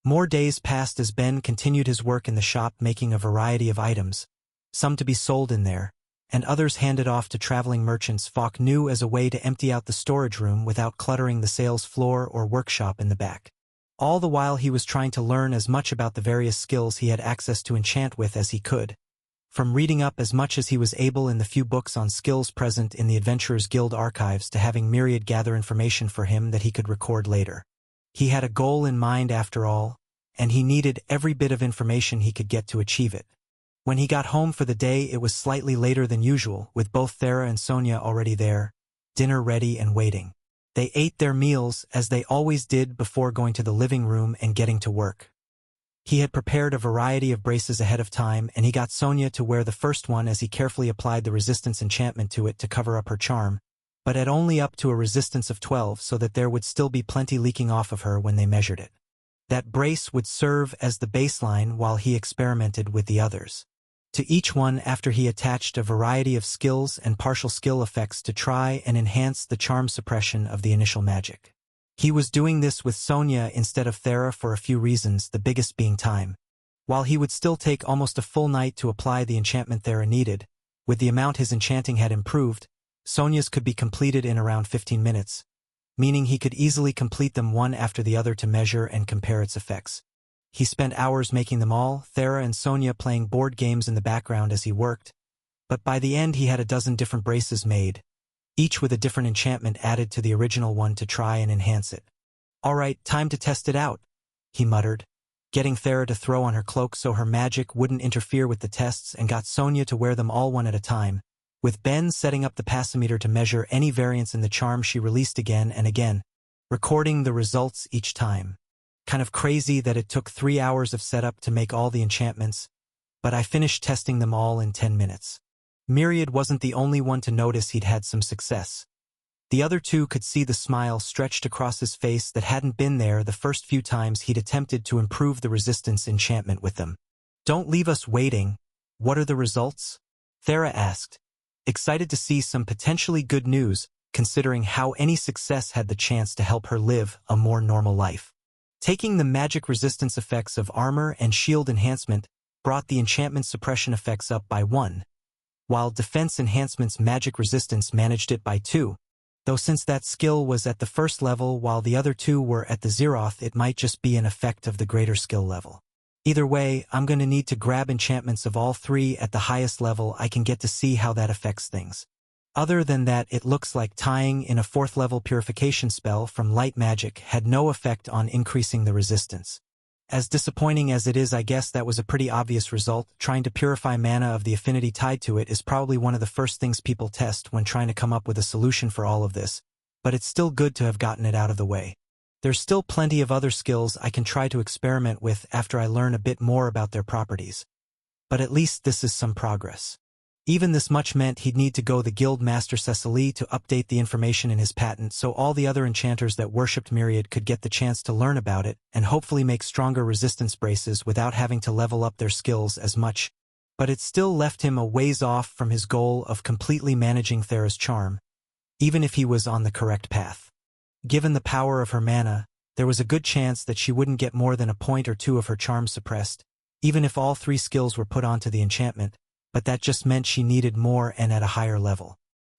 More days passed as Ben continued his work in the shop making a variety of items, some to be sold in there, and others handed off to traveling merchants Falk knew as a way to empty out the storage room without cluttering the sales floor or workshop in the back. All the while he was trying to learn as much about the various skills he had access to enchant with as he could, from reading up as much as he was able in the few books on skills present in the Adventurers Guild archives to having Myriad gather information for him that he could record later. He had a goal in mind after all, and he needed every bit of information he could get to achieve it. When he got home for the day it was slightly later than usual, with both Thera and Sonia already there, dinner ready and waiting. They ate their meals as they always did before going to the living room and getting to work. He had prepared a variety of braces ahead of time, and he got Sonia to wear the first one as he carefully applied the resistance enchantment to it to cover up her charm, but at only up to a resistance of 12 so that there would still be plenty leaking off of her when they measured it. That brace would serve as the baseline while he experimented with the others. To each one after he attached a variety of skills and partial skill effects to try and enhance the charm suppression of the initial magic. He was doing this with Sonia instead of Thera for a few reasons, the biggest being time. While he would still take almost a full night to apply the enchantment Thera needed, with the amount his enchanting had improved, Sonia's could be completed in around 15 minutes, meaning he could easily complete them one after the other to measure and compare its effects. He spent hours making them all, Thera and Sonia playing board games in the background as he worked, but by the end he had a dozen different braces made, each with a different enchantment added to the original one to try and enhance it. "All right, time to test it out," he muttered, getting Thera to throw on her cloak so her magic wouldn't interfere with the tests, and got Sonia to wear them all one at a time, with Ben setting up the passimeter to measure any variance in the charm she released again and again, recording the results each time. Kind of crazy that it took 3 hours of setup to make all the enchantments, but I finished testing them all in 10 minutes. Myriad wasn't the only one to notice he'd had some success. The other two could see the smile stretched across his face that hadn't been there the first few times he'd attempted to improve the resistance enchantment with them. "Don't leave us waiting. What are the results?" Thera asked, excited to see some potentially good news, considering how any success had the chance to help her live a more normal life. Taking the magic resistance effects of armor and shield enhancement brought the enchantment suppression effects up by 1, while defense enhancement's magic resistance managed it by 2, though since that skill was at the first level while the other two were at the 0th, it might just be an effect of the greater skill level. Either way, I'm going to need to grab enchantments of all 3 at the highest level I can get to see how that affects things. Other than that, it looks like tying in a 4th level purification spell from light magic had no effect on increasing the resistance. As disappointing as it is, I guess that was a pretty obvious result. Trying to purify mana of the affinity tied to it is probably one of the first things people test when trying to come up with a solution for all of this, but it's still good to have gotten it out of the way. There's still plenty of other skills I can try to experiment with after I learn a bit more about their properties. But at least this is some progress. Even this much meant he'd need to go the Guild Master Cecily to update the information in his patent so all the other enchanters that worshipped Myriad could get the chance to learn about it and hopefully make stronger resistance braces without having to level up their skills as much. But it still left him a ways off from his goal of completely managing Thera's charm, even if he was on the correct path. Given the power of her mana, there was a good chance that she wouldn't get more than a point or 2 of her charm suppressed, even if all 3 skills were put onto the enchantment, but that just meant she needed more and at a higher level.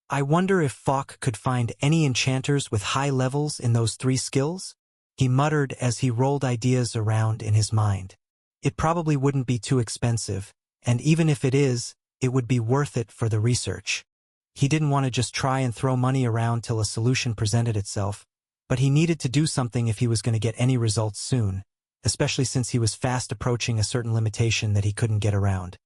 I wonder if Falk could find any enchanters with high levels in those 3 skills? He muttered as he rolled ideas around in his mind. It probably wouldn't be too expensive, and even if it is, it would be worth it for the research. He didn't want to just try and throw money around till a solution presented itself, but he needed to do something if he was going to get any results soon, especially since he was fast approaching a certain limitation that he couldn't get around.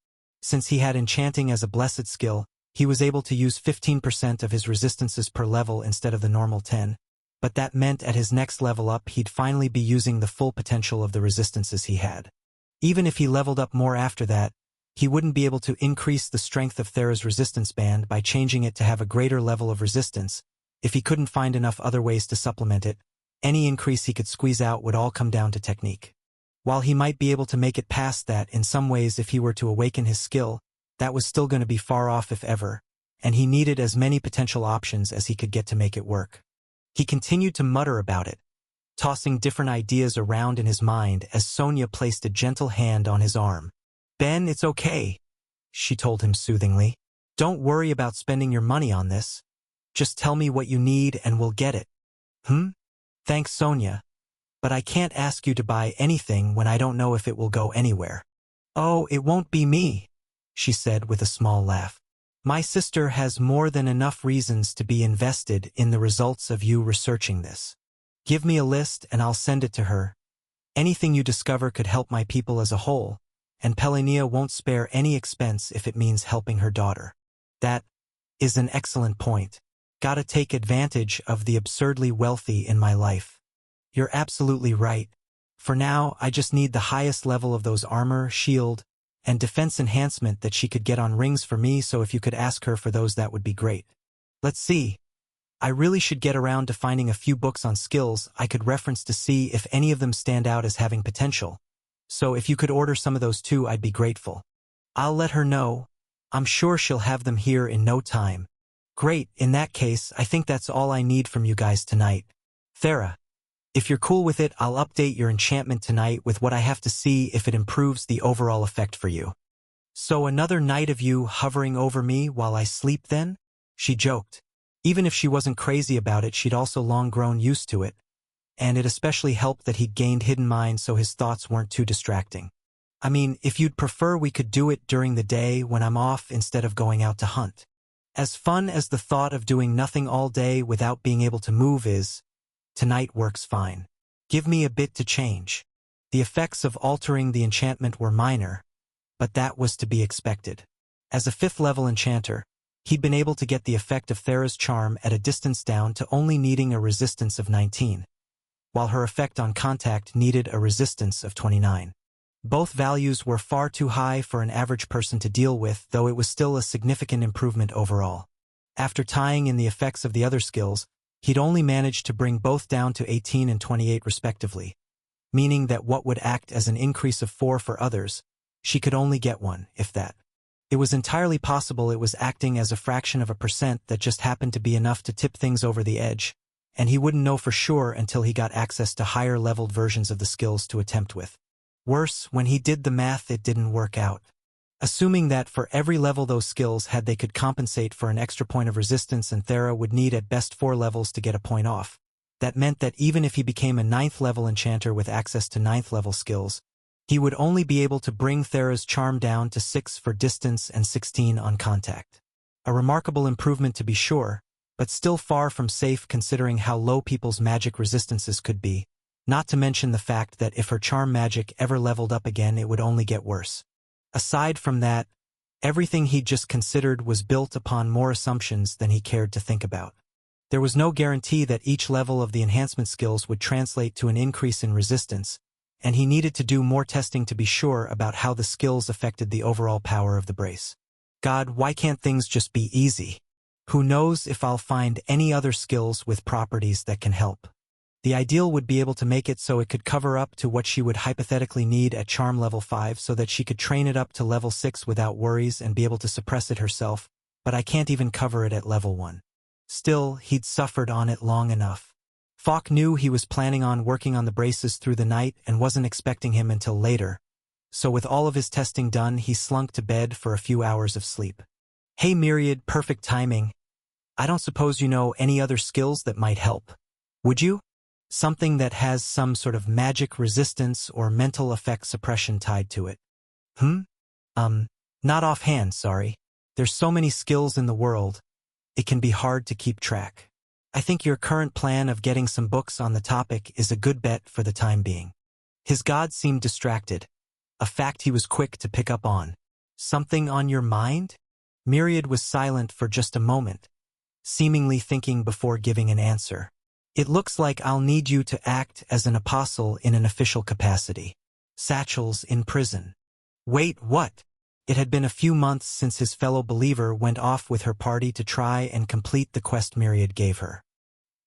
Since he had enchanting as a blessed skill, he was able to use 15% of his resistances per level instead of the normal 10, but that meant at his next level up he'd finally be using the full potential of the resistances he had. Even if he leveled up more after that, he wouldn't be able to increase the strength of Thera's resistance band by changing it to have a greater level of resistance. If he couldn't find enough other ways to supplement it, any increase he could squeeze out would all come down to technique. While he might be able to make it past that in some ways if he were to awaken his skill, that was still going to be far off if ever, and he needed as many potential options as he could get to make it work. He continued to mutter about it, tossing different ideas around in his mind as Sonia placed a gentle hand on his arm. "Ben, it's okay," she told him soothingly. "Don't worry about spending your money on this. Just tell me what you need and we'll get it." Thanks, Sonia. But I can't ask you to buy anything when I don't know if it will go anywhere." "Oh, it won't be me," she said with a small laugh. "My sister has more than enough reasons to be invested in the results of you researching this. Give me a list and I'll send it to her. Anything you discover could help my people as a whole, and Pelania won't spare any expense if it means helping her daughter." "That is an excellent point. Gotta take advantage of the absurdly wealthy in my life." "You're absolutely right. For now, I just need the highest level of those armor, shield, and defense enhancement that she could get on rings for me, so if you could ask her for those, that would be great." "Let's see. I really should get around to finding a few books on skills I could reference to see if any of them stand out as having potential. So if you could order some of those too, I'd be grateful." "I'll let her know. I'm sure she'll have them here in no time." "Great, in that case, I think that's all I need from you guys tonight. Thera, if you're cool with it, I'll update your enchantment tonight with what I have to see if it improves the overall effect for you." "So another night of you hovering over me while I sleep then?" she joked. Even if she wasn't crazy about it, she'd also long grown used to it, and it especially helped that he'd gained hidden mind so his thoughts weren't too distracting. "I mean, if you'd prefer, we could do it during the day when I'm off instead of going out to hunt. As fun as the thought of doing nothing all day without being able to move is, tonight works fine. Give me a bit to change." The effects of altering the enchantment were minor, but that was to be expected. As a 5th level enchanter, he'd been able to get the effect of Thera's charm at a distance down to only needing a resistance of 19, while her effect on contact needed a resistance of 29. Both values were far too high for an average person to deal with, though it was still a significant improvement overall. After tying in the effects of the other skills, he'd only managed to bring both down to 18 and 28 respectively, meaning that what would act as an increase of 4 for others, she could only get 1, if that. It was entirely possible it was acting as a fraction of a percent that just happened to be enough to tip things over the edge, and he wouldn't know for sure until he got access to higher-leveled versions of the skills to attempt with. Worse, when he did the math, it didn't work out. Assuming that for every level those skills had, they could compensate for an extra point of resistance, and Thera would need at best 4 levels to get a point off. That meant that even if he became a 9th level enchanter with access to 9th level skills, he would only be able to bring Thera's charm down to 6 for distance and 16 on contact. A remarkable improvement to be sure, but still far from safe considering how low people's magic resistances could be, not to mention the fact that if her charm magic ever leveled up again, it would only get worse. Aside from that, everything he'd just considered was built upon more assumptions than he cared to think about. There was no guarantee that each level of the enhancement skills would translate to an increase in resistance, and he needed to do more testing to be sure about how the skills affected the overall power of the brace. God, why can't things just be easy? Who knows if I'll find any other skills with properties that can help. The ideal would be able to make it so it could cover up to what she would hypothetically need at charm level 5 so that she could train it up to level 6 without worries and be able to suppress it herself, but I can't even cover it at level 1. Still, he'd suffered on it long enough. Falk knew he was planning on working on the braces through the night and wasn't expecting him until later, so with all of his testing done, he slunk to bed for a few hours of sleep. "Hey Myriad, perfect timing. I don't suppose you know any other skills that might help, would you? Something that has some sort of magic resistance or mental effect suppression tied to it." Not offhand, sorry. There's so many skills in the world, it can be hard to keep track. I think your current plan of getting some books on the topic is a good bet for the time being." His god seemed distracted, a fact he was quick to pick up on. "Something on your mind?" Myriad was silent for just a moment, seemingly thinking before giving an answer. "It looks like I'll need you to act as an apostle in an official capacity. Satchel's in prison." Wait, what? It had been a few months since his fellow believer went off with her party to try and complete the quest Myriad gave her.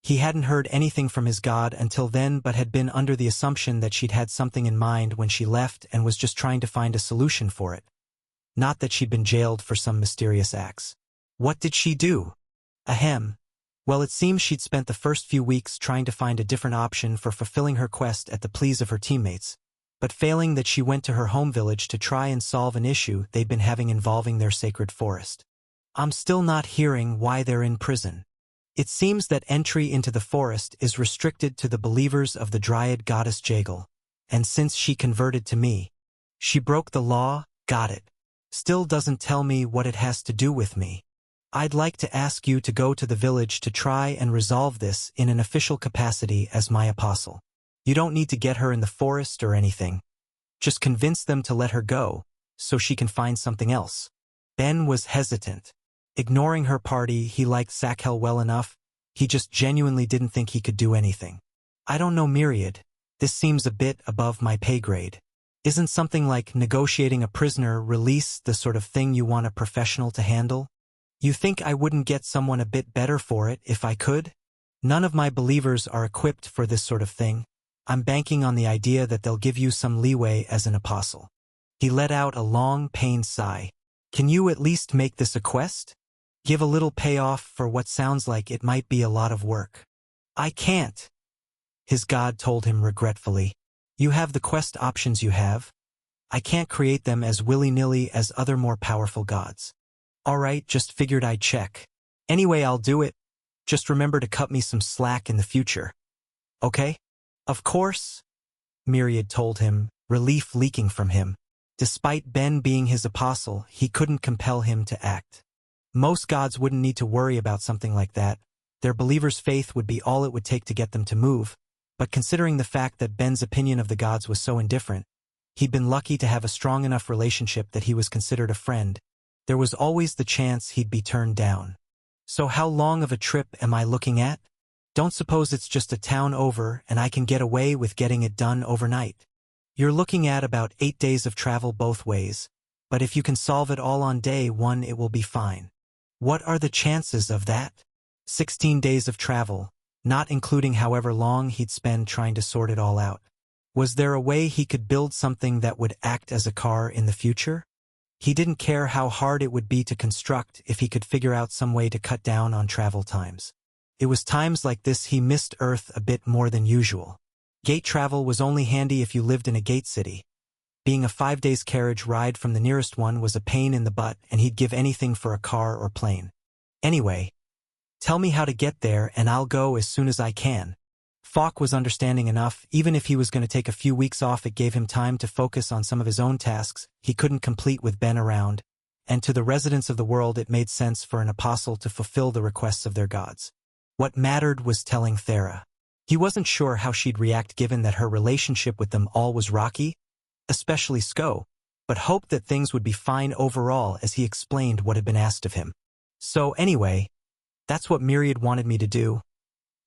He hadn't heard anything from his god until then, but had been under the assumption that she'd had something in mind when she left and was just trying to find a solution for it. Not that she'd been jailed for some mysterious acts. What did she do? Ahem. Well, it seems she'd spent the first few weeks trying to find a different option for fulfilling her quest at the pleas of her teammates, but failing that she went to her home village to try and solve an issue they'd been having involving their sacred forest. I'm still not hearing why they're in prison. It seems that entry into the forest is restricted to the believers of the Dryad goddess Jagal, and since she converted to me, she broke the law. Got it. Still doesn't tell me what it has to do with me. I'd like to ask you to go to the village to try and resolve this in an official capacity as my apostle. You don't need to get her in the forest or anything. Just convince them to let her go, so she can find something else. Ben was hesitant. Ignoring her party, he liked Sakhel well enough. He just genuinely didn't think he could do anything. I don't know, Myriad. This seems a bit above my pay grade. Isn't something like negotiating a prisoner release the sort of thing you want a professional to handle? You think I wouldn't get someone a bit better for it if I could? None of my believers are equipped for this sort of thing. I'm banking on the idea that they'll give you some leeway as an apostle. He let out a long, pained sigh. Can you at least make this a quest? Give a little payoff for what sounds like it might be a lot of work. I can't, his god told him regretfully. You have the quest options you have. I can't create them as willy-nilly as other more powerful gods. Alright, just figured I'd check. Anyway, I'll do it. Just remember to cut me some slack in the future. Okay? Of course, Myriad told him, relief leaking from him. Despite Ben being his apostle, he couldn't compel him to act. Most gods wouldn't need to worry about something like that. Their believers' faith would be all it would take to get them to move. But considering the fact that Ben's opinion of the gods was so indifferent, he'd been lucky to have a strong enough relationship that he was considered a friend. There was always the chance he'd be turned down. So how long of a trip am I looking at? Don't suppose it's just a town over and I can get away with getting it done overnight. You're looking at about 8 days of travel both ways, but if you can solve it all on day one, it will be fine. What are the chances of that? 16 days of travel, not including however long he'd spend trying to sort it all out. Was there a way he could build something that would act as a car in the future? He didn't care how hard it would be to construct if he could figure out some way to cut down on travel times. It was times like this he missed Earth a bit more than usual. Gate travel was only handy if you lived in a gate city. Being a 5 days carriage ride from the nearest one was a pain in the butt, and he'd give anything for a car or plane. Anyway, tell me how to get there and I'll go as soon as I can. Falk was understanding enough. Even if he was going to take a few weeks off, it gave him time to focus on some of his own tasks he couldn't complete with Ben around, and to the residents of the world it made sense for an apostle to fulfill the requests of their gods. What mattered was telling Thera. He wasn't sure how she'd react given that her relationship with them all was rocky, especially Sko, but hoped that things would be fine overall as he explained what had been asked of him. So anyway, that's what Myriad wanted me to do.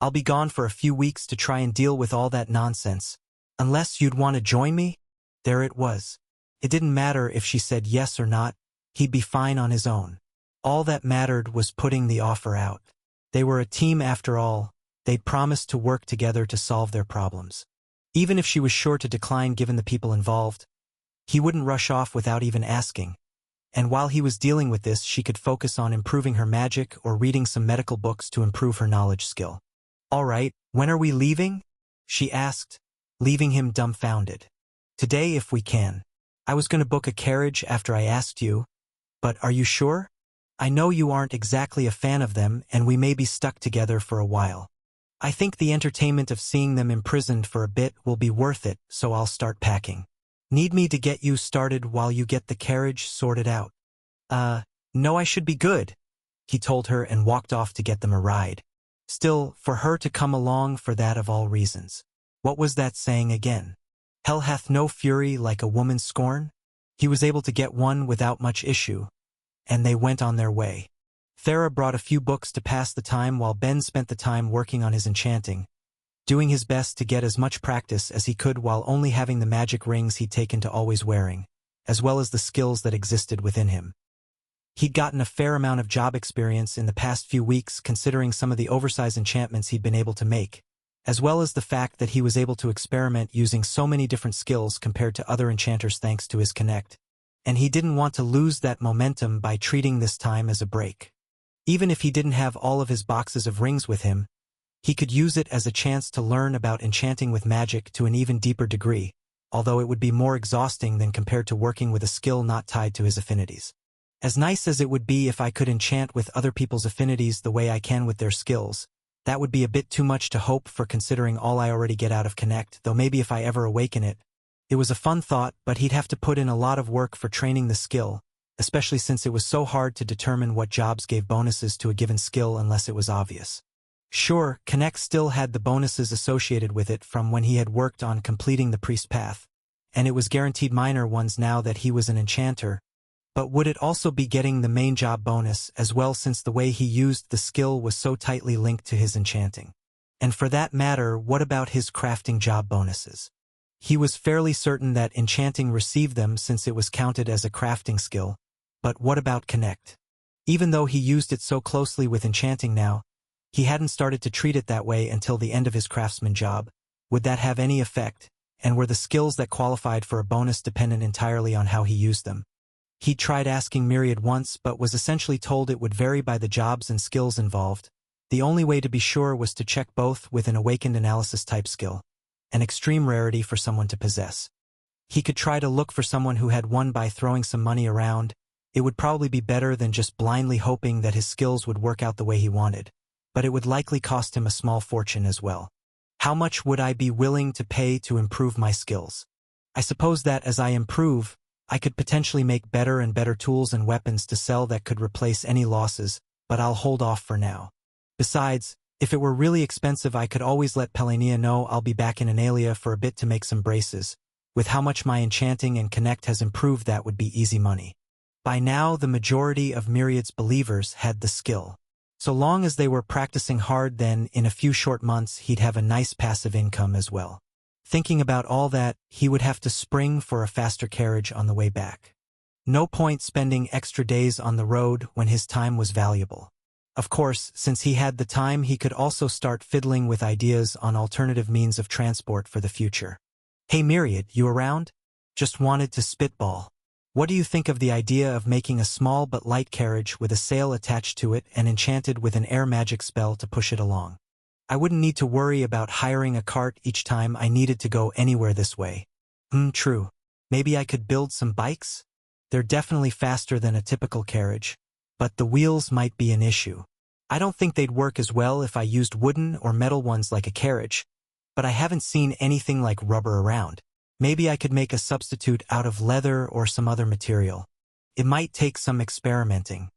I'll be gone for a few weeks to try and deal with all that nonsense. Unless you'd want to join me? There it was. It didn't matter if she said yes or not, he'd be fine on his own. All that mattered was putting the offer out. They were a team after all. They'd promised to work together to solve their problems. Even if she was sure to decline given the people involved, he wouldn't rush off without even asking. And while he was dealing with this, she could focus on improving her magic or reading some medical books to improve her knowledge skill. All right, when are we leaving? She asked, leaving him dumbfounded. Today if we can. I was going to book a carriage after I asked you, but are you sure? I know you aren't exactly a fan of them and we may be stuck together for a while. I think the entertainment of seeing them imprisoned for a bit will be worth it, so I'll start packing. Need me to get you started while you get the carriage sorted out? No, I should be good, he told her and walked off to get them a ride. Still, for her to come along for that of all reasons. What was that saying again? Hell hath no fury like a woman's scorn? He was able to get one without much issue, and they went on their way. Thera brought a few books to pass the time while Ben spent the time working on his enchanting, doing his best to get as much practice as he could while only having the magic rings he'd taken to always wearing, as well as the skills that existed within him. He'd gotten a fair amount of job experience in the past few weeks considering some of the oversized enchantments he'd been able to make, as well as the fact that he was able to experiment using so many different skills compared to other enchanters thanks to his connect, and he didn't want to lose that momentum by treating this time as a break. Even if he didn't have all of his boxes of rings with him, he could use it as a chance to learn about enchanting with magic to an even deeper degree, although it would be more exhausting than compared to working with a skill not tied to his affinities. As nice as it would be if I could enchant with other people's affinities the way I can with their skills, that would be a bit too much to hope for considering all I already get out of Connect, though maybe if I ever awaken it. It was a fun thought, but he'd have to put in a lot of work for training the skill, especially since it was so hard to determine what jobs gave bonuses to a given skill unless it was obvious. Sure, Connect still had the bonuses associated with it from when he had worked on completing the priest path, and it was guaranteed minor ones now that he was an enchanter, but would it also be getting the main job bonus as well since the way he used the skill was so tightly linked to his enchanting? And for that matter, what about his crafting job bonuses? He was fairly certain that enchanting received them since it was counted as a crafting skill, but what about Connect? Even though he used it so closely with enchanting now, he hadn't started to treat it that way until the end of his craftsman job. Would that have any effect, and were the skills that qualified for a bonus dependent entirely on how he used them? He tried asking Myriad once but was essentially told it would vary by the jobs and skills involved. The only way to be sure was to check both with an awakened analysis type skill, an extreme rarity for someone to possess. He could try to look for someone who had one by throwing some money around. It would probably be better than just blindly hoping that his skills would work out the way he wanted, but it would likely cost him a small fortune as well. How much would I be willing to pay to improve my skills? I suppose that as I improve, I could potentially make better and better tools and weapons to sell that could replace any losses, but I'll hold off for now. Besides, if it were really expensive I could always let Pelania know I'll be back in Analia for a bit to make some braces. With how much my enchanting and Connect has improved, that would be easy money. By now the majority of Myriad's believers had the skill. So long as they were practicing hard, then in a few short months he'd have a nice passive income as well. Thinking about all that, he would have to spring for a faster carriage on the way back. No point spending extra days on the road when his time was valuable. Of course, since he had the time, he could also start fiddling with ideas on alternative means of transport for the future. Hey Myriad, you around? Just wanted to spitball. What do you think of the idea of making a small but light carriage with a sail attached to it and enchanted with an air magic spell to push it along? I wouldn't need to worry about hiring a cart each time I needed to go anywhere this way. True. Maybe I could build some bikes? They're definitely faster than a typical carriage, but the wheels might be an issue. I don't think they'd work as well if I used wooden or metal ones like a carriage, but I haven't seen anything like rubber around. Maybe I could make a substitute out of leather or some other material. It might take some experimenting.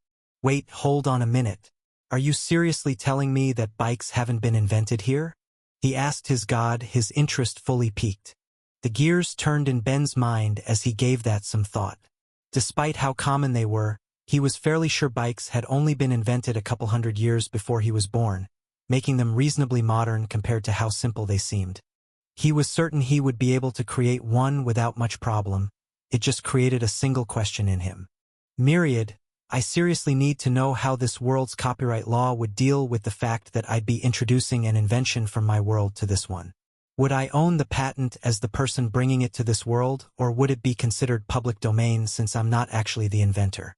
Wait, hold on a minute. Are you seriously telling me that bikes haven't been invented here? He asked his god, his interest fully piqued. The gears turned in Ben's mind as he gave that some thought. Despite how common they were, he was fairly sure bikes had only been invented a couple hundred years before he was born, making them reasonably modern compared to how simple they seemed. He was certain he would be able to create one without much problem. It just created a single question in him. Myriad, I seriously need to know how this world's copyright law would deal with the fact that I'd be introducing an invention from my world to this one. Would I own the patent as the person bringing it to this world, or would it be considered public domain since I'm not actually the inventor?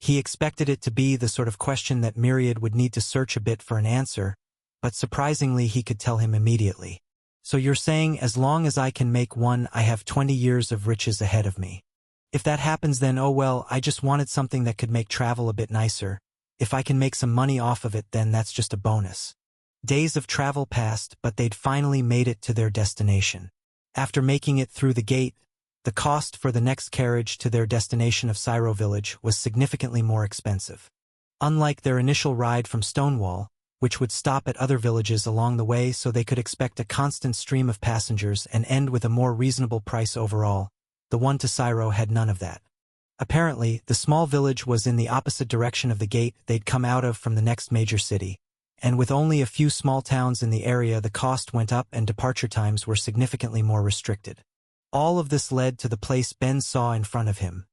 He expected it to be the sort of question that Myriad would need to search a bit for an answer, but surprisingly he could tell him immediately. So you're saying as long as I can make one, I have 20 years of riches ahead of me. If that happens, then oh well, I just wanted something that could make travel a bit nicer. If I can make some money off of it, then that's just a bonus. Days of travel passed, but they'd finally made it to their destination. After making it through the gate, the cost for the next carriage to their destination of Syro Village was significantly more expensive. Unlike their initial ride from Stonewall, which would stop at other villages along the way so they could expect a constant stream of passengers and end with a more reasonable price overall, the one to Syro had none of that. Apparently, the small village was in the opposite direction of the gate they'd come out of from the next major city, and with only a few small towns in the area the cost went up and departure times were significantly more restricted. All of this led to the place Ben saw in front of him.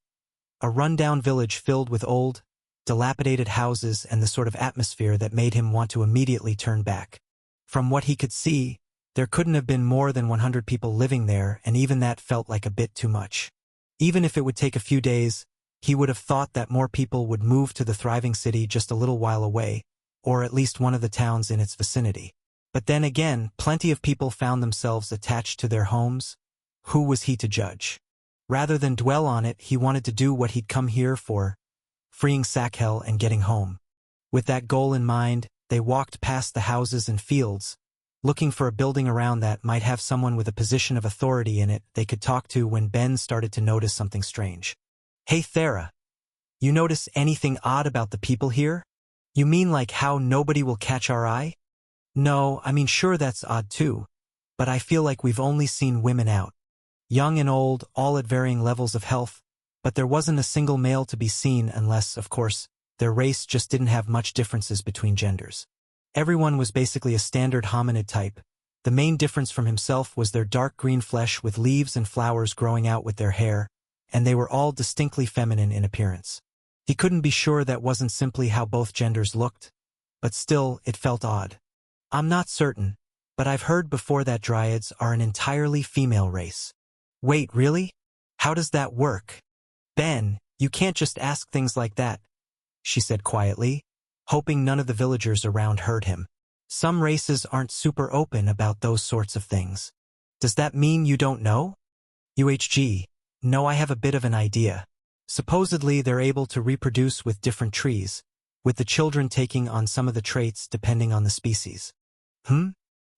A rundown village filled with old, dilapidated houses and the sort of atmosphere that made him want to immediately turn back. From what he could see, there couldn't have been more than 100 people living there, and even that felt like a bit too much. Even if it would take a few days, He would have thought that more people would move to the thriving city just a little while away, or at least one of the towns in its vicinity. But then again, plenty of people found themselves attached to their homes. Who was he to judge? Rather than dwell on it, he wanted to do what he'd come here for, freeing Sakhel and getting home. With that goal in mind, they walked past the houses and fields, looking for a building around that might have someone with a position of authority in it they could talk to when Ben started to notice something strange. "Hey Thera, you notice anything odd about the people here? You mean like how nobody will catch our eye?" "No, I mean sure that's odd too, but I feel like we've only seen women out. Young and old, all at varying levels of health, but there wasn't a single male to be seen unless, of course, their race just didn't have much differences between genders. Everyone was basically a standard hominid type. The main difference from himself was their dark green flesh with leaves and flowers growing out with their hair, and they were all distinctly feminine in appearance. He couldn't be sure that wasn't simply how both genders looked, but still, it felt odd. I'm not certain, but I've heard before that Dryads are an entirely female race." "Wait, really? How does that work?" "Ben, you can't just ask things like that," she said quietly, hoping none of the villagers around heard him. "Some races aren't super open about those sorts of things." "Does that mean you don't know?" "UHG, no, I have a bit of an idea. Supposedly they're able to reproduce with different trees, with the children taking on some of the traits depending on the species."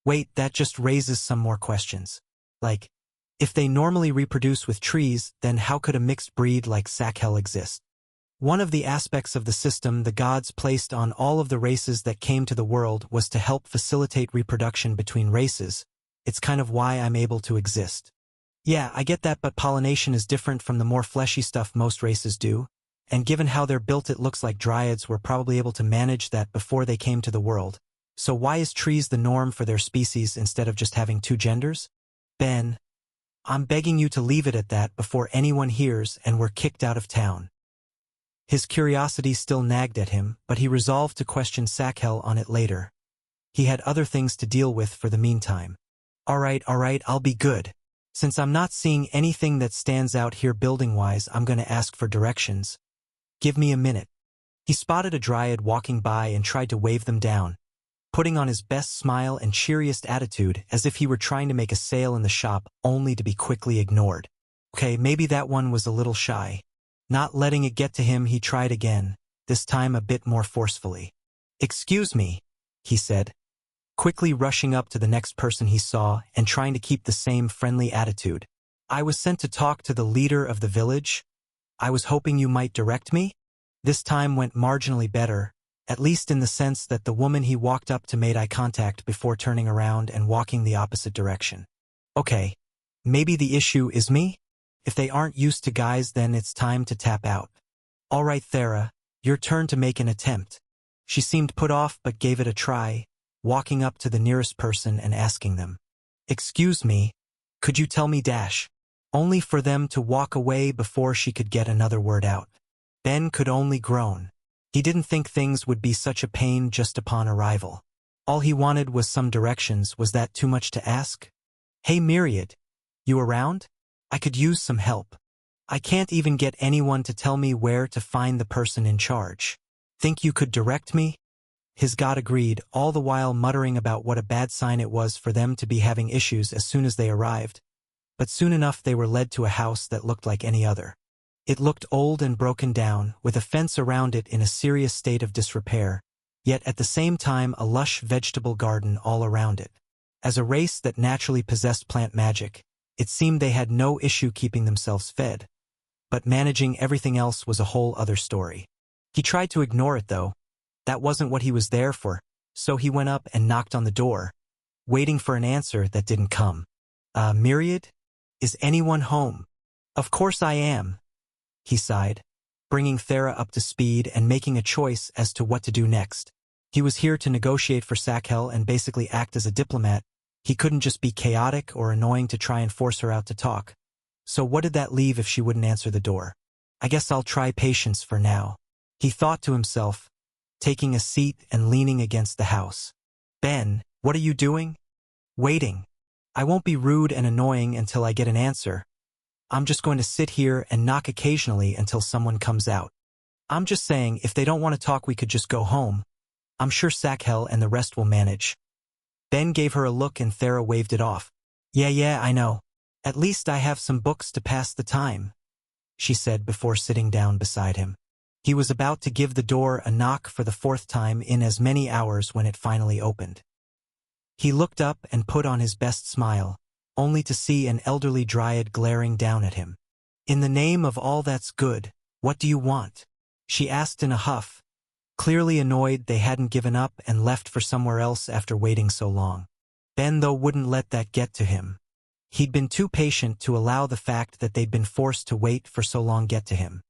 Wait, that just raises some more questions. Like, if they normally reproduce with trees, then how could a mixed breed like Sakhel exist? One of the aspects of the system the gods placed on all of the races that came to the world was to help facilitate reproduction between races. It's kind of why I'm able to exist. Yeah, I get that, but pollination is different from the more fleshy stuff most races do, and given how they're built it looks like Dryads were probably able to manage that before they came to the world. So why is trees the norm for their species instead of just having two genders? Ben, I'm begging you to leave it at that before anyone hears and we're kicked out of town. His curiosity still nagged at him, but he resolved to question Sakhel on it later. He had other things to deal with for the meantime. All right, I'll be good. Since I'm not seeing anything that stands out here building-wise, I'm gonna ask for directions. Give me a minute. He spotted a Dryad walking by and tried to wave them down, putting on his best smile and cheeriest attitude as if he were trying to make a sale in the shop only to be quickly ignored. Okay, maybe that one was a little shy. Not letting it get to him, he tried again, this time a bit more forcefully. "Excuse me," he said, quickly rushing up to the next person he saw and trying to keep the same friendly attitude. "I was sent to talk to the leader of the village. I was hoping you might direct me?" This time went marginally better, at least in the sense that the woman he walked up to made eye contact before turning around and walking the opposite direction. Okay, maybe the issue is me? If they aren't used to guys, then it's time to tap out. All right, Thera, your turn to make an attempt. She seemed put off but gave it a try, walking up to the nearest person and asking them, "Excuse me, could you tell me dash?" Only for them to walk away before she could get another word out. Ben could only groan. He didn't think things would be such a pain just upon arrival. All he wanted was some directions. Was that too much to ask? "Hey Myriad, you around? I could use some help. I can't even get anyone to tell me where to find the person in charge. Think you could direct me?" His god agreed, all the while muttering about what a bad sign it was for them to be having issues as soon as they arrived. But soon enough they were led to a house that looked like any other. It looked old and broken down, with a fence around it in a serious state of disrepair, yet at the same time a lush vegetable garden all around it. As a race that naturally possessed plant magic, it seemed they had no issue keeping themselves fed. But managing everything else was a whole other story. He tried to ignore it though. That wasn't what he was there for, so he went up and knocked on the door, waiting for an answer that didn't come. Myriad? Is anyone home?" "Of course I am," he sighed, bringing Thera up to speed and making a choice as to what to do next. He was here to negotiate for Sakhel and basically act as a diplomat. He couldn't just be chaotic or annoying to try and force her out to talk. So what did that leave if she wouldn't answer the door? I guess I'll try patience for now, he thought to himself, taking a seat and leaning against the house. "Ben, what are you doing?" "Waiting. I won't be rude and annoying until I get an answer. I'm just going to sit here and knock occasionally until someone comes out. I'm just saying, if they don't want to talk we could just go home. I'm sure Sakhel and the rest will manage. Ben gave her a look and Thera waved it off. Yeah, I know. At least I have some books to pass the time, she said before sitting down beside him. He was about to give the door a knock for the fourth time in as many hours when it finally opened. He looked up and put on his best smile, only to see an elderly dryad glaring down at him. In the name of all that's good, what do you want? She asked in a huff, clearly annoyed they hadn't given up and left for somewhere else after waiting so long. Ben, though, wouldn't let that get to him. He'd been too patient to allow the fact that they'd been forced to wait for so long get to him.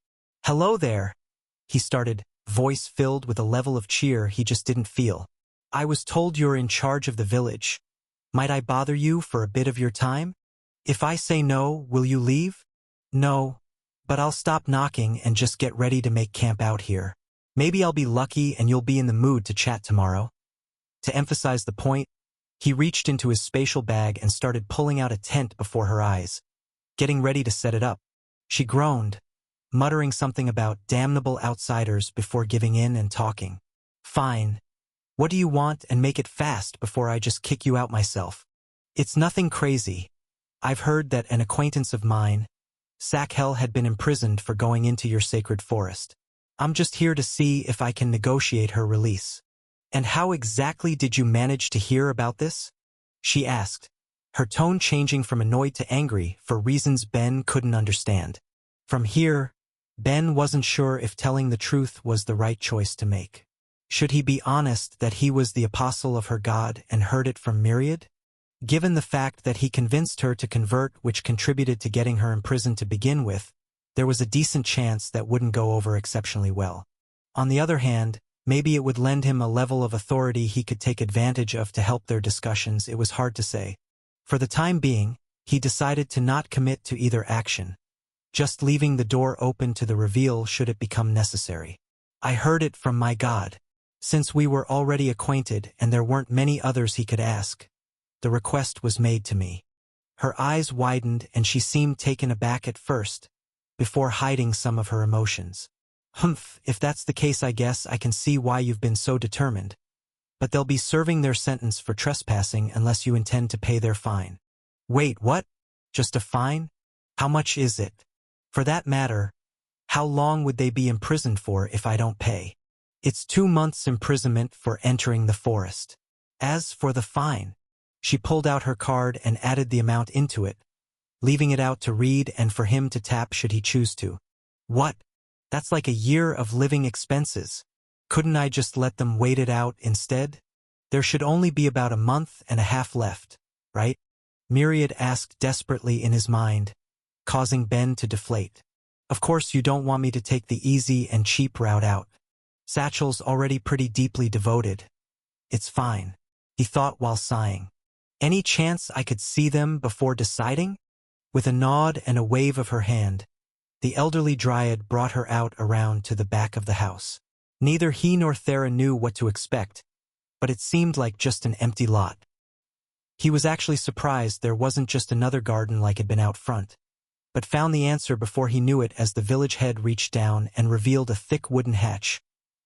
Hello there, he started, voice filled with a level of cheer he just didn't feel. I was told you're in charge of the village. Might I bother you for a bit of your time? If I say no, will you leave? No, but I'll stop knocking and just get ready to make camp out here. Maybe I'll be lucky and you'll be in the mood to chat tomorrow. To emphasize the point, he reached into his spatial bag and started pulling out a tent before her eyes, getting ready to set it up. She groaned, muttering something about damnable outsiders before giving in and talking. Fine. What do you want, and make it fast before I just kick you out myself. It's nothing crazy. I've heard that an acquaintance of mine, Sakhel, had been imprisoned for going into your sacred forest. I'm just here to see if I can negotiate her release. And how exactly did you manage to hear about this? She asked, her tone changing from annoyed to angry for reasons Ben couldn't understand. From here, Ben wasn't sure if telling the truth was the right choice to make. Should he be honest that he was the apostle of her god and heard it from Myriad? Given the fact that he convinced her to convert, which contributed to getting her imprisoned to begin with, there was a decent chance that wouldn't go over exceptionally well. On the other hand, maybe it would lend him a level of authority he could take advantage of to help their discussions. It was hard to say. For the time being, he decided to not commit to either action, just leaving the door open to the reveal should it become necessary. I heard it from my god. Since we were already acquainted and there weren't many others he could ask, the request was made to me. Her eyes widened and she seemed taken aback at first, before hiding some of her emotions. Humph, if that's the case I guess I can see why you've been so determined. But they'll be serving their sentence for trespassing unless you intend to pay their fine. Wait, what? Just a fine? How much is it? For that matter, how long would they be imprisoned for if I don't pay? It's 2 months imprisonment for entering the forest. As for the fine, she pulled out her card and added the amount into it, leaving it out to read and for him to tap should he choose to. What? That's like a year of living expenses. Couldn't I just let them wait it out instead? There should only be about a month and a half left, right? Myriad asked desperately in his mind, causing Ben to deflate. Of course you don't want me to take the easy and cheap route out. Satchel's already pretty deeply devoted. It's fine, he thought while sighing. Any chance I could see them before deciding? With a nod and a wave of her hand, the elderly dryad brought her out around to the back of the house. Neither he nor Thera knew what to expect, but it seemed like just an empty lot. He was actually surprised there wasn't just another garden like had been out front, but found the answer before he knew it as the village head reached down and revealed a thick wooden hatch,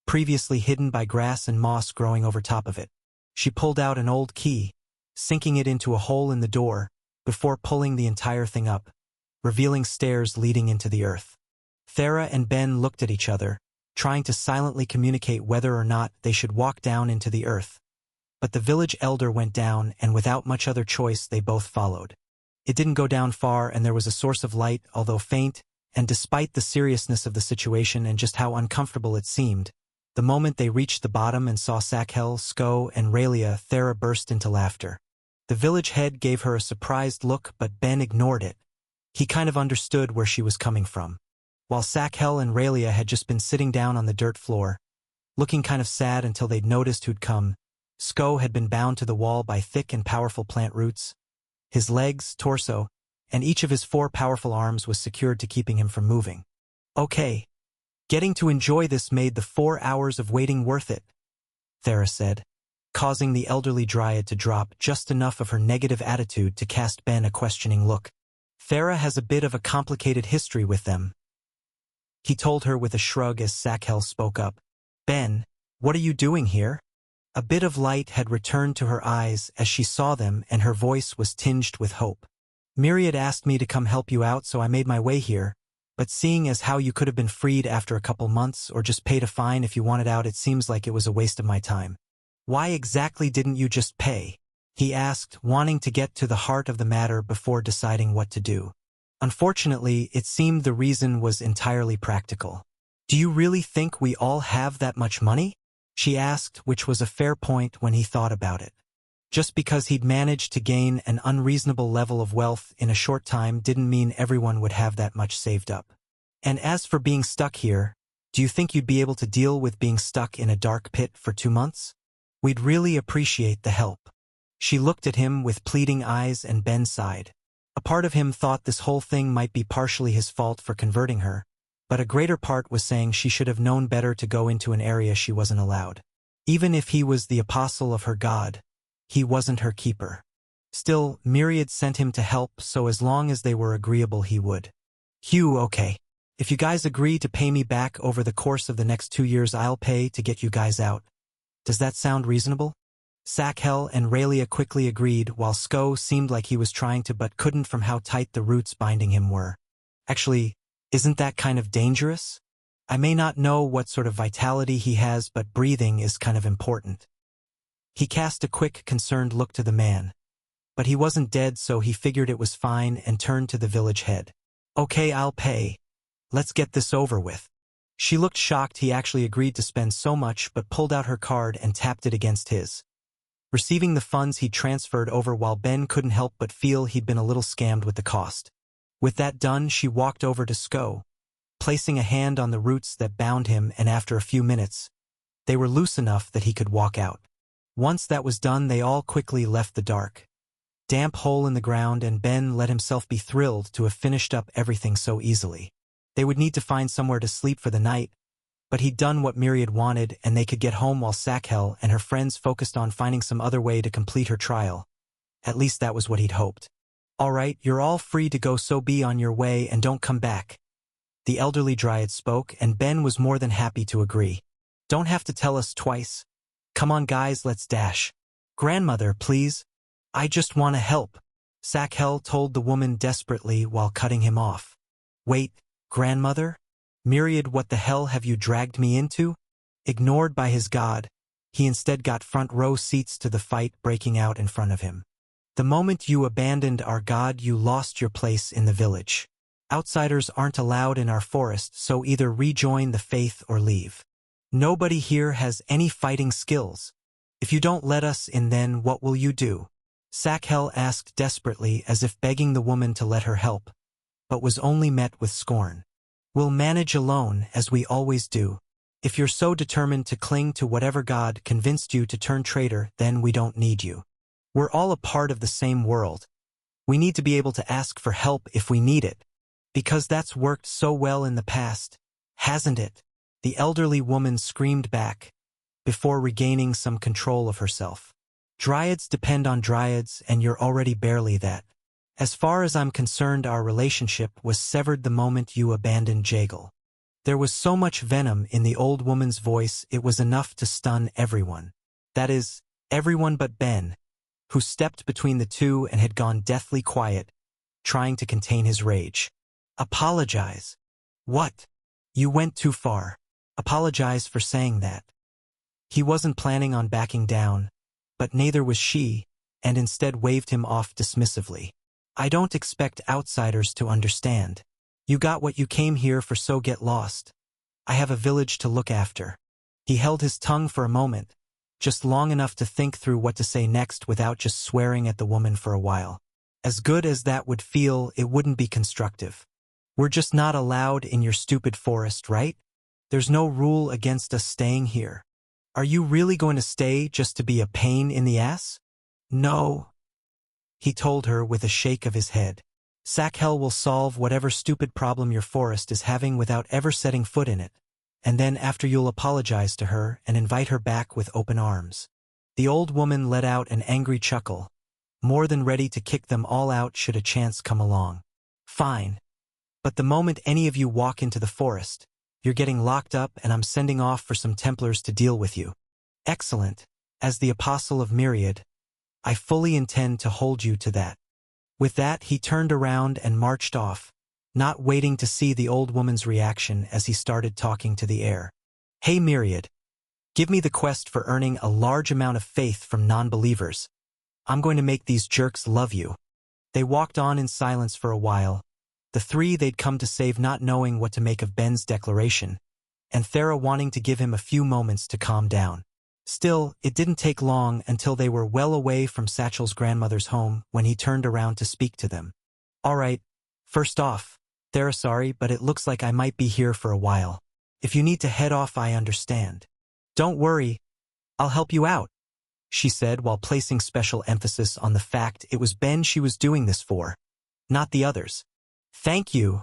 previously hidden by grass and moss growing over top of it. She pulled out an old key, sinking it into a hole in the door, before pulling the entire thing up, revealing stairs leading into the earth. Thera and Ben looked at each other, trying to silently communicate whether or not they should walk down into the earth. But the village elder went down, and without much other choice they both followed. It didn't go down far, and there was a source of light, although faint, and despite the seriousness of the situation and just how uncomfortable it seemed, the moment they reached the bottom and saw Sakhel, Sko, and Raelia, Thera burst into laughter. The village head gave her a surprised look, but Ben ignored it. He kind of understood where she was coming from. While Sakhel and Raelia had just been sitting down on the dirt floor, looking kind of sad until they'd noticed who'd come, Sko had been bound to the wall by thick and powerful plant roots. His legs, torso, and each of his 4 powerful arms was secured to keeping him from moving. Okay. Getting to enjoy this made the 4 hours of waiting worth it, Thera said, causing the elderly dryad to drop just enough of her negative attitude to cast Ben a questioning look. Farah has a bit of a complicated history with them, he told her with a shrug as Sakhel spoke up. Ben, what are you doing here? A bit of light had returned to her eyes as she saw them, and her voice was tinged with hope. Myriad asked me to come help you out, so I made my way here, but seeing as how you could have been freed after a couple months or just paid a fine if you wanted out, it seems like it was a waste of my time. Why exactly didn't you just pay? He asked, wanting to get to the heart of the matter before deciding what to do. Unfortunately, it seemed the reason was entirely practical. Do you really think we all have that much money? She asked, which was a fair point when he thought about it. Just because he'd managed to gain an unreasonable level of wealth in a short time didn't mean everyone would have that much saved up. And as for being stuck here, do you think you'd be able to deal with being stuck in a dark pit for 2 months? We'd really appreciate the help. She looked at him with pleading eyes, and Ben sighed. A part of him thought this whole thing might be partially his fault for converting her, but a greater part was saying she should have known better to go into an area she wasn't allowed. Even if he was the apostle of her God, he wasn't her keeper. Still, Myriad sent him to help, so as long as they were agreeable he would. Hugh, okay. If you guys agree to pay me back over the course of the next 2 years, I'll pay to get you guys out. Does that sound reasonable? Sakhel and Raylia quickly agreed, while Sko seemed like he was trying to but couldn't from how tight the roots binding him were. Actually, isn't that kind of dangerous? I may not know what sort of vitality he has, but breathing is kind of important. He cast a quick, concerned look to the man. But he wasn't dead, so he figured it was fine and turned to the village head. Okay, I'll pay. Let's get this over with. She looked shocked he actually agreed to spend so much, but pulled out her card and tapped it against his. Receiving the funds he transferred over, while Ben couldn't help but feel he'd been a little scammed with the cost. With that done, she walked over to Sko, placing a hand on the roots that bound him, and after a few minutes, they were loose enough that he could walk out. Once that was done, they all quickly left the dark, damp hole in the ground, and Ben let himself be thrilled to have finished up everything so easily. They would need to find somewhere to sleep for the night, but he'd done what Myriad wanted, and they could get home while Sakhel and her friends focused on finding some other way to complete her trial. At least that was what he'd hoped. All right, you're all free to go, so be on your way and don't come back. The elderly dryad spoke, and Ben was more than happy to agree. Don't have to tell us twice. Come on guys, let's dash. Grandmother, please. I just want to help, Sakhel told the woman desperately while cutting him off. Wait, grandmother? Myriad, what the hell have you dragged me into? Ignored by his god, he instead got front row seats to the fight breaking out in front of him. The moment you abandoned our god, you lost your place in the village. Outsiders aren't allowed in our forest, so either rejoin the faith or leave. Nobody here has any fighting skills. If you don't let us in, then what will you do? Sakhel asked desperately, as if begging the woman to let her help, but was only met with scorn. We'll manage alone, as we always do. If you're so determined to cling to whatever god convinced you to turn traitor, then we don't need you. We're all a part of the same world. We need to be able to ask for help if we need it, because that's worked so well in the past, hasn't it? The elderly woman screamed back, before regaining some control of herself. Dryads depend on dryads, and you're already barely that. As far as I'm concerned, our relationship was severed the moment you abandoned Jagal. There was so much venom in the old woman's voice, it was enough to stun everyone. That is, everyone but Ben, who stepped between the two and had gone deathly quiet, trying to contain his rage. Apologize. What? You went too far. Apologize for saying that. He wasn't planning on backing down, but neither was she, and instead waved him off dismissively. I don't expect outsiders to understand. You got what you came here for, so get lost. I have a village to look after. He held his tongue for a moment, just long enough to think through what to say next without just swearing at the woman for a while. As good as that would feel, it wouldn't be constructive. We're just not allowed in your stupid forest, right? There's no rule against us staying here. Are you really going to stay just to be a pain in the ass? No, he told her with a shake of his head. Sakhel will solve whatever stupid problem your forest is having without ever setting foot in it, and then after you'll apologize to her and invite her back with open arms. The old woman let out an angry chuckle, more than ready to kick them all out should a chance come along. Fine. But the moment any of you walk into the forest, you're getting locked up and I'm sending off for some Templars to deal with you. Excellent. As the Apostle of Myriad, I fully intend to hold you to that. With that, he turned around and marched off, not waiting to see the old woman's reaction as he started talking to the air. Hey Myriad, give me the quest for earning a large amount of faith from non-believers. I'm going to make these jerks love you. They walked on in silence for a while, the three they'd come to save not knowing what to make of Ben's declaration, and Thera wanting to give him a few moments to calm down. Still, it didn't take long until they were well away from Satchel's grandmother's home when he turned around to speak to them. All right, first off, Thera, sorry, but it looks like I might be here for a while. If you need to head off, I understand. Don't worry, I'll help you out, she said while placing special emphasis on the fact it was Ben she was doing this for, not the others. Thank you,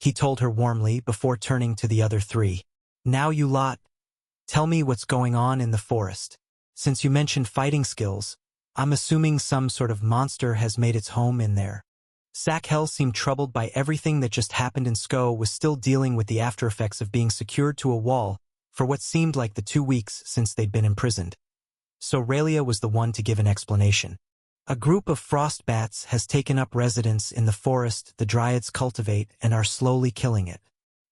he told her warmly before turning to the other three. Now you lot, tell me what's going on in the forest. Since you mentioned fighting skills, I'm assuming some sort of monster has made its home in there. Sakhel seemed troubled by everything that just happened and Sko was still dealing with the aftereffects of being secured to a wall for what seemed like the 2 weeks since they'd been imprisoned. So Raelia was the one to give an explanation. A group of frost bats has taken up residence in the forest the Dryads cultivate and are slowly killing it.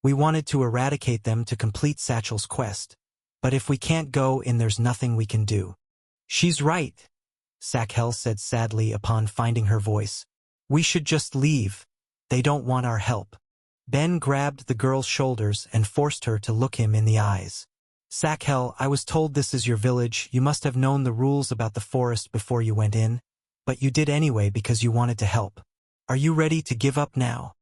We wanted to eradicate them to complete Satchel's quest. But if we can't go in, there's nothing we can do. She's right, Sakhel said sadly upon finding her voice. We should just leave. They don't want our help. Ben grabbed the girl's shoulders and forced her to look him in the eyes. Sakhel, I was told this is your village. You must have known the rules about the forest before you went in, but you did anyway because you wanted to help. Are you ready to give up now?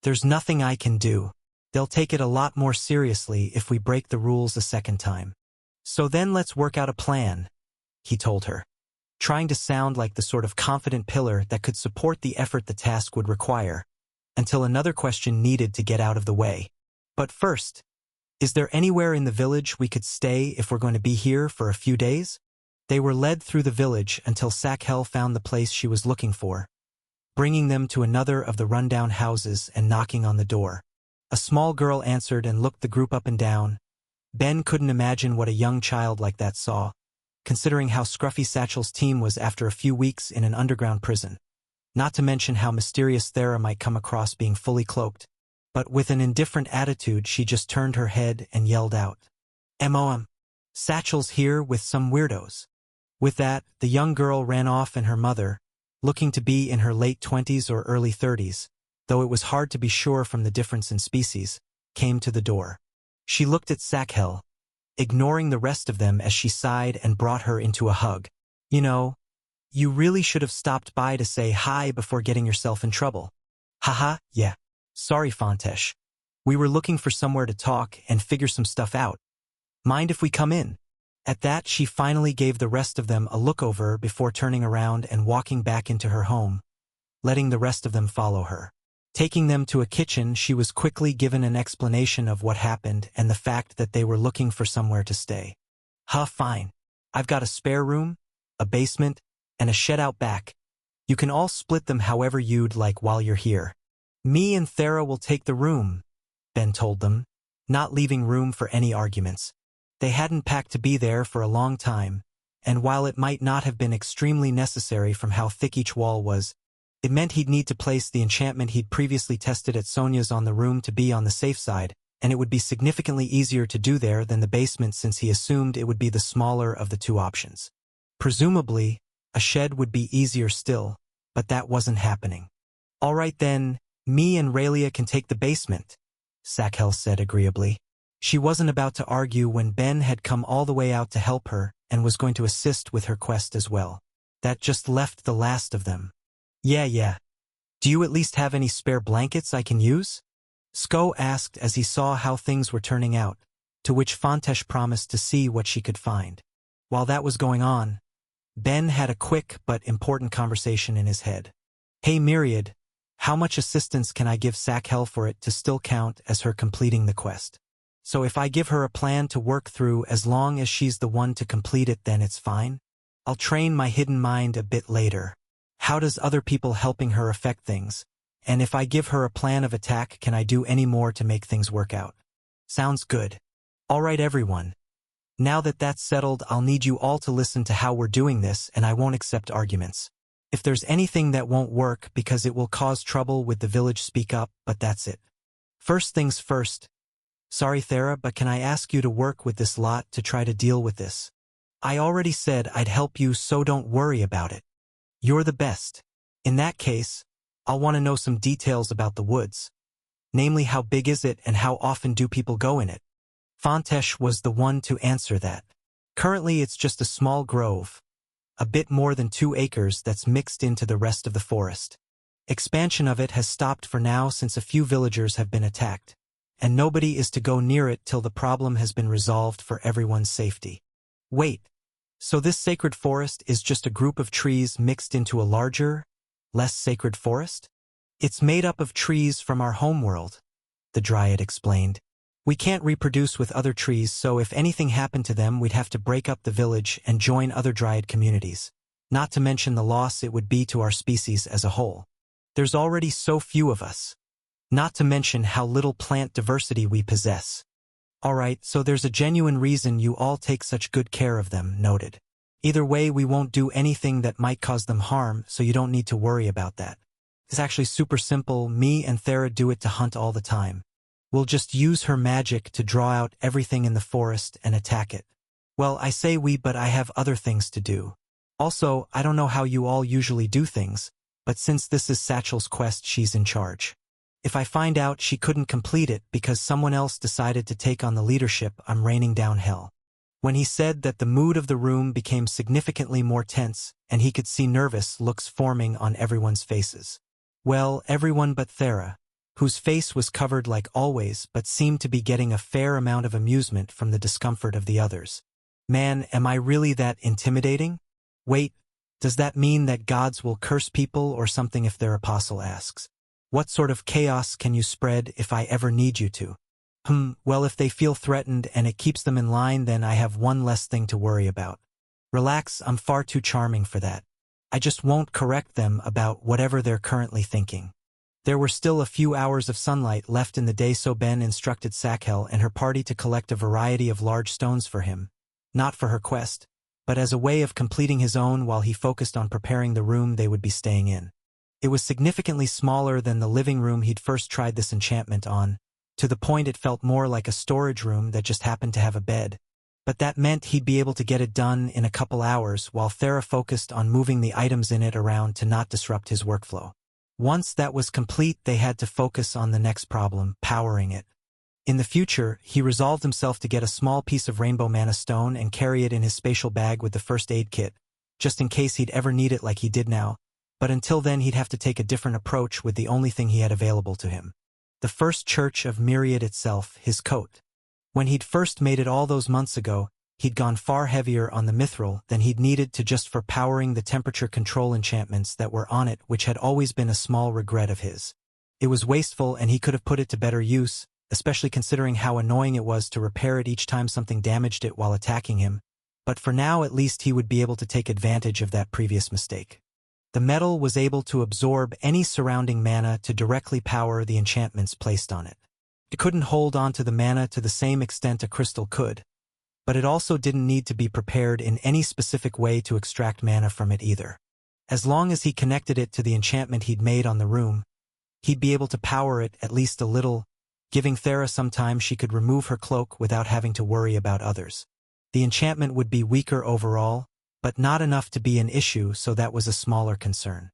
There's nothing I can do. They'll take it a lot more seriously if we break the rules a second time. So then let's work out a plan, he told her, trying to sound like the sort of confident pillar that could support the effort the task would require, until another question needed to get out of the way. But first, is there anywhere in the village we could stay if we're going to be here for a few days? They were led through the village until Sakhel found the place she was looking for, bringing them to another of the rundown houses and knocking on the door. A small girl answered and looked the group up and down. Ben couldn't imagine what a young child like that saw, considering how scruffy Satchel's team was after a few weeks in an underground prison. Not to mention how mysterious Thera might come across being fully cloaked. But with an indifferent attitude, she just turned her head and yelled out, "MOM, Satchel's here with some weirdos." With that, the young girl ran off and her mother, looking to be in her late 20s or early 30s, though it was hard to be sure from the difference in species, came to the door. She looked at Sakhel, ignoring the rest of them as she sighed and brought her into a hug. You know, you really should have stopped by to say hi before getting yourself in trouble. Haha, yeah. Sorry, Fontesh. We were looking for somewhere to talk and figure some stuff out. Mind if we come in? At that, she finally gave the rest of them a look over before turning around and walking back into her home, letting the rest of them follow her. Taking them to a kitchen, she was quickly given an explanation of what happened and the fact that they were looking for somewhere to stay. Fine. I've got a spare room, a basement, and a shed out back. You can all split them however you'd like while you're here. Me and Thera will take the room, Ben told them, not leaving room for any arguments. They hadn't packed to be there for a long time, and while it might not have been extremely necessary from how thick each wall was, it meant he'd need to place the enchantment he'd previously tested at Sonia's on the room to be on the safe side, and it would be significantly easier to do there than the basement since he assumed it would be the smaller of the two options. Presumably, a shed would be easier still, but that wasn't happening. All right then, me and Raelia can take the basement, Sakhel said agreeably. She wasn't about to argue when Ben had come all the way out to help her and was going to assist with her quest as well. That just left the last of them. Yeah. Do you at least have any spare blankets I can use? Sko asked as he saw how things were turning out, to which Fontesh promised to see what she could find. While that was going on, Ben had a quick but important conversation in his head. Hey Myriad, how much assistance can I give Sakhel for it to still count as her completing the quest? So if I give her a plan to work through as long as she's the one to complete it, then it's fine? I'll train my hidden mind a bit later. How does other people helping her affect things? And if I give her a plan of attack, can I do any more to make things work out? Sounds good. All right, everyone. Now that that's settled, I'll need you all to listen to how we're doing this, and I won't accept arguments. If there's anything that won't work because it will cause trouble with the village, speak up, but that's it. First things first. Sorry, Thera, but can I ask you to work with this lot to try to deal with this? I already said I'd help you, so don't worry about it. You're the best. In that case, I'll want to know some details about the woods. Namely, how big is it and how often do people go in it? Fontesh was the one to answer that. Currently it's just a small grove, a bit more than 2 acres that's mixed into the rest of the forest. Expansion of it has stopped for now since a few villagers have been attacked, and nobody is to go near it till the problem has been resolved for everyone's safety. Wait, so this sacred forest is just a group of trees mixed into a larger, less sacred forest? It's made up of trees from our homeworld, the Dryad explained. We can't reproduce with other trees, so if anything happened to them, we'd have to break up the village and join other Dryad communities. Not to mention the loss it would be to our species as a whole. There's already so few of us. Not to mention how little plant diversity we possess. Alright, so there's a genuine reason you all take such good care of them, noted. Either way, we won't do anything that might cause them harm, so you don't need to worry about that. It's actually super simple. Me and Thera do it to hunt all the time. We'll just use her magic to draw out everything in the forest and attack it. Well, I say we, but I have other things to do. Also, I don't know how you all usually do things, but since this is Satchel's quest, she's in charge. If I find out she couldn't complete it because someone else decided to take on the leadership, I'm raining down hell. When he said that, the mood of the room became significantly more tense, and he could see nervous looks forming on everyone's faces. Well, everyone but Thera, whose face was covered like always but seemed to be getting a fair amount of amusement from the discomfort of the others. Man, am I really that intimidating? Wait, does that mean that gods will curse people or something? If their apostle asks. What sort of chaos can you spread if I ever need you to? Well, if they feel threatened and it keeps them in line, then I have one less thing to worry about. Relax, I'm far too charming for that. I just won't correct them about whatever they're currently thinking. There were still a few hours of sunlight left in the day, so Ben instructed Satchel and her party to collect a variety of large stones for him, not for her quest, but as a way of completing his own while he focused on preparing the room they would be staying in. It was significantly smaller than the living room he'd first tried this enchantment on, to the point it felt more like a storage room that just happened to have a bed. But that meant he'd be able to get it done in a couple hours while Thera focused on moving the items in it around to not disrupt his workflow. Once that was complete, they had to focus on the next problem, powering it. In the future, he resolved himself to get a small piece of rainbow mana stone and carry it in his spatial bag with the first aid kit, just in case he'd ever need it like he did now, but until then he'd have to take a different approach with the only thing he had available to him. The first church of Myriad itself, his coat. When he'd first made it all those months ago, he'd gone far heavier on the mithril than he'd needed to just for powering the temperature control enchantments that were on it, which had always been a small regret of his. It was wasteful and he could have put it to better use, especially considering how annoying it was to repair it each time something damaged it while attacking him, but for now at least he would be able to take advantage of that previous mistake. The metal was able to absorb any surrounding mana to directly power the enchantments placed on it. It couldn't hold on to the mana to the same extent a crystal could, but it also didn't need to be prepared in any specific way to extract mana from it either. As long as he connected it to the enchantment he'd made on the room, he'd be able to power it at least a little, giving Thera some time she could remove her cloak without having to worry about others. The enchantment would be weaker overall, but not enough to be an issue, so that was a smaller concern.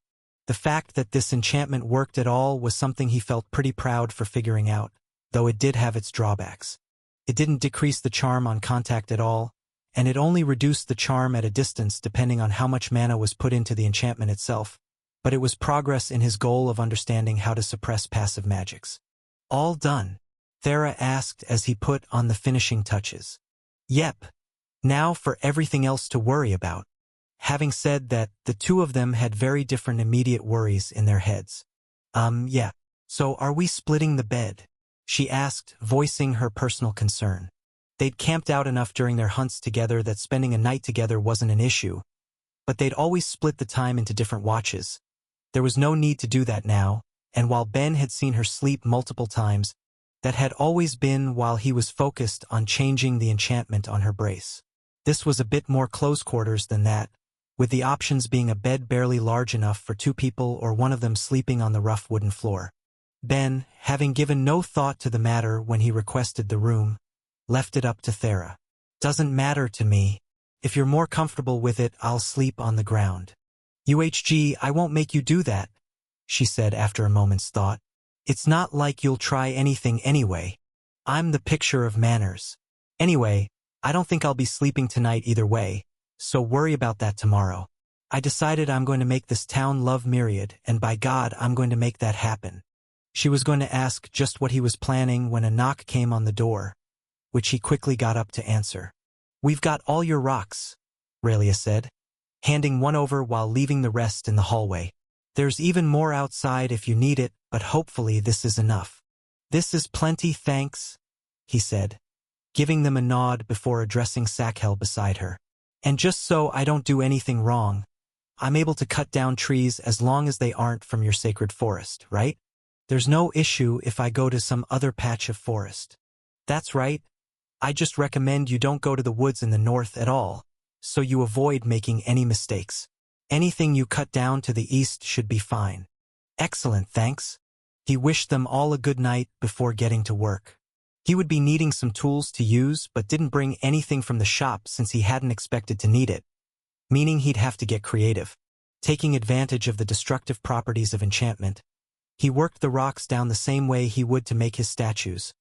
The fact that this enchantment worked at all was something he felt pretty proud for figuring out, though it did have its drawbacks. It didn't decrease the charm on contact at all, and it only reduced the charm at a distance depending on how much mana was put into the enchantment itself, but it was progress in his goal of understanding how to suppress passive magics. All done? Thera asked as he put on the finishing touches. Yep. Now for everything else to worry about. Having said that, the two of them had very different immediate worries in their heads. Yeah. So are we splitting the bed? She asked, voicing her personal concern. They'd camped out enough during their hunts together that spending a night together wasn't an issue, but they'd always split the time into different watches. There was no need to do that now, and while Ben had seen her sleep multiple times, that had always been while he was focused on changing the enchantment on her brace. This was a bit more close quarters than that, with the options being a bed barely large enough for 2 people or one of them sleeping on the rough wooden floor. Ben, having given no thought to the matter when he requested the room, left it up to Thera. "Doesn't matter to me. If you're more comfortable with it, I'll sleep on the ground." "UHG, I won't make you do that," she said after a moment's thought. "It's not like you'll try anything anyway. I'm the picture of manners. Anyway, I don't think I'll be sleeping tonight either way, so worry about that tomorrow. I decided I'm going to make this town love Myriad, and by God, I'm going to make that happen." She was going to ask just what he was planning when a knock came on the door, which he quickly got up to answer. "We've got all your rocks," Raelia said, handing one over while leaving the rest in the hallway. "There's even more outside if you need it, but hopefully this is enough." "This is plenty, thanks," he said, giving them a nod before addressing Sakhel beside her. "And just so I don't do anything wrong, I'm able to cut down trees as long as they aren't from your sacred forest, right? There's no issue if I go to some other patch of forest." "That's right. I just recommend you don't go to the woods in the north at all, so you avoid making any mistakes. Anything you cut down to the east should be fine." "Excellent, thanks." He wished them all a good night before getting to work. He would be needing some tools to use but didn't bring anything from the shop since he hadn't expected to need it, meaning he'd have to get creative. Taking advantage of the destructive properties of enchantment, he worked the rocks down the same way he would to make his statues,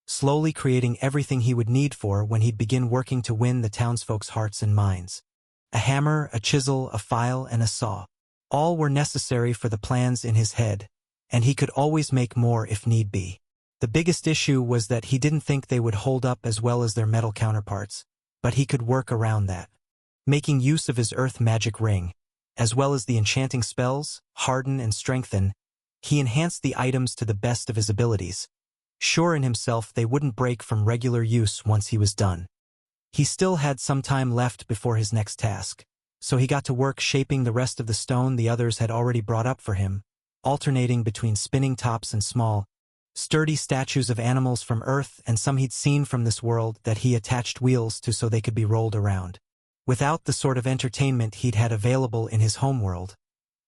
slowly creating everything he would need for when he'd begin working to win the townsfolk's hearts and minds. A hammer, a chisel, a file, and a saw. All were necessary for the plans in his head, and he could always make more if need be. The biggest issue was that he didn't think they would hold up as well as their metal counterparts, but he could work around that. Making use of his earth magic ring, as well as the enchanting spells, harden and strengthen, he enhanced the items to the best of his abilities, sure in himself they wouldn't break from regular use once he was done. He still had some time left before his next task, so he got to work shaping the rest of the stone the others had already brought up for him, alternating between spinning tops and small, sturdy statues of animals from Earth and some he'd seen from this world that he attached wheels to so they could be rolled around. Without the sort of entertainment he'd had available in his homeworld,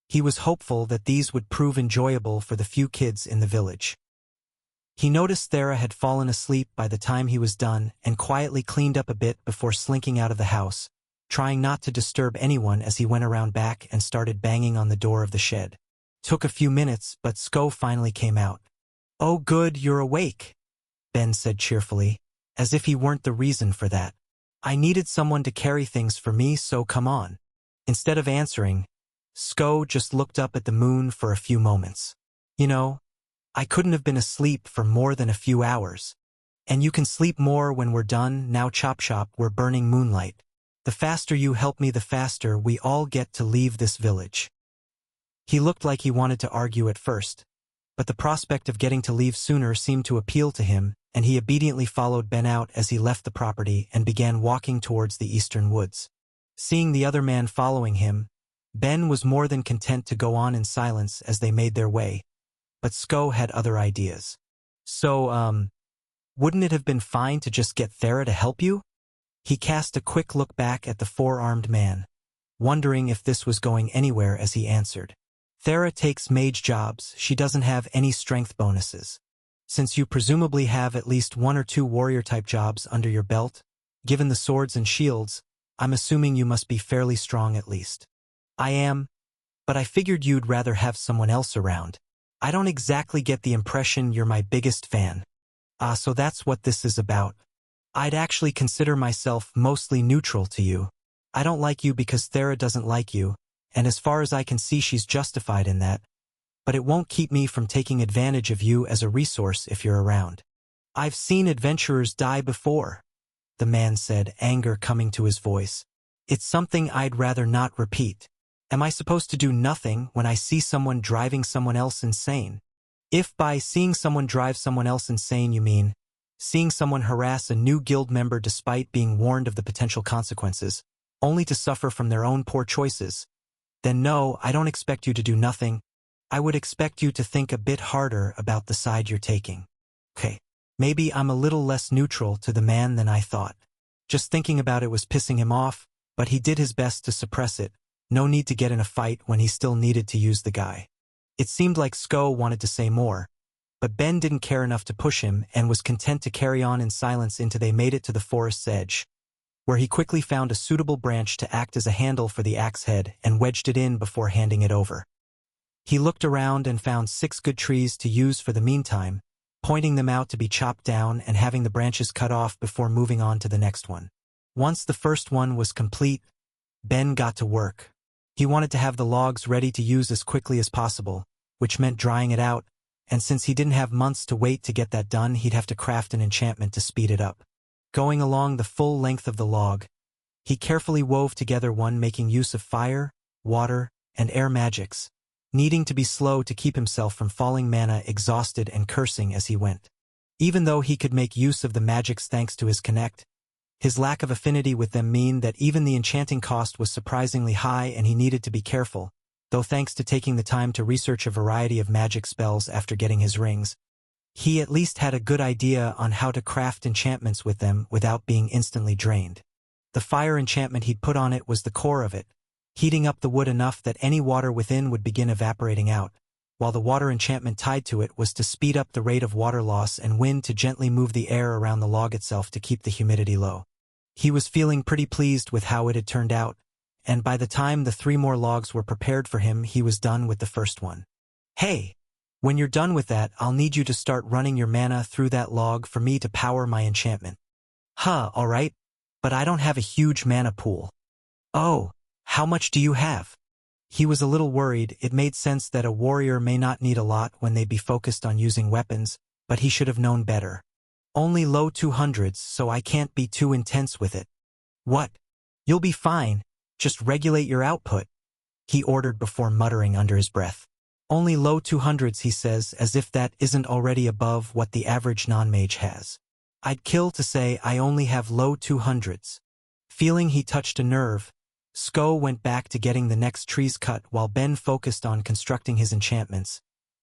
he was hopeful that these would prove enjoyable for the few kids in the village. He noticed Thera had fallen asleep by the time he was done and quietly cleaned up a bit before slinking out of the house, trying not to disturb anyone as he went around back and started banging on the door of the shed. Took a few minutes, but Sko finally came out. "Oh good, you're awake," Ben said cheerfully, as if he weren't the reason for that. "I needed someone to carry things for me, so come on." Instead of answering, Sko just looked up at the moon for a few moments. "You know, I couldn't have been asleep for more than a few hours. And you can sleep more when we're done, now chop chop, we're burning moonlight. The faster you help me, the faster we all get to leave this village." He looked like he wanted to argue at first, but the prospect of getting to leave sooner seemed to appeal to him, and he obediently followed Ben out as he left the property and began walking towards the eastern woods. Seeing the other man following him, Ben was more than content to go on in silence as they made their way, but Sko had other ideas. "So, wouldn't it have been fine to just get Thera to help you?" He cast a quick look back at the four-armed man, wondering if this was going anywhere as he answered. "Thera takes mage jobs, she doesn't have any strength bonuses. Since you presumably have at least 1 or 2 warrior-type jobs under your belt, given the swords and shields, I'm assuming you must be fairly strong at least." "I am, but I figured you'd rather have someone else around. I don't exactly get the impression you're my biggest fan." "Ah, so that's what this is about. I'd actually consider myself mostly neutral to you. I don't like you because Thera doesn't like you, and as far as I can see she's justified in that, but it won't keep me from taking advantage of you as a resource if you're around." "I've seen adventurers die before," the man said, anger coming to his voice. "It's something I'd rather not repeat. Am I supposed to do nothing when I see someone driving someone else insane? If by seeing someone drive someone else insane you mean seeing someone harass a new guild member despite being warned of the potential consequences, only to suffer from their own poor choices, then no, I don't expect you to do nothing, I would expect you to think a bit harder about the side you're taking. Okay, maybe I'm a little less neutral to the man than I thought. Just thinking about it was pissing him off, but he did his best to suppress it. No need to get in a fight when he still needed to use the guy. It seemed like Sko wanted to say more, but Ben didn't care enough to push him and was content to carry on in silence until they made it to the forest's edge, where he quickly found a suitable branch to act as a handle for the axe head and wedged it in before handing it over. He looked around and found 6 good trees to use for the meantime, pointing them out to be chopped down and having the branches cut off before moving on to the next one. Once the first one was complete, Ben got to work. He wanted to have the logs ready to use as quickly as possible, which meant drying it out, and since he didn't have months to wait to get that done, he'd have to craft an enchantment to speed it up. Going along the full length of the log, he carefully wove together one making use of fire, water, and air magics, needing to be slow to keep himself from falling mana exhausted and cursing as he went. Even though he could make use of the magics thanks to his connect, his lack of affinity with them mean that even the enchanting cost was surprisingly high and he needed to be careful, though thanks to taking the time to research a variety of magic spells after getting his rings, he at least had a good idea on how to craft enchantments with them without being instantly drained. The fire enchantment he'd put on it was the core of it, heating up the wood enough that any water within would begin evaporating out, while the water enchantment tied to it was to speed up the rate of water loss and wind to gently move the air around the log itself to keep the humidity low. He was feeling pretty pleased with how it had turned out, and by the time the 3 more logs were prepared for him, he was done with the first one. Hey! When you're done with that, I'll need you to start running your mana through that log for me to power my enchantment. Alright, but I don't have a huge mana pool. Oh, how much do you have? He was a little worried. It made sense that a warrior may not need a lot when they'd be focused on using weapons, but he should have known better. Only low 200s, so I can't be too intense with it. What? You'll be fine, just regulate your output, he ordered before muttering under his breath. Only low 200s, he says, as if that isn't already above what the average non-mage has. I'd kill to say I only have low 200s. Feeling he touched a nerve, Sko went back to getting the next trees cut while Ben focused on constructing his enchantments,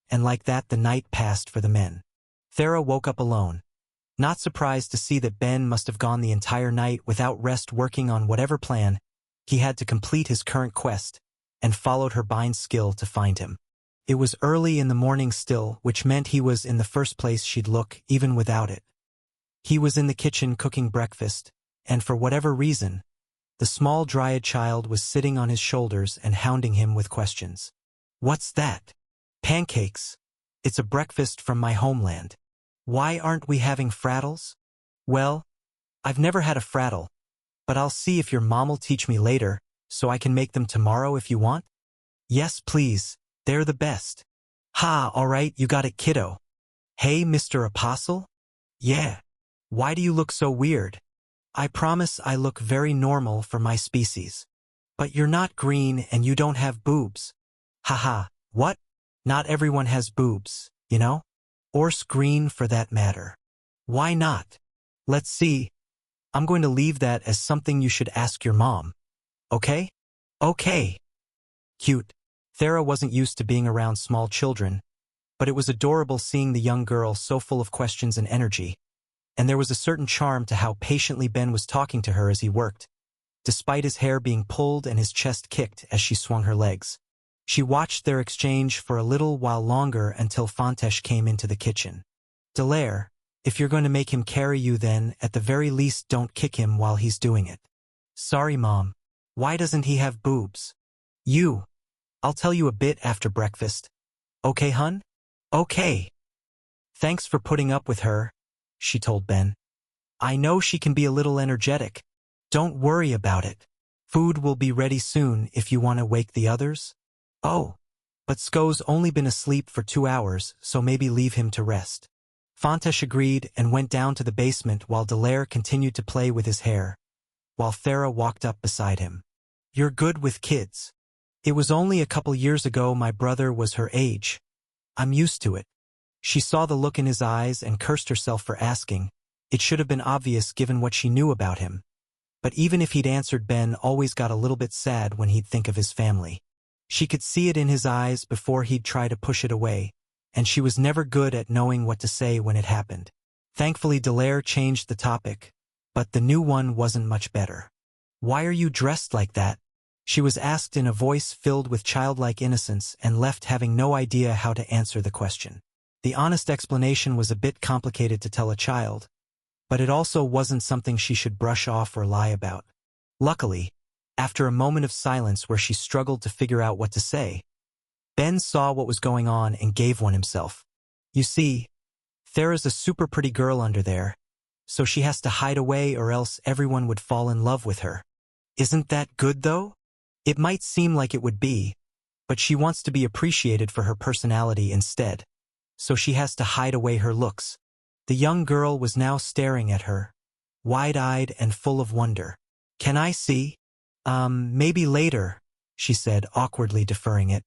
and like that the night passed for the men. Thera woke up alone, not surprised to see that Ben must have gone the entire night without rest working on whatever plan he had to complete his current quest, and followed her bind skill to find him. It was early in the morning still, which meant he was in the first place she'd look, even without it. He was in the kitchen cooking breakfast, and for whatever reason, the small dryad child was sitting on his shoulders and hounding him with questions. What's that? Pancakes. It's a breakfast from my homeland. Why aren't we having frattles? Well, I've never had a frattle, but I'll see if your mom'll teach me later, so I can make them tomorrow if you want. Yes, please. They're the best. Alright, you got it, kiddo. Hey, Mr. Apostle? Yeah. Why do you look so weird? I promise I look very normal for my species. But you're not green and you don't have boobs. What? Not everyone has boobs, you know? Or green for that matter. Why not? Let's see. I'm going to leave that as something you should ask your mom. Okay? Okay. Cute. Thera wasn't used to being around small children, but it was adorable seeing the young girl so full of questions and energy, and there was a certain charm to how patiently Ben was talking to her as he worked, despite his hair being pulled and his chest kicked as she swung her legs. She watched their exchange for a little while longer until Fontesh came into the kitchen. Delaire, if you're going to make him carry you then, at the very least don't kick him while he's doing it. Sorry, Mom. Why doesn't he have boobs? I'll tell you a bit after breakfast. Okay, hun? Okay. Thanks for putting up with her, she told Ben. I know she can be a little energetic. Don't worry about it. Food will be ready soon if you want to wake the others. Oh, but Sko's only been asleep for 2 hours, so maybe leave him to rest. Fontesh agreed and went down to the basement while Delaire continued to play with his hair, while Thera walked up beside him. You're good with kids. It was only a couple years ago my brother was her age. I'm used to it. She saw the look in his eyes and cursed herself for asking. It should have been obvious given what she knew about him. But even if he'd answered, Ben always got a little bit sad when he'd think of his family. She could see it in his eyes before he'd try to push it away, and she was never good at knowing what to say when it happened. Thankfully, Dallaire changed the topic, but the new one wasn't much better. "Why are you dressed like that?" she was asked in a voice filled with childlike innocence and left having no idea how to answer the question. The honest explanation was a bit complicated to tell a child, but it also wasn't something she should brush off or lie about. Luckily, after a moment of silence where she struggled to figure out what to say, Ben saw what was going on and gave one himself. "You see, Thera's a super pretty girl under there, so she has to hide away or else everyone would fall in love with her. Isn't that good, though? It might seem like it would be, but she wants to be appreciated for her personality instead, so she has to hide away her looks." The young girl was now staring at her, wide-eyed and full of wonder. "Can I see?" Maybe later," she said, awkwardly deferring it.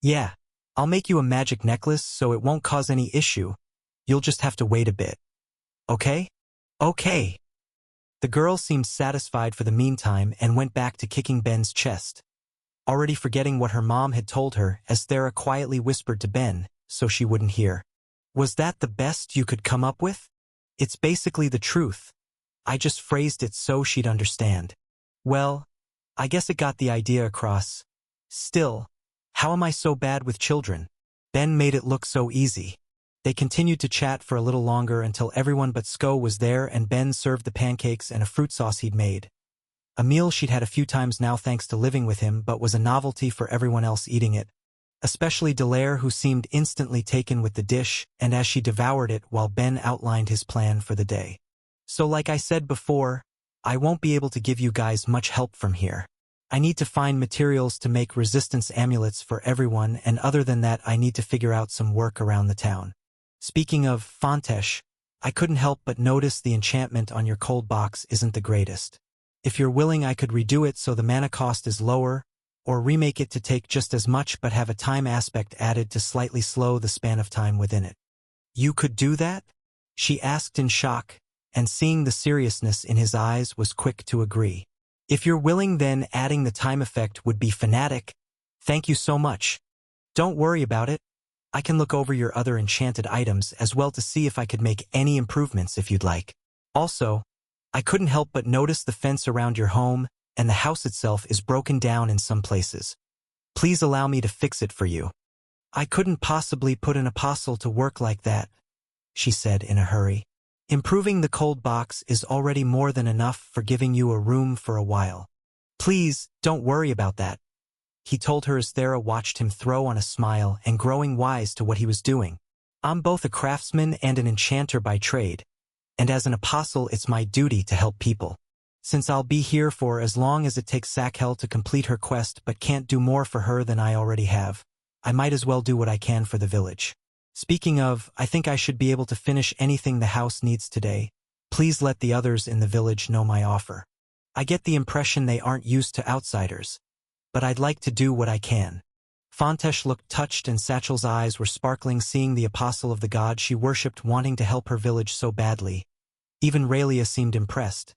"Yeah, I'll make you a magic necklace so it won't cause any issue. You'll just have to wait a bit. Okay?" "Okay." The girl seemed satisfied for the meantime and went back to kicking Ben's chest, already forgetting what her mom had told her as Thera quietly whispered to Ben so she wouldn't hear. "Was that the best you could come up with? It's basically the truth. I just phrased it so she'd understand." "Well, I guess it got the idea across. Still, how am I so bad with children?" Ben made it look so easy. They continued to chat for a little longer until everyone but Sko was there and Ben served the pancakes and a fruit sauce he'd made. A meal she'd had a few times now thanks to living with him, but was a novelty for everyone else eating it, especially Dallaire, who seemed instantly taken with the dish, and as she devoured it while Ben outlined his plan for the day. "So like I said before, I won't be able to give you guys much help from here. I need to find materials to make resistance amulets for everyone, and other than that I need to figure out some work around the town. Speaking of Fontesh, I couldn't help but notice the enchantment on your cold box isn't the greatest. If you're willing, I could redo it so the mana cost is lower, or remake it to take just as much but have a time aspect added to slightly slow the span of time within it." "You could do that?" she asked in shock, and seeing the seriousness in his eyes was quick to agree. "If you're willing, then adding the time effect would be fanatic. Thank you so much. Don't worry about it. I can look over your other enchanted items as well to see if I could make any improvements if you'd like. Also, I couldn't help but notice the fence around your home, and the house itself is broken down in some places. Please allow me to fix it for you." "I couldn't possibly put an apostle to work like that," she said in a hurry. "Improving the cold box is already more than enough for giving you a room for a while. Please, don't worry about that," he told her as Thera watched him throw on a smile and growing wise to what he was doing. "I'm both a craftsman and an enchanter by trade, and as an apostle it's my duty to help people. Since I'll be here for as long as it takes Sakhel to complete her quest but can't do more for her than I already have, I might as well do what I can for the village. Speaking of, I think I should be able to finish anything the house needs today. Please let the others in the village know my offer. I get the impression they aren't used to outsiders, but I'd like to do what I can." Fontesh looked touched and Satchel's eyes were sparkling seeing the apostle of the god she worshipped wanting to help her village so badly. Even Raylia seemed impressed,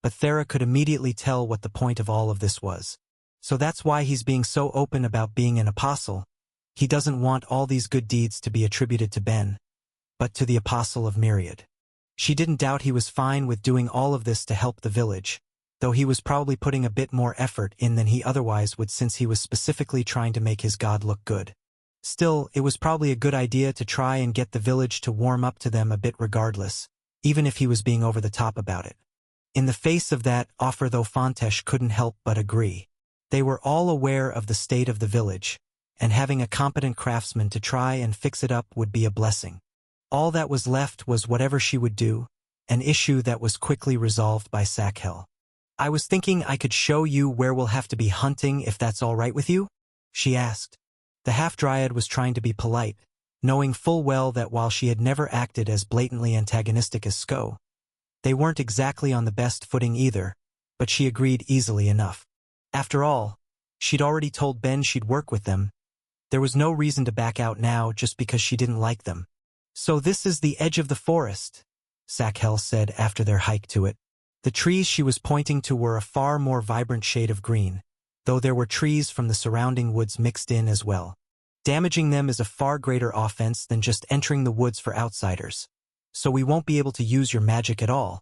but Thera could immediately tell what the point of all of this was. So that's why he's being so open about being an apostle. He doesn't want all these good deeds to be attributed to Ben, but to the apostle of Myriad. She didn't doubt he was fine with doing all of this to help the village, though he was probably putting a bit more effort in than he otherwise would since he was specifically trying to make his god look good. Still, it was probably a good idea to try and get the village to warm up to them a bit regardless, even if he was being over the top about it. In the face of that offer, though, Fontesh couldn't help but agree. They were all aware of the state of the village, and having a competent craftsman to try and fix it up would be a blessing. All that was left was whatever she would do, an issue that was quickly resolved by Sakhel. "I was thinking I could show you where we'll have to be hunting if that's all right with you?" she asked. The half-dryad was trying to be polite, knowing full well that while she had never acted as blatantly antagonistic as Sko, they weren't exactly on the best footing either, but she agreed easily enough. After all, she'd already told Ben she'd work with them. There was no reason to back out now just because she didn't like them. "So this is the edge of the forest," Sakhel said after their hike to it. The trees she was pointing to were a far more vibrant shade of green, though there were trees from the surrounding woods mixed in as well. Damaging them is a far greater offense than just entering the woods for outsiders. So we won't be able to use your magic at all.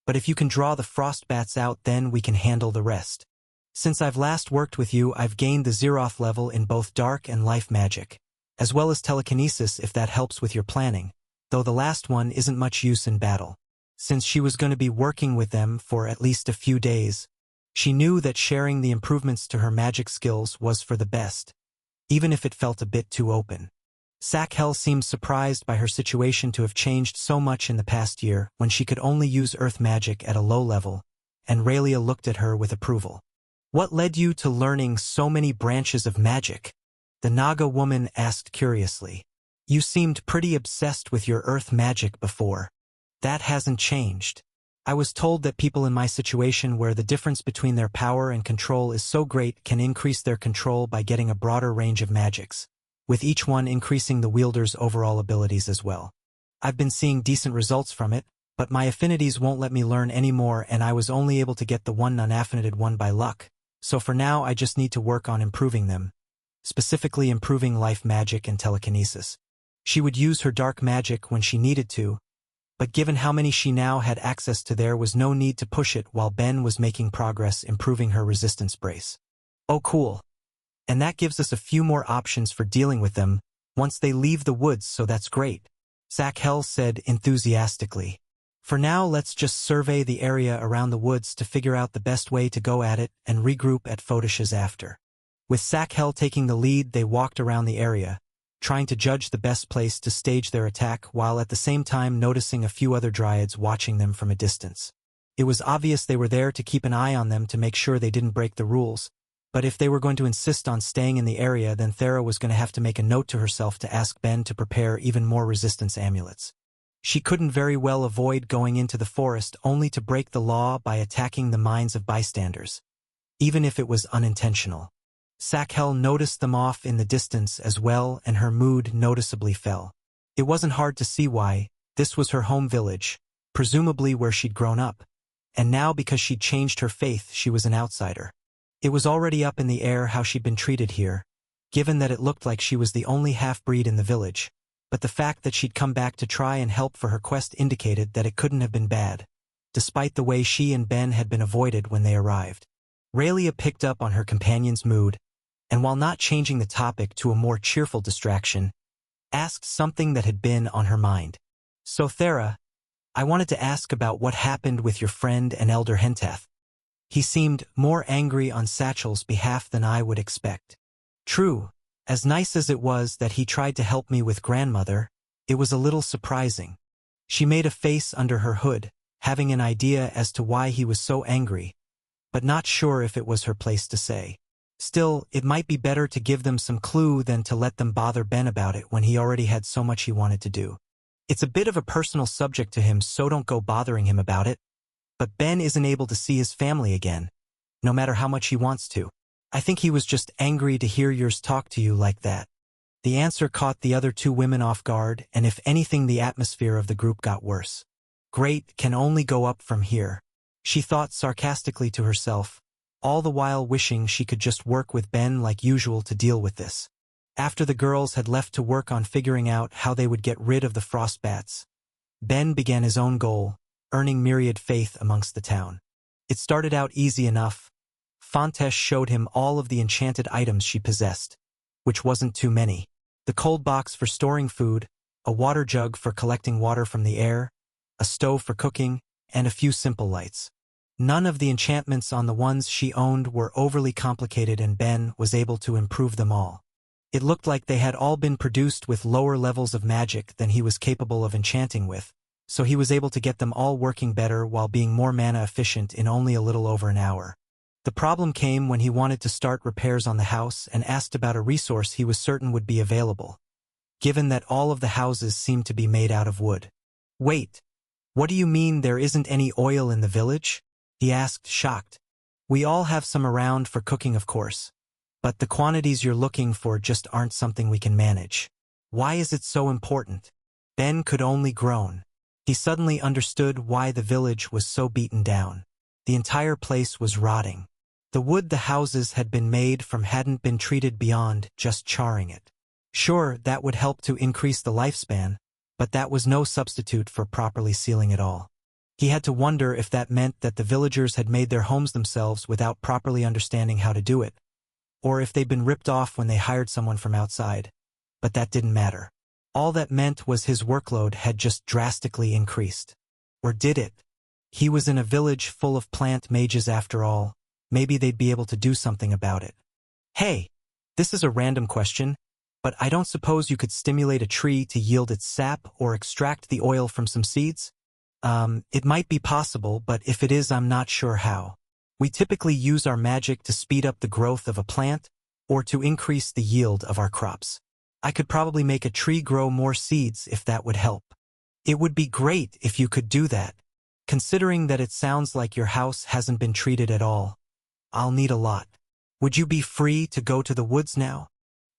But if you can draw the frost bats out, then we can handle the rest. Since I've last worked with you, I've gained the Zeroth level in both dark and life magic, as well as telekinesis if that helps with your planning, though the last one isn't much use in battle. Since she was going to be working with them for at least a few days, she knew that sharing the improvements to her magic skills was for the best, even if it felt a bit too open. Sakhel seemed surprised by her situation to have changed so much in the past year when she could only use earth magic at a low level, and Raylia looked at her with approval. What led you to learning so many branches of magic? The Naga woman asked curiously. You seemed pretty obsessed with your earth magic before. That hasn't changed. I was told that people in my situation where the difference between their power and control is so great can increase their control by getting a broader range of magics, with each one increasing the wielder's overall abilities as well. I've been seeing decent results from it, but my affinities won't let me learn any more, and I was only able to get the one non-affinited one by luck, so for now I just need to work on improving them, specifically improving life magic and telekinesis. She would use her dark magic when she needed to, but given how many she now had access to, there was no need to push it while Ben was making progress improving her resistance brace. Oh cool. And that gives us a few more options for dealing with them once they leave the woods, so that's great, Sakhel said enthusiastically. For now let's just survey the area around the woods to figure out the best way to go at it and regroup at Fotish's after. With Sakhel taking the lead, they walked around the area, trying to judge the best place to stage their attack while at the same time noticing a few other dryads watching them from a distance. It was obvious they were there to keep an eye on them to make sure they didn't break the rules, but if they were going to insist on staying in the area, then Thera was going to have to make a note to herself to ask Ben to prepare even more resistance amulets. She couldn't very well avoid going into the forest only to break the law by attacking the minds of bystanders, even if it was unintentional. Sakhel noticed them off in the distance as well, and her mood noticeably fell. It wasn't hard to see why. This was her home village, presumably where she'd grown up, and now because she'd changed her faith she was an outsider. It was already up in the air how she'd been treated here, given that it looked like she was the only half-breed in the village, but the fact that she'd come back to try and help for her quest indicated that it couldn't have been bad, despite the way she and Ben had been avoided when they arrived. Raylia picked up on her companion's mood, and while not changing the topic to a more cheerful distraction, asked something that had been on her mind. So Thera, I wanted to ask about what happened with your friend and Elder Henteth. He seemed more angry on Satchel's behalf than I would expect. True, as nice as it was that he tried to help me with grandmother, it was a little surprising. She made a face under her hood, having an idea as to why he was so angry, but not sure if it was her place to say. Still, it might be better to give them some clue than to let them bother Ben about it when he already had so much he wanted to do. It's a bit of a personal subject to him, so don't go bothering him about it. But Ben isn't able to see his family again, no matter how much he wants to. I think he was just angry to hear yours talk to you like that. The answer caught the other two women off guard, and if anything, the atmosphere of the group got worse. Great, can only go up from here, she thought sarcastically to herself, all the while wishing she could just work with Ben like usual to deal with this. After the girls had left to work on figuring out how they would get rid of the frost bats, Ben began his own goal, earning myriad faith amongst the town. It started out easy enough. Fontesh showed him all of the enchanted items she possessed, which wasn't too many. The cold box for storing food, a water jug for collecting water from the air, a stove for cooking, and a few simple lights. None of the enchantments on the ones she owned were overly complicated, and Ben was able to improve them all. It looked like they had all been produced with lower levels of magic than he was capable of enchanting with, so he was able to get them all working better while being more mana efficient in only a little over an hour. The problem came when he wanted to start repairs on the house and asked about a resource he was certain would be available, given that all of the houses seemed to be made out of wood. Wait, what do you mean there isn't any oil in the village? He asked, shocked. We all have some around for cooking, of course, but the quantities you're looking for just aren't something we can manage. Why is it so important? Ben could only groan. He suddenly understood why the village was so beaten down. The entire place was rotting. The wood the houses had been made from hadn't been treated beyond just charring it. Sure, that would help to increase the lifespan, but that was no substitute for properly sealing it all. He had to wonder if that meant that the villagers had made their homes themselves without properly understanding how to do it, or if they'd been ripped off when they hired someone from outside. But that didn't matter. All that meant was his workload had just drastically increased. Or did it? He was in a village full of plant mages after all. Maybe they'd be able to do something about it. Hey, this is a random question, but I don't suppose you could stimulate a tree to yield its sap or extract the oil from some seeds? It might be possible, but if it is, I'm not sure how. We typically use our magic to speed up the growth of a plant or to increase the yield of our crops. I could probably make a tree grow more seeds if that would help. It would be great if you could do that, considering that it sounds like your house hasn't been treated at all. I'll need a lot. Would you be free to go to the woods now?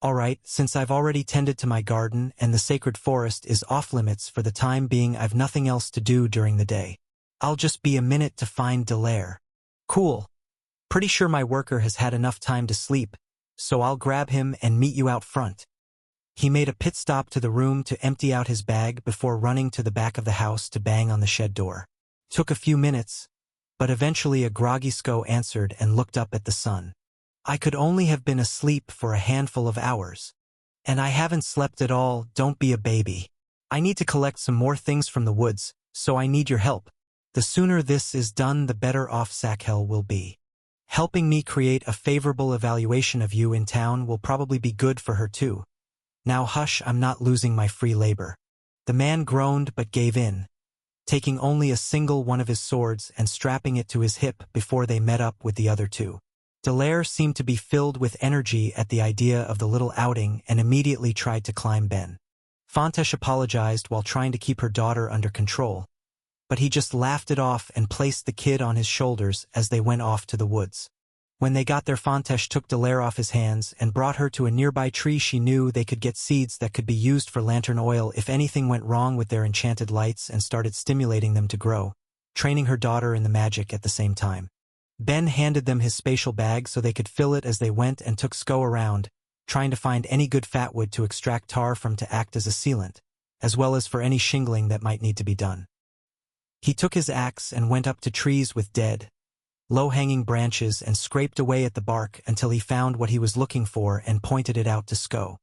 All right, since I've already tended to my garden and the sacred forest is off-limits for the time being, I've nothing else to do during the day. I'll just be a minute to find Delaire. Cool. Pretty sure my worker has had enough time to sleep, so I'll grab him and meet you out front. He made a pit stop to the room to empty out his bag before running to the back of the house to bang on the shed door. Took a few minutes, but eventually a groggy Sko answered and looked up at the sun. I could only have been asleep for a handful of hours. And I haven't slept at all, don't be a baby. I need to collect some more things from the woods, so I need your help. The sooner this is done, the better off Sakhel will be. Helping me create a favorable evaluation of you in town will probably be good for her too. Now hush, I'm not losing my free labor. The man groaned but gave in, taking only a single one of his swords and strapping it to his hip before they met up with the other two. Delaire seemed to be filled with energy at the idea of the little outing and immediately tried to climb Ben. Fontesh apologized while trying to keep her daughter under control, but he just laughed it off and placed the kid on his shoulders as they went off to the woods. When they got there, Fontesh took Delaire off his hands and brought her to a nearby tree. She knew they could get seeds that could be used for lantern oil if anything went wrong with their enchanted lights, and started stimulating them to grow, training her daughter in the magic at the same time. Ben handed them his spatial bag so they could fill it as they went and took Sko around, trying to find any good fatwood to extract tar from to act as a sealant, as well as for any shingling that might need to be done. He took his axe and went up to trees with dead, low-hanging branches and scraped away at the bark until he found what he was looking for and pointed it out to Sko.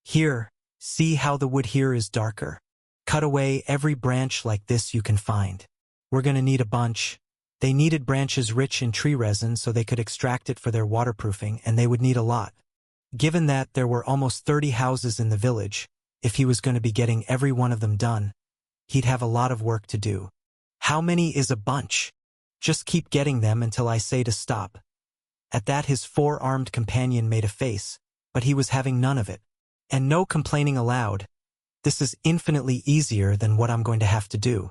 Here, see how the wood here is darker? Cut away every branch like this you can find. We're gonna need a bunch. They needed branches rich in tree resin so they could extract it for their waterproofing, and they would need a lot. Given that there were almost 30 houses in the village, if he was going to be getting every one of them done, he'd have a lot of work to do. How many is a bunch? Just keep getting them until I say to stop. At that his four-armed companion made a face, but he was having none of it. And no complaining aloud. This is infinitely easier than what I'm going to have to do.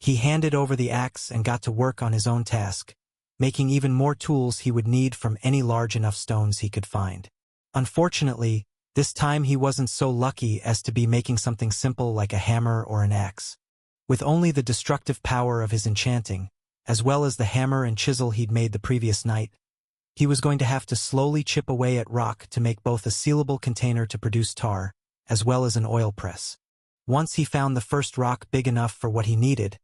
He handed over the axe and got to work on his own task, making even more tools he would need from any large enough stones he could find. Unfortunately, this time he wasn't so lucky as to be making something simple like a hammer or an axe. With only the destructive power of his enchanting, as well as the hammer and chisel he'd made the previous night, he was going to have to slowly chip away at rock to make both a sealable container to produce tar, as well as an oil press. Once he found the first rock big enough for what he needed,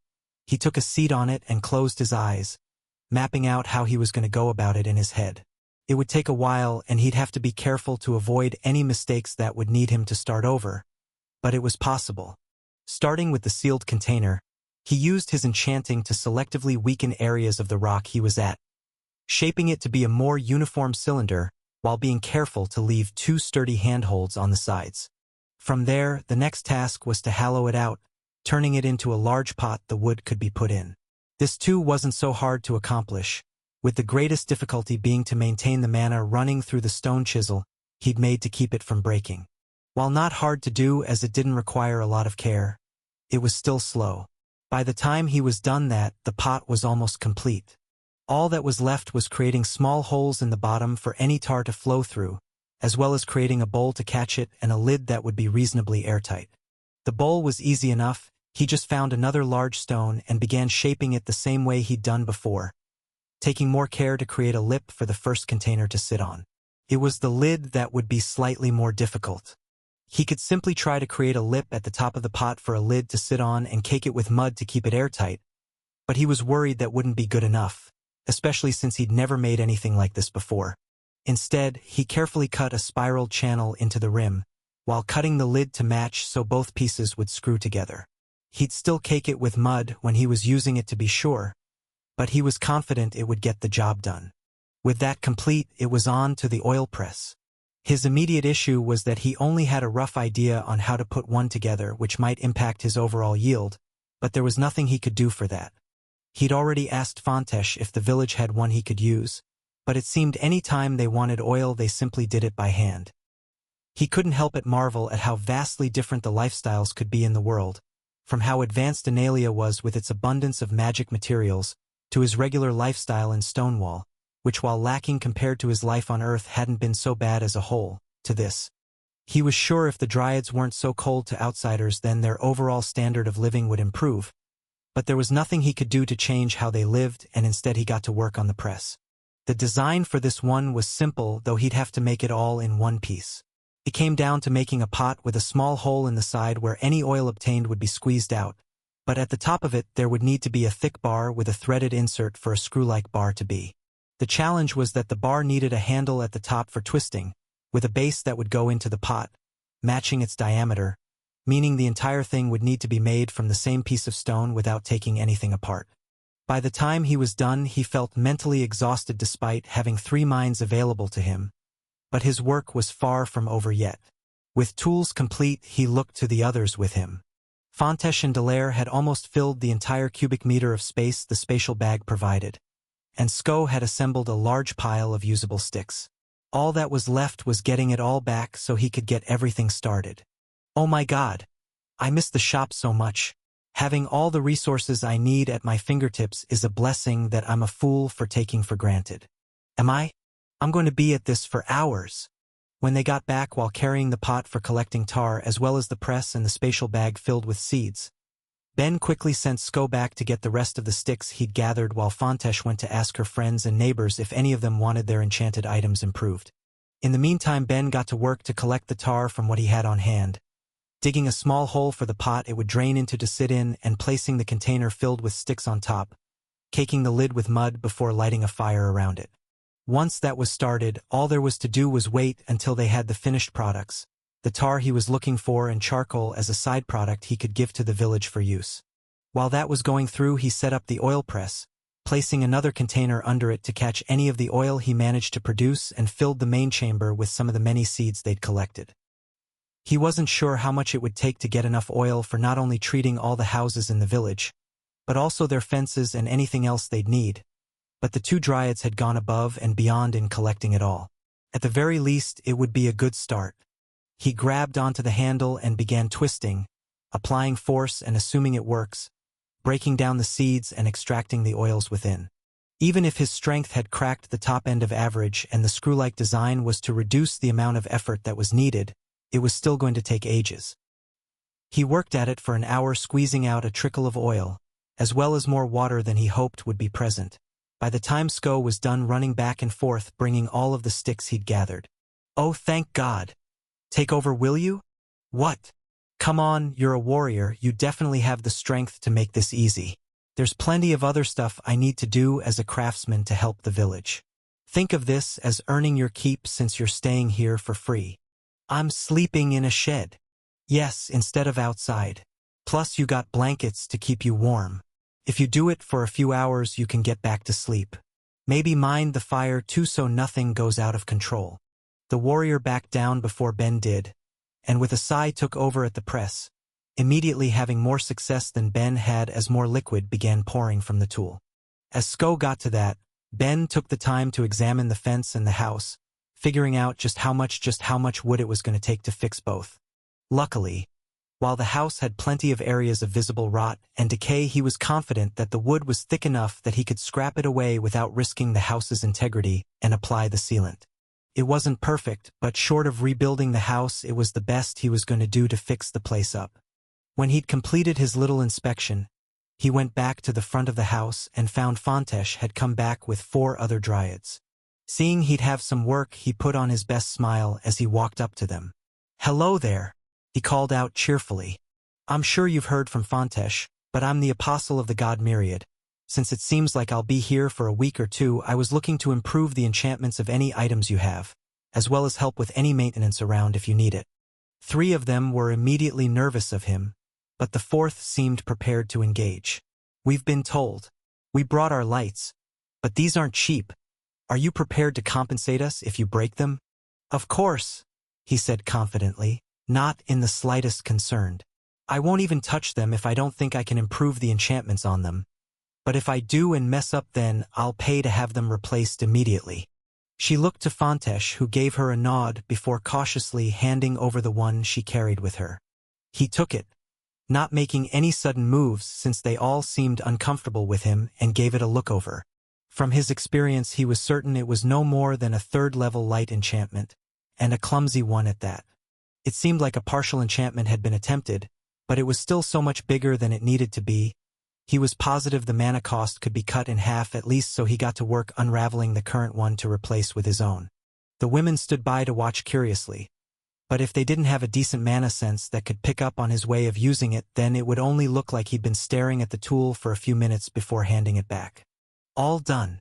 he took a seat on it and closed his eyes, mapping out how he was going to go about it in his head. It would take a while and he'd have to be careful to avoid any mistakes that would need him to start over, but it was possible. Starting with the sealed container, he used his enchanting to selectively weaken areas of the rock he was at, shaping it to be a more uniform cylinder while being careful to leave two sturdy handholds on the sides. From there, the next task was to hollow it out, turning it into a large pot the wood could be put in. This too wasn't so hard to accomplish, with the greatest difficulty being to maintain the mana running through the stone chisel he'd made to keep it from breaking. While not hard to do as it didn't require a lot of care, it was still slow. By the time he was done the pot was almost complete. All that was left was creating small holes in the bottom for any tar to flow through, as well as creating a bowl to catch it and a lid that would be reasonably airtight. The bowl was easy enough. He just found another large stone and began shaping it the same way he'd done before, taking more care to create a lip for the first container to sit on. It was the lid that would be slightly more difficult. He could simply try to create a lip at the top of the pot for a lid to sit on and cake it with mud to keep it airtight, but he was worried that wouldn't be good enough, especially since he'd never made anything like this before. Instead, he carefully cut a spiral channel into the rim, while cutting the lid to match so both pieces would screw together. He'd still cake it with mud when he was using it to be sure, but he was confident it would get the job done. With that complete, it was on to the oil press. His immediate issue was that he only had a rough idea on how to put one together, which might impact his overall yield, but there was nothing he could do for that. He'd already asked Fontesh if the village had one he could use, but it seemed any time they wanted oil they simply did it by hand. He couldn't help but marvel at how vastly different the lifestyles could be in the world, from how advanced Analia was with its abundance of magic materials, to his regular lifestyle in Stonewall, which while lacking compared to his life on Earth hadn't been so bad as a whole, to this. He was sure if the Dryads weren't so cold to outsiders then their overall standard of living would improve, but there was nothing he could do to change how they lived, and instead he got to work on the press. The design for this one was simple, though he'd have to make it all in one piece. It came down to making a pot with a small hole in the side where any oil obtained would be squeezed out, but at the top of it there would need to be a thick bar with a threaded insert for a screw-like bar to be. The challenge was that the bar needed a handle at the top for twisting, with a base that would go into the pot, matching its diameter, meaning the entire thing would need to be made from the same piece of stone without taking anything apart. By the time he was done, he felt mentally exhausted despite having 3 mines available to him, but his work was far from over yet. With tools complete, he looked to the others with him. Fontesh and Dallaire had almost filled the entire cubic meter of space the spatial bag provided, and Sko had assembled a large pile of usable sticks. All that was left was getting it all back so he could get everything started. Oh my God! I miss the shop so much. Having all the resources I need at my fingertips is a blessing that I'm a fool for taking for granted. Am I? I'm going to be at this for hours. When they got back while carrying the pot for collecting tar as well as the press and the spatial bag filled with seeds, Ben quickly sent Sko back to get the rest of the sticks he'd gathered while Fontesh went to ask her friends and neighbors if any of them wanted their enchanted items improved. In the meantime, Ben got to work to collect the tar from what he had on hand, digging a small hole for the pot it would drain into to sit in and placing the container filled with sticks on top, caking the lid with mud before lighting a fire around it. Once that was started, all there was to do was wait until they had the finished products, the tar he was looking for and charcoal as a side product he could give to the village for use. While that was going through, he set up the oil press, placing another container under it to catch any of the oil he managed to produce, and filled the main chamber with some of the many seeds they'd collected. He wasn't sure how much it would take to get enough oil for not only treating all the houses in the village, but also their fences and anything else they'd need, but the 2 Dryads had gone above and beyond in collecting it all. At the very least, it would be a good start. He grabbed onto the handle and began twisting, applying force and assuming it works, breaking down the seeds and extracting the oils within. Even if his strength had cracked the top end of average and the screw-like design was to reduce the amount of effort that was needed, it was still going to take ages. He worked at it for an hour, squeezing out a trickle of oil, as well as more water than he hoped would be present. By the time Sko was done running back and forth bringing all of the sticks he'd gathered. Oh, thank God! Take over, will you? What? Come on, you're a warrior, you definitely have the strength to make this easy. There's plenty of other stuff I need to do as a craftsman to help the village. Think of this as earning your keep since you're staying here for free. I'm sleeping in a shed. Yes, instead of outside. Plus you got blankets to keep you warm. If you do it for a few hours you can get back to sleep. Maybe mind the fire too so nothing goes out of control. The warrior backed down before Ben did, and with a sigh took over at the press, immediately having more success than Ben had as more liquid began pouring from the tool. As Sko got to that, Ben took the time to examine the fence and the house, figuring out just how much wood it was going to take to fix both. Luckily, while the house had plenty of areas of visible rot and decay, he was confident that the wood was thick enough that he could scrap it away without risking the house's integrity and apply the sealant. It wasn't perfect, but short of rebuilding the house, it was the best he was going to do to fix the place up. When he'd completed his little inspection, He went back to the front of the house and found Fontesh had come back with 4 other dryads. Seeing he'd have some work, he put on his best smile as he walked up to them. "Hello there," he called out cheerfully. "I'm sure you've heard from Fontesh, but I'm the apostle of the god Myriad. Since it seems like I'll be here for a week or 2, I was looking to improve the enchantments of any items you have, as well as help with any maintenance around if you need it." 3 of them were immediately nervous of him, but the 4th seemed prepared to engage. "We've been told. We brought our lights. But these aren't cheap. Are you prepared to compensate us if you break them?" "Of course," he said confidently, not in the slightest concerned. "I won't even touch them if I don't think I can improve the enchantments on them. But if I do and mess up, then I'll pay to have them replaced immediately." She looked to Fontesh, who gave her a nod before cautiously handing over the one she carried with her. He took it, not making any sudden moves since they all seemed uncomfortable with him, and gave it a look over. From his experience, he was certain it was no more than a 3rd-level light enchantment, and a clumsy one at that. It seemed like a partial enchantment had been attempted, but it was still so much bigger than it needed to be. He was positive the mana cost could be cut in half at least, so he got to work unraveling the current one to replace with his own. The women stood by to watch curiously, but if they didn't have a decent mana sense that could pick up on his way of using it, then it would only look like he'd been staring at the tool for a few minutes before handing it back. "All done.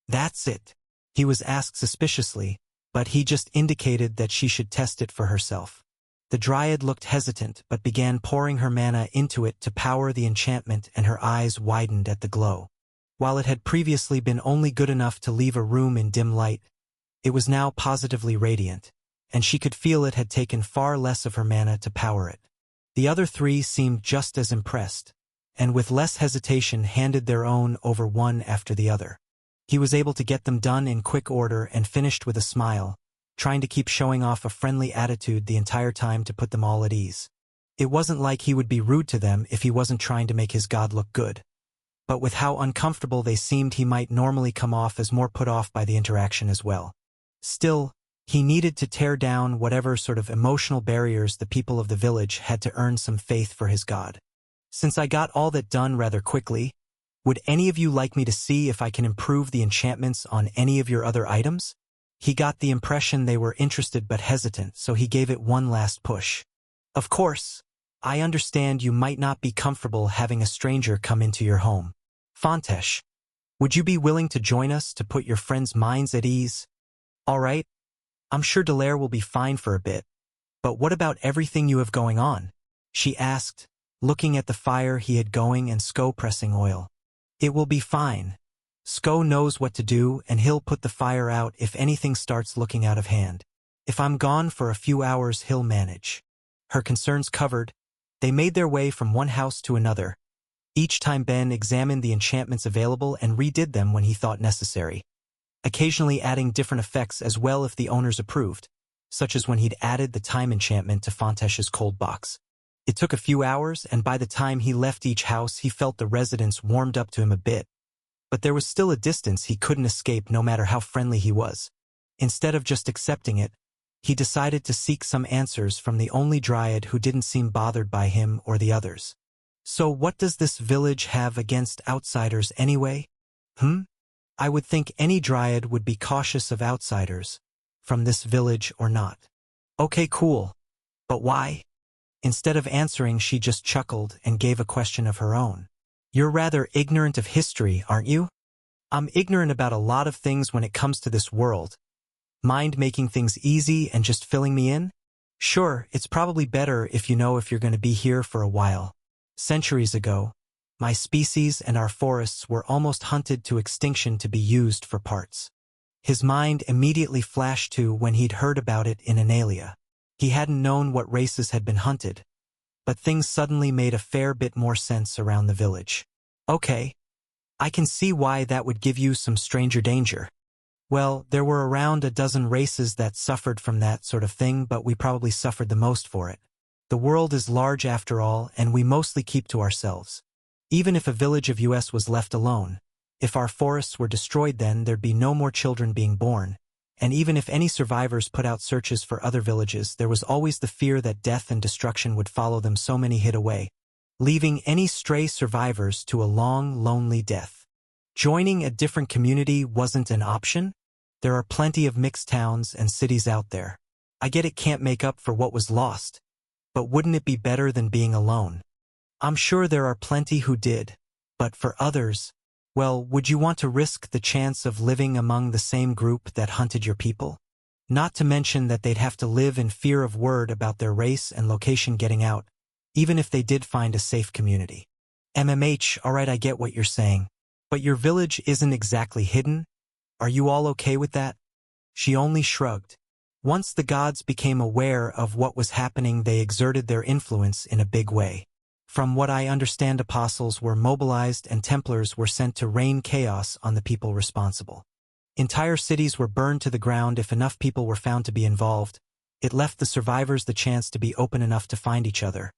That's it?" he was asked suspiciously, but he just indicated that she should test it for herself. The dryad looked hesitant but began pouring her mana into it to power the enchantment, and her eyes widened at the glow. While it had previously been only good enough to leave a room in dim light, it was now positively radiant, and she could feel it had taken far less of her mana to power it. The other 3 seemed just as impressed, and with less hesitation handed their own over one after the other. He was able to get them done in quick order and finished with a smile, trying to keep showing off a friendly attitude the entire time to put them all at ease. It wasn't like he would be rude to them if he wasn't trying to make his god look good. But with how uncomfortable they seemed, he might normally come off as more put off by the interaction as well. Still, he needed to tear down whatever sort of emotional barriers the people of the village had to earn some faith for his god. "Since I got all that done rather quickly, would any of you like me to see if I can improve the enchantments on any of your other items?" He got the impression they were interested but hesitant, so he gave it one last push. "Of course. I understand you might not be comfortable having a stranger come into your home. Fontesh, would you be willing to join us to put your friends' minds at ease?" "All right. I'm sure Delaire will be fine for a bit. But what about everything you have going on?" she asked, looking at the fire he had going and Sko pressing oil. "It will be fine. Sko knows what to do, and he'll put the fire out if anything starts looking out of hand. If I'm gone for a few hours, he'll manage." Her concerns covered, they made their way from one house to another. Each time Ben examined the enchantments available and redid them when he thought necessary, occasionally adding different effects as well if the owners approved, such as when he'd added the time enchantment to Fontesh's cold box. It took a few hours, and by the time he left each house, he felt the residents warmed up to him a bit. But there was still a distance he couldn't escape no matter how friendly he was. Instead of just accepting it, he decided to seek some answers from the only dryad who didn't seem bothered by him or the others. "So what does this village have against outsiders anyway?" "I would think any dryad would be cautious of outsiders, from this village or not." "Okay, cool. But why?" Instead of answering, she just chuckled and gave a question of her own. "You're rather ignorant of history, aren't you?" "I'm ignorant about a lot of things when it comes to this world. Mind making things easy and just filling me in? Sure, it's probably better if you know if you're going to be here for a while. Centuries ago, my species and our forests were almost hunted to extinction to be used for parts." His mind immediately flashed to when he'd heard about it in Analia. He hadn't known what races had been hunted, but things suddenly made a fair bit more sense around the village. "Okay. I can see why that would give you some stranger danger. Well, there were around a dozen races that suffered from that sort of thing, but we probably suffered the most for it. The world is large after all, and we mostly keep to ourselves. Even if a village of US was left alone, if our forests were destroyed, then there'd be no more children being born. And even if any survivors put out searches for other villages, there was always the fear that death and destruction would follow them, so many hid away. leaving any stray survivors to a long, lonely death. Joining a different community wasn't an option. There are plenty of mixed towns and cities out there. I get it can't make up for what was lost, but wouldn't it be better than being alone? I'm sure there are plenty who did, but for others, well, would you want to risk the chance of living among the same group that hunted your people? Not to mention that they'd have to live in fear of word about their race and location getting out, even if they did find a safe community. Alright, I get what you're saying, but your village isn't exactly hidden. Are you all okay with that? She only shrugged. Once the gods became aware of what was happening, they exerted their influence in a big way. From what I understand, apostles were mobilized and Templars were sent to rain chaos on the people responsible. Entire cities were burned to the ground if enough people were found to be involved. It left the survivors the chance to be open enough to find each other.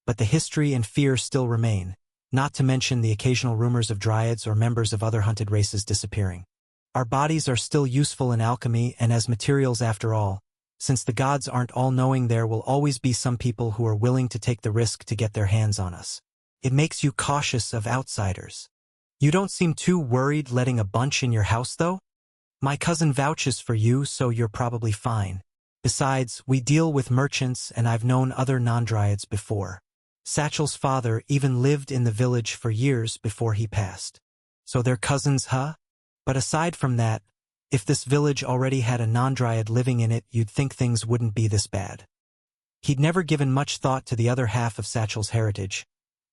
But the history and fear still remain, not to mention the occasional rumors of dryads or members of other hunted races disappearing. Our bodies are still useful in alchemy and as materials after all. Since the gods aren't all-knowing, there will always be some people who are willing to take the risk to get their hands on us. It makes you cautious of outsiders. You don't seem too worried letting a bunch in your house, though? My cousin vouches for you, so you're probably fine. Besides, we deal with merchants and I've known other non-dryads before. Satchel's father even lived in the village for years before he passed. So they're cousins, huh? But aside from that, if this village already had a non-dryad living in it, you'd think things wouldn't be this bad. He'd never given much thought to the other half of Satchel's heritage.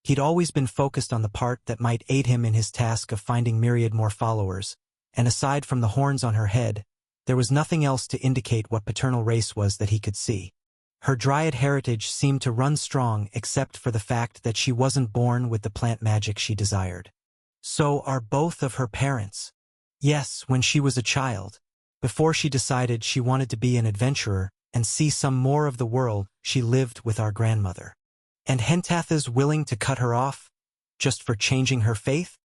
He'd always been focused on the part that might aid him in his task of finding Myriad more followers, and aside from the horns on her head, there was nothing else to indicate what paternal race was that he could see. Her dryad heritage seemed to run strong except for the fact that she wasn't born with the plant magic she desired. So are both of her parents. Yes, when she was a child. Before she decided she wanted to be an adventurer and see some more of the world, she lived with our grandmother. And Hentatha's willing to cut her off? Just for changing her faith?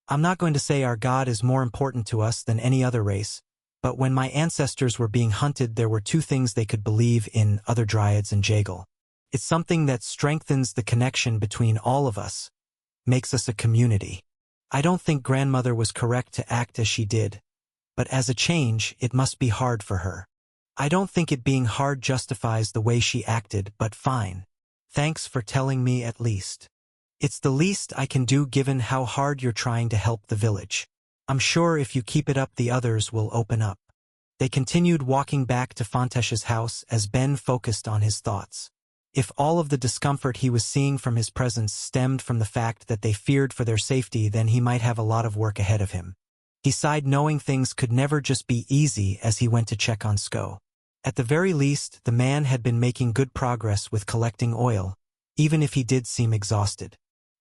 I'm not going to say our God is more important to us than any other race, but when my ancestors were being hunted, there were two things they could believe in: other dryads and Jagal. It's something that strengthens the connection between all of us, makes us a community. I don't think grandmother was correct to act as she did, but as a change, it must be hard for her. I don't think it being hard justifies the way she acted, but fine. Thanks for telling me at least. It's the least I can do given how hard you're trying to help the village. I'm sure if you keep it up, the others will open up. They continued walking back to Fontesh's house as Ben focused on his thoughts. If all of the discomfort he was seeing from his presence stemmed from the fact that they feared for their safety, then he might have a lot of work ahead of him. He sighed, knowing things could never just be easy as he went to check on Sko. At the very least, the man had been making good progress with collecting oil, even if he did seem exhausted.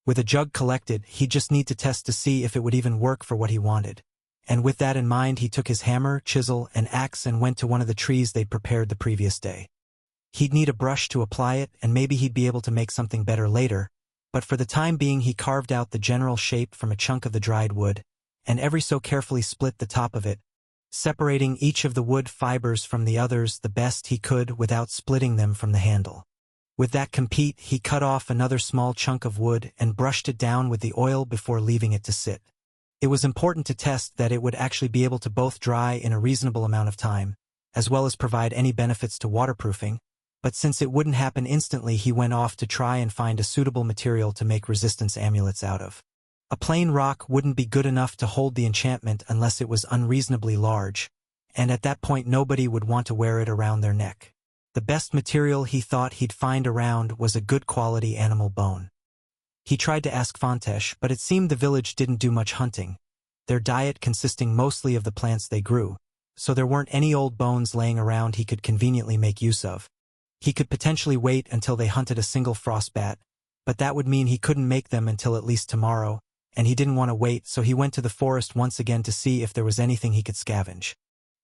With a jug collected, he'd just need to test to see if it would even work for what he wanted. And with that in mind, he took his hammer, chisel, and axe and went to one of the trees they'd prepared the previous day. He'd need a brush to apply it, and maybe he'd be able to make something better later, but for the time being he carved out the general shape from a chunk of the dried wood, and every so carefully split the top of it, separating each of the wood fibers from the others the best he could without splitting them from the handle. With that complete, he cut off another small chunk of wood and brushed it down with the oil before leaving it to sit. It was important to test that it would actually be able to both dry in a reasonable amount of time, as well as provide any benefits to waterproofing, but since it wouldn't happen instantly, he went off to try and find a suitable material to make resistance amulets out of. A plain rock wouldn't be good enough to hold the enchantment unless it was unreasonably large, and at that point nobody would want to wear it around their neck. The best material he thought he'd find around was a good quality animal bone. He tried to ask Fontesh, but it seemed the village didn't do much hunting, their diet consisting mostly of the plants they grew, so there weren't any old bones laying around he could conveniently make use of. He could potentially wait until they hunted a single frostbat, but that would mean he couldn't make them until at least tomorrow, and he didn't want to wait, so he went to the forest once again to see if there was anything he could scavenge.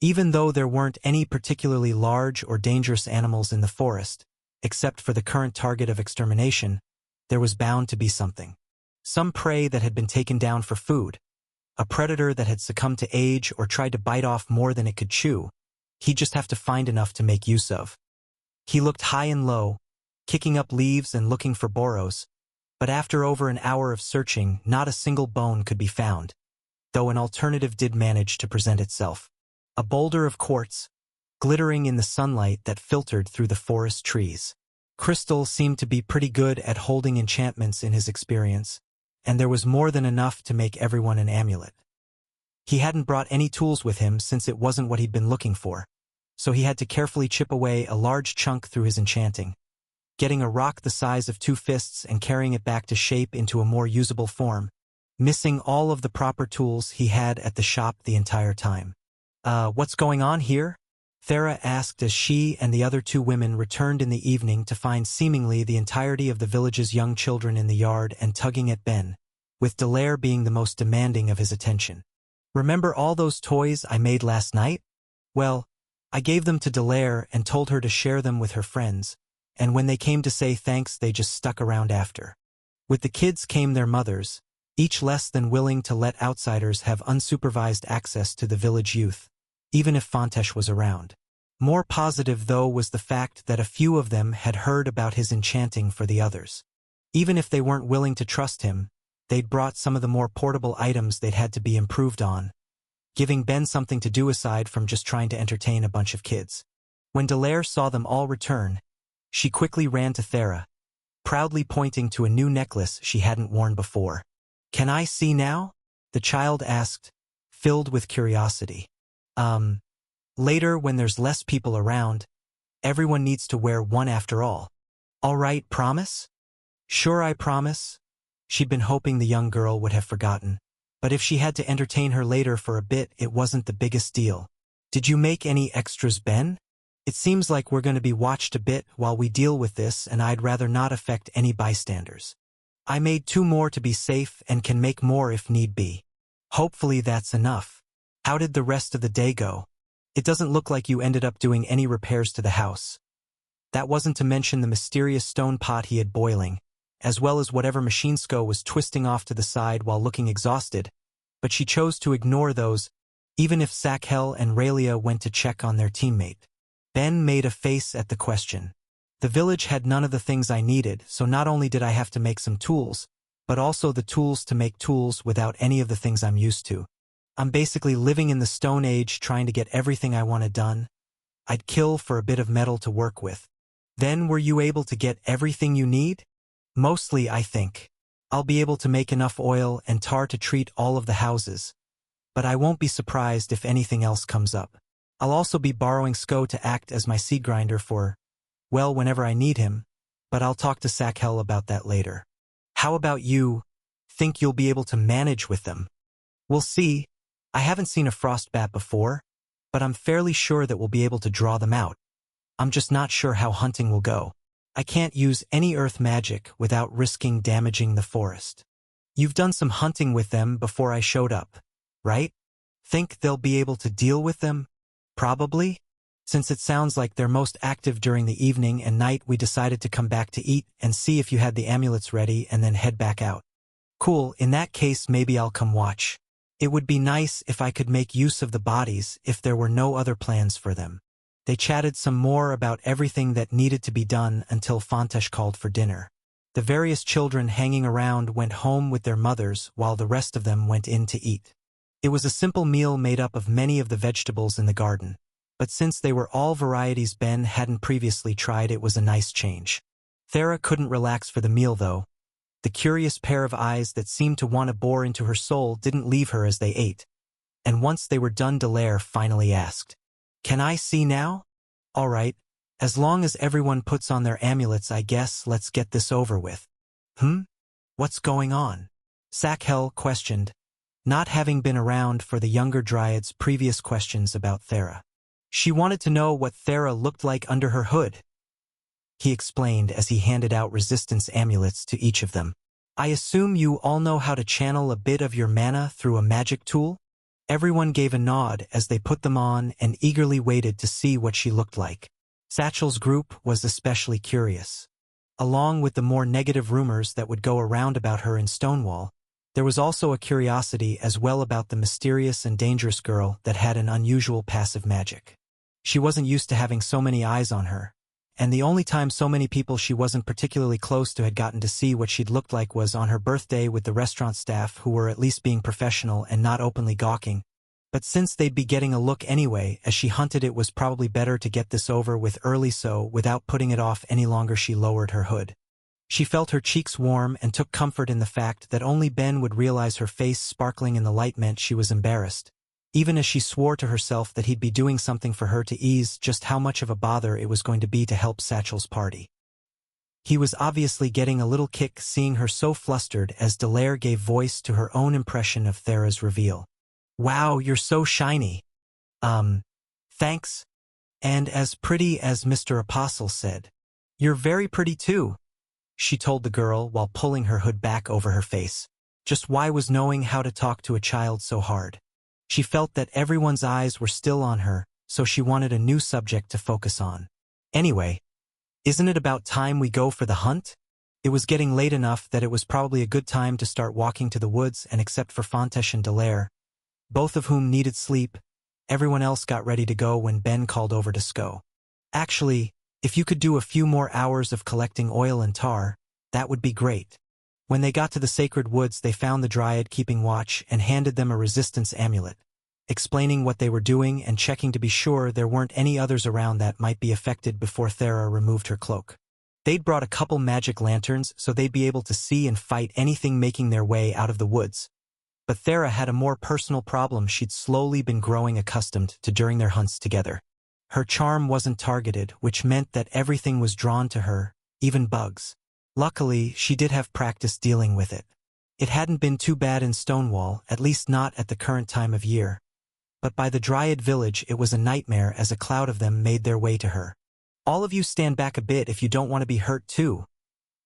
Even though there weren't any particularly large or dangerous animals in the forest, except for the current target of extermination, there was bound to be something. Some prey that had been taken down for food, a predator that had succumbed to age or tried to bite off more than it could chew. He'd just have to find enough to make use of. He looked high and low, kicking up leaves and looking for burrows, But after over an hour of searching, not a single bone could be found, though an alternative did manage to present itself. A boulder of quartz, glittering in the sunlight that filtered through the forest trees. Crystal seemed to be pretty good at holding enchantments in his experience, and there was more than enough to make everyone an amulet. He hadn't brought any tools with him since it wasn't what he'd been looking for, so he had to carefully chip away a large chunk through his enchanting, getting a rock the size of 2 fists and carrying it back to shape into a more usable form, missing all of the proper tools he had at the shop the entire time. What's going on here?" Thera asked as she and the other 2 women returned in the evening to find seemingly the entirety of the village's young children in the yard and tugging at Ben, with Dallaire being the most demanding of his attention. "Remember all those toys I made last night? Well, I gave them to Dallaire and told her to share them with her friends, and when they came to say thanks they just stuck around after." With the kids came their mothers, each less than willing to let outsiders have unsupervised access to the village youth, even if Fontesh was around. More positive, though, was the fact that a few of them had heard about his enchanting for the others. Even if they weren't willing to trust him, they'd brought some of the more portable items they'd had to be improved on, giving Ben something to do aside from just trying to entertain a bunch of kids. When Dallaire saw them all return, she quickly ran to Thera, proudly pointing to a new necklace she hadn't worn before. "Can I see now?" the child asked, filled with curiosity. Later, when there's less people around, everyone needs to wear one after all." "All right, promise?" "Sure, I promise." She'd been hoping the young girl would have forgotten, but if she had to entertain her later for a bit, it wasn't the biggest deal. "Did you make any extras, Ben? It seems like we're going to be watched a bit while we deal with this, and I'd rather not affect any bystanders." "I made 2 more to be safe and can make more if need be." "Hopefully that's enough. How did the rest of the day go? It doesn't look like you ended up doing any repairs to the house." That wasn't to mention the mysterious stone pot he had boiling, as well as whatever Machinsko was twisting off to the side while looking exhausted, but she chose to ignore those, even if Sakhel and Raelia went to check on their teammate. Ben made a face at the question. "The village had none of the things I needed, so not only did I have to make some tools, but also the tools to make tools without any of the things I'm used to. I'm basically living in the Stone Age trying to get everything I wanted done. I'd kill for a bit of metal to work with." "Then were you able to get everything you need?" "Mostly, I think. I'll be able to make enough oil and tar to treat all of the houses, but I won't be surprised if anything else comes up. I'll also be borrowing Sko to act as my seed grinder for, well, whenever I need him, but I'll talk to Sakhel about that later." "How about you? Think you'll be able to manage with them?" "We'll see. I haven't seen a frostbat before, but I'm fairly sure that we'll be able to draw them out. I'm just not sure how hunting will go. I can't use any earth magic without risking damaging the forest." "You've done some hunting with them before I showed up, right? Think they'll be able to deal with them?" "Probably. Since it sounds like they're most active during the evening and night, we decided to come back to eat and see if you had the amulets ready and then head back out." "Cool, in that case maybe I'll come watch. It would be nice if I could make use of the bodies if there were no other plans for them." They chatted some more about everything that needed to be done until Fontesh called for dinner. The various children hanging around went home with their mothers while the rest of them went in to eat. It was a simple meal made up of many of the vegetables in the garden, but since they were all varieties Ben hadn't previously tried, it was a nice change. Thera couldn't relax for the meal, though. The curious pair of eyes that seemed to want to bore into her soul didn't leave her as they ate, and once they were done, Dallaire finally asked, "Can I see now?" "All right. As long as everyone puts on their amulets, I guess let's get this over with." What's going on?" Sakhel questioned, not having been around for the younger Dryad's previous questions about Thera. She wanted to know what Thera looked like under her hood. He explained as he handed out resistance amulets to each of them. "I assume you all know how to channel a bit of your mana through a magic tool?" Everyone gave a nod as they put them on and eagerly waited to see what she looked like. Satchel's group was especially curious. Along with the more negative rumors that would go around about her in Stonewall, there was also a curiosity as well about the mysterious and dangerous girl that had an unusual passive magic. She wasn't used to having so many eyes on her, and the only time so many people she wasn't particularly close to had gotten to see what she'd looked like was on her birthday with the restaurant staff, who were at least being professional and not openly gawking. But since they'd be getting a look anyway, as she hunted, it was probably better to get this over with early, so without putting it off any longer she lowered her hood. She felt her cheeks warm and took comfort in the fact that only Ben would realize her face sparkling in the light meant she was embarrassed, even as she swore to herself that he'd be doing something for her to ease just how much of a bother it was going to be to help Satchel's party. He was obviously getting a little kick seeing her so flustered as Dallaire gave voice to her own impression of Thera's reveal. "Wow, you're so shiny." Thanks. And as pretty as Mr. Apostle said. "You're very pretty too," she told the girl while pulling her hood back over her face. Just why was knowing how to talk to a child so hard? She felt that everyone's eyes were still on her, so she wanted a new subject to focus on. "Anyway, isn't it about time we go for the hunt?" It was getting late enough that it was probably a good time to start walking to the woods, and except for Fontesh and Dallaire, both of whom needed sleep, everyone else got ready to go when Ben called over to Sko. "Actually, if you could do a few more hours of collecting oil and tar, that would be great." When they got to the sacred woods, they found the Dryad keeping watch and handed them a resistance amulet, explaining what they were doing and checking to be sure there weren't any others around that might be affected before Thera removed her cloak. They'd brought a couple magic lanterns so they'd be able to see and fight anything making their way out of the woods. But Thera had a more personal problem she'd slowly been growing accustomed to during their hunts together. Her charm wasn't targeted, which meant that everything was drawn to her, even bugs. Luckily, she did have practice dealing with it. It hadn't been too bad in Stonewall, at least not at the current time of year. But by the Dryad village it was a nightmare as a cloud of them made their way to her. "All of you stand back a bit if you don't want to be hurt too,"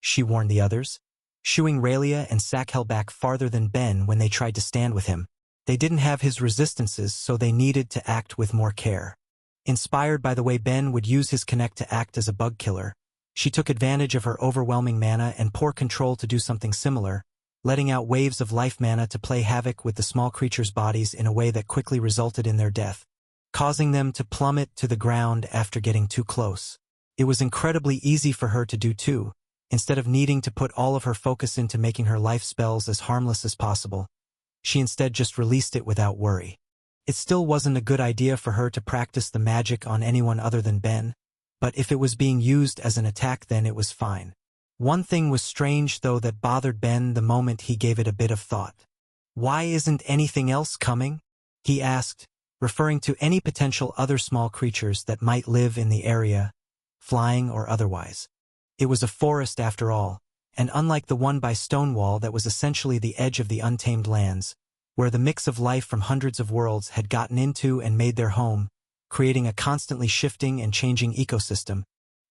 she warned the others, shooing Raylia and Satchel back farther than Ben when they tried to stand with him. They didn't have his resistances, so they needed to act with more care. Inspired by the way Ben would use his connect to act as a bug killer, she took advantage of her overwhelming mana and poor control to do something similar, letting out waves of life mana to play havoc with the small creatures' bodies in a way that quickly resulted in their death, causing them to plummet to the ground after getting too close. It was incredibly easy for her to do too, instead of needing to put all of her focus into making her life spells as harmless as possible. She instead just released it without worry. It still wasn't a good idea for her to practice the magic on anyone other than Ben, but if it was being used as an attack then it was fine. One thing was strange though that bothered Ben the moment he gave it a bit of thought. "Why isn't anything else coming?" he asked, referring to any potential other small creatures that might live in the area, flying or otherwise. It was a forest after all, and unlike the one by Stonewall that was essentially the edge of the untamed lands, where the mix of life from hundreds of worlds had gotten into and made their home, creating a constantly shifting and changing ecosystem,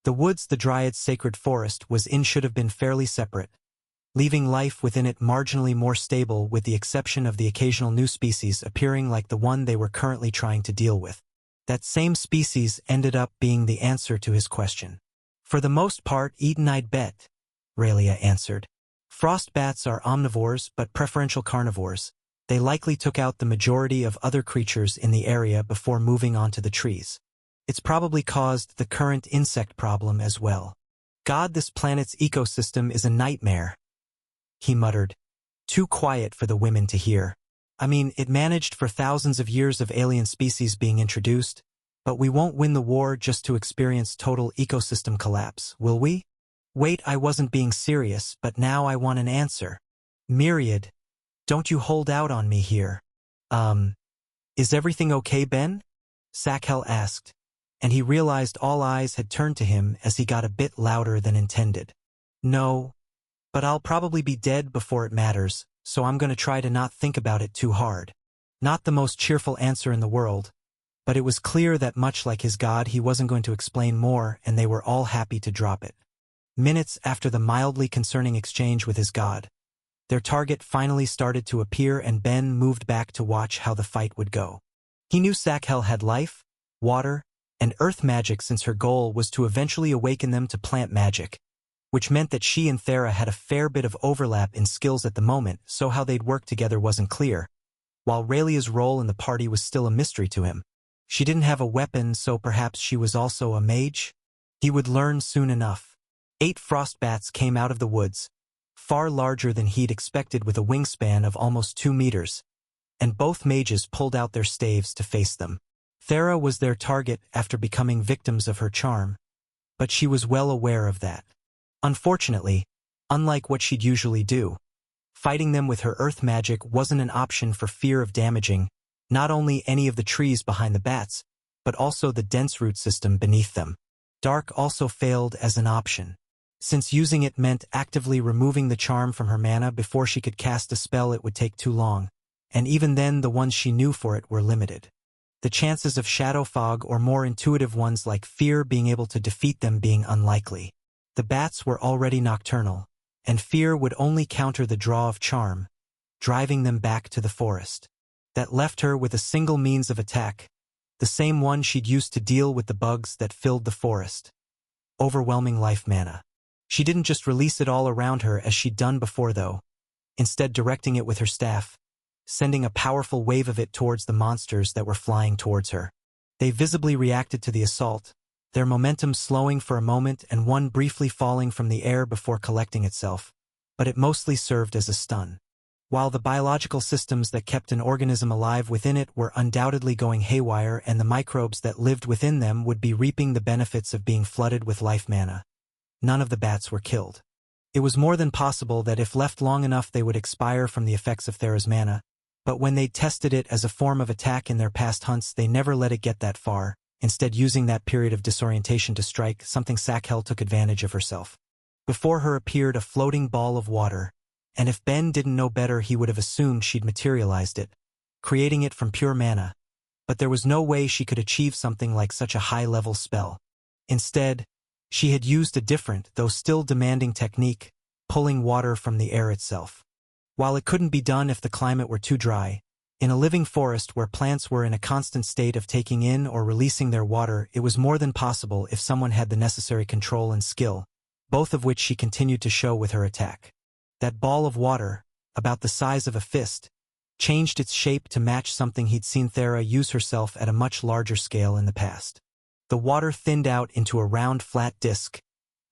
the woods the Dryad's sacred forest was in should have been fairly separate, leaving life within it marginally more stable with the exception of the occasional new species appearing like the one they were currently trying to deal with. That same species ended up being the answer to his question. "For the most part eaten, I'd bet," Raylia answered. "Frost bats are omnivores but preferential carnivores. They likely took out the majority of other creatures in the area before moving on to the trees. It's probably caused the current insect problem as well. God, this planet's ecosystem is a nightmare," he muttered, too quiet for the women to hear. "I mean, it managed for thousands of years of alien species being introduced, but we won't win the war just to experience total ecosystem collapse, will we?" "Wait, I wasn't being serious, but now I want an answer. Myriad, don't you hold out on me here." Is everything okay, Ben?" Satchel asked, and he realized all eyes had turned to him as he got a bit louder than intended. "No, but I'll probably be dead before it matters, so I'm going to try to not think about it too hard." Not the most cheerful answer in the world, but it was clear that much like his god he wasn't going to explain more, and they were all happy to drop it. Minutes after the mildly concerning exchange with his god, their target finally started to appear and Ben moved back to watch how the fight would go. He knew Satchel had life, water, and earth magic since her goal was to eventually awaken them to plant magic, which meant that she and Thera had a fair bit of overlap in skills at the moment, so how they'd work together wasn't clear, while Raylia's role in the party was still a mystery to him. She didn't have a weapon, so perhaps she was also a mage? He would learn soon enough. 8 frost bats came out of the woods, far larger than he'd expected with a wingspan of almost 2 meters, and both mages pulled out their staves to face them. Thera was their target after becoming victims of her charm, but she was well aware of that. Unfortunately, unlike what she'd usually do, fighting them with her earth magic wasn't an option for fear of damaging not only any of the trees behind the bats, but also the dense root system beneath them. Dark also failed as an option, since using it meant actively removing the charm from her mana before she could cast a spell. It would take too long, and even then the ones she knew for it were limited. The chances of Shadow Fog or more intuitive ones like Fear being able to defeat them being unlikely. The bats were already nocturnal, and Fear would only counter the draw of charm, driving them back to the forest. That left her with a single means of attack, the same one she'd used to deal with the bugs that filled the forest. Overwhelming life mana. She didn't just release it all around her as she'd done before though, instead directing it with her staff, sending a powerful wave of it towards the monsters that were flying towards her. They visibly reacted to the assault, their momentum slowing for a moment and one briefly falling from the air before collecting itself, but it mostly served as a stun. While the biological systems that kept an organism alive within it were undoubtedly going haywire and the microbes that lived within them would be reaping the benefits of being flooded with life mana, none of the bats were killed. It was more than possible that if left long enough they would expire from the effects of Thera's mana, but when they'd tested it as a form of attack in their past hunts they never let it get that far, instead using that period of disorientation to strike something. Sakhel took advantage of herself. Before her appeared a floating ball of water, and if Ben didn't know better he would have assumed she'd materialized it, creating it from pure mana, but there was no way she could achieve something like such a high-level spell. Instead, she had used a different, though still demanding technique, pulling water from the air itself. While it couldn't be done if the climate were too dry, in a living forest where plants were in a constant state of taking in or releasing their water, it was more than possible if someone had the necessary control and skill, both of which she continued to show with her attack. That ball of water, about the size of a fist, changed its shape to match something he'd seen Thera use herself at a much larger scale in the past. The water thinned out into a round flat disc,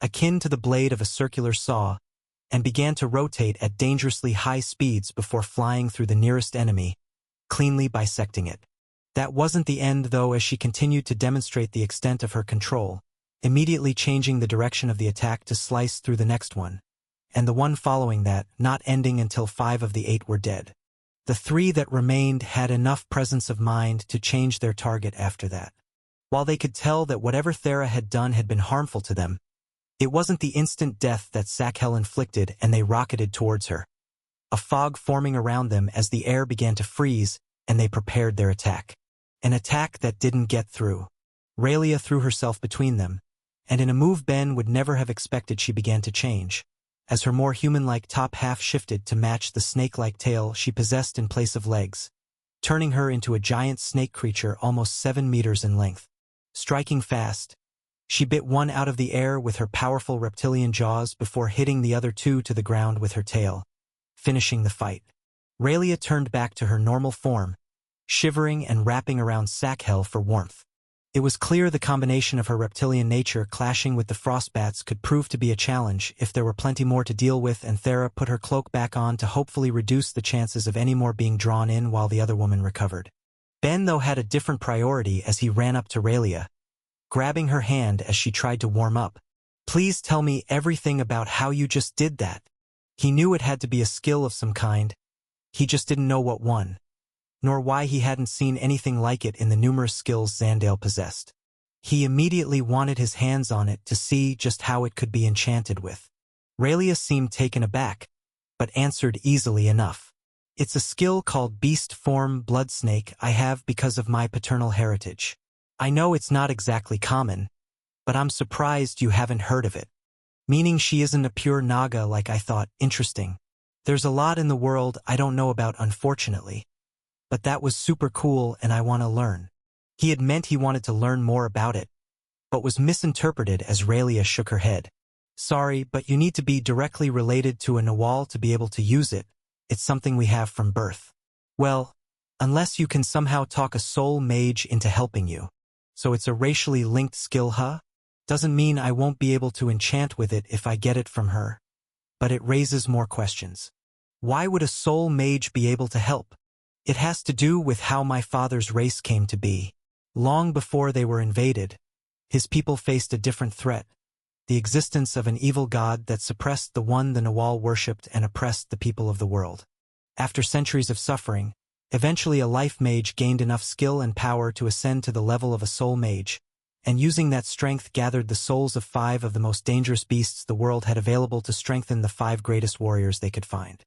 akin to the blade of a circular saw, and began to rotate at dangerously high speeds before flying through the nearest enemy, cleanly bisecting it. That wasn't the end though, as she continued to demonstrate the extent of her control, immediately changing the direction of the attack to slice through the next one, and the one following that, not ending until 5 of the 8 were dead. The 3 that remained had enough presence of mind to change their target after that. While they could tell that whatever Thera had done had been harmful to them, it wasn't the instant death that Sakhel inflicted, and they rocketed towards her. A fog forming around them as the air began to freeze, and they prepared their attack. An attack that didn't get through. Raylia threw herself between them, and in a move Ben would never have expected she began to change, as her more human-like top half shifted to match the snake-like tail she possessed in place of legs, turning her into a giant snake creature almost 7 meters in length. Striking fast, she bit one out of the air with her powerful reptilian jaws before hitting the other 2 to the ground with her tail, finishing the fight. Raylia turned back to her normal form, shivering and wrapping around Sakhel for warmth. It was clear the combination of her reptilian nature clashing with the frostbats could prove to be a challenge if there were plenty more to deal with, and Thera put her cloak back on to hopefully reduce the chances of any more being drawn in while the other woman recovered. Ben though had a different priority as he ran up to Raylia, grabbing her hand as she tried to warm up. "Please tell me everything about how you just did that." He knew it had to be a skill of some kind. He just didn't know what one, nor why he hadn't seen anything like it in the numerous skills Zandale possessed. He immediately wanted his hands on it to see just how it could be enchanted with. Raylia seemed taken aback, but answered easily enough. "It's a skill called Beast Form Bloodsnake I have because of my paternal heritage. I know it's not exactly common, but I'm surprised you haven't heard of it." Meaning she isn't a pure Naga like I thought. Interesting. There's a lot in the world I don't know about, unfortunately. But that was super cool and I want to learn. He had meant he wanted to learn more about it, but was misinterpreted as Raylia shook her head. "Sorry, but you need to be directly related to a Nawal to be able to use it. It's something we have from birth." "Well, unless you can somehow talk a soul mage into helping you. So it's a racially linked skill, huh?" Doesn't mean I won't be able to enchant with it if I get it from her. But it raises more questions. Why would a soul mage be able to help? It has to do with how my father's race came to be. Long before they were invaded, his people faced a different threat. The existence of an evil god that suppressed the one the Nawal worshipped and oppressed the people of the world. After centuries of suffering, eventually a life mage gained enough skill and power to ascend to the level of a soul mage, and using that strength gathered the souls of 5 of the most dangerous beasts the world had available to strengthen the 5 greatest warriors they could find.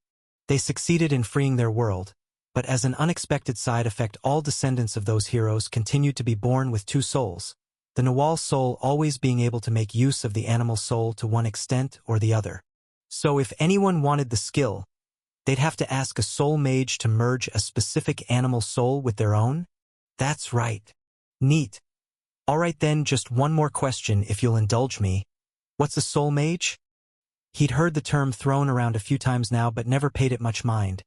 They succeeded in freeing their world, but as an unexpected side effect all descendants of those heroes continued to be born with 2 souls, the Nawal soul always being able to make use of the animal soul to one extent or the other. So if anyone wanted the skill, they'd have to ask a soul mage to merge a specific animal soul with their own? That's right. Neat. Alright then, just one more question if you'll indulge me. What's a soul mage? He'd heard the term thrown around a few times now but never paid it much mind,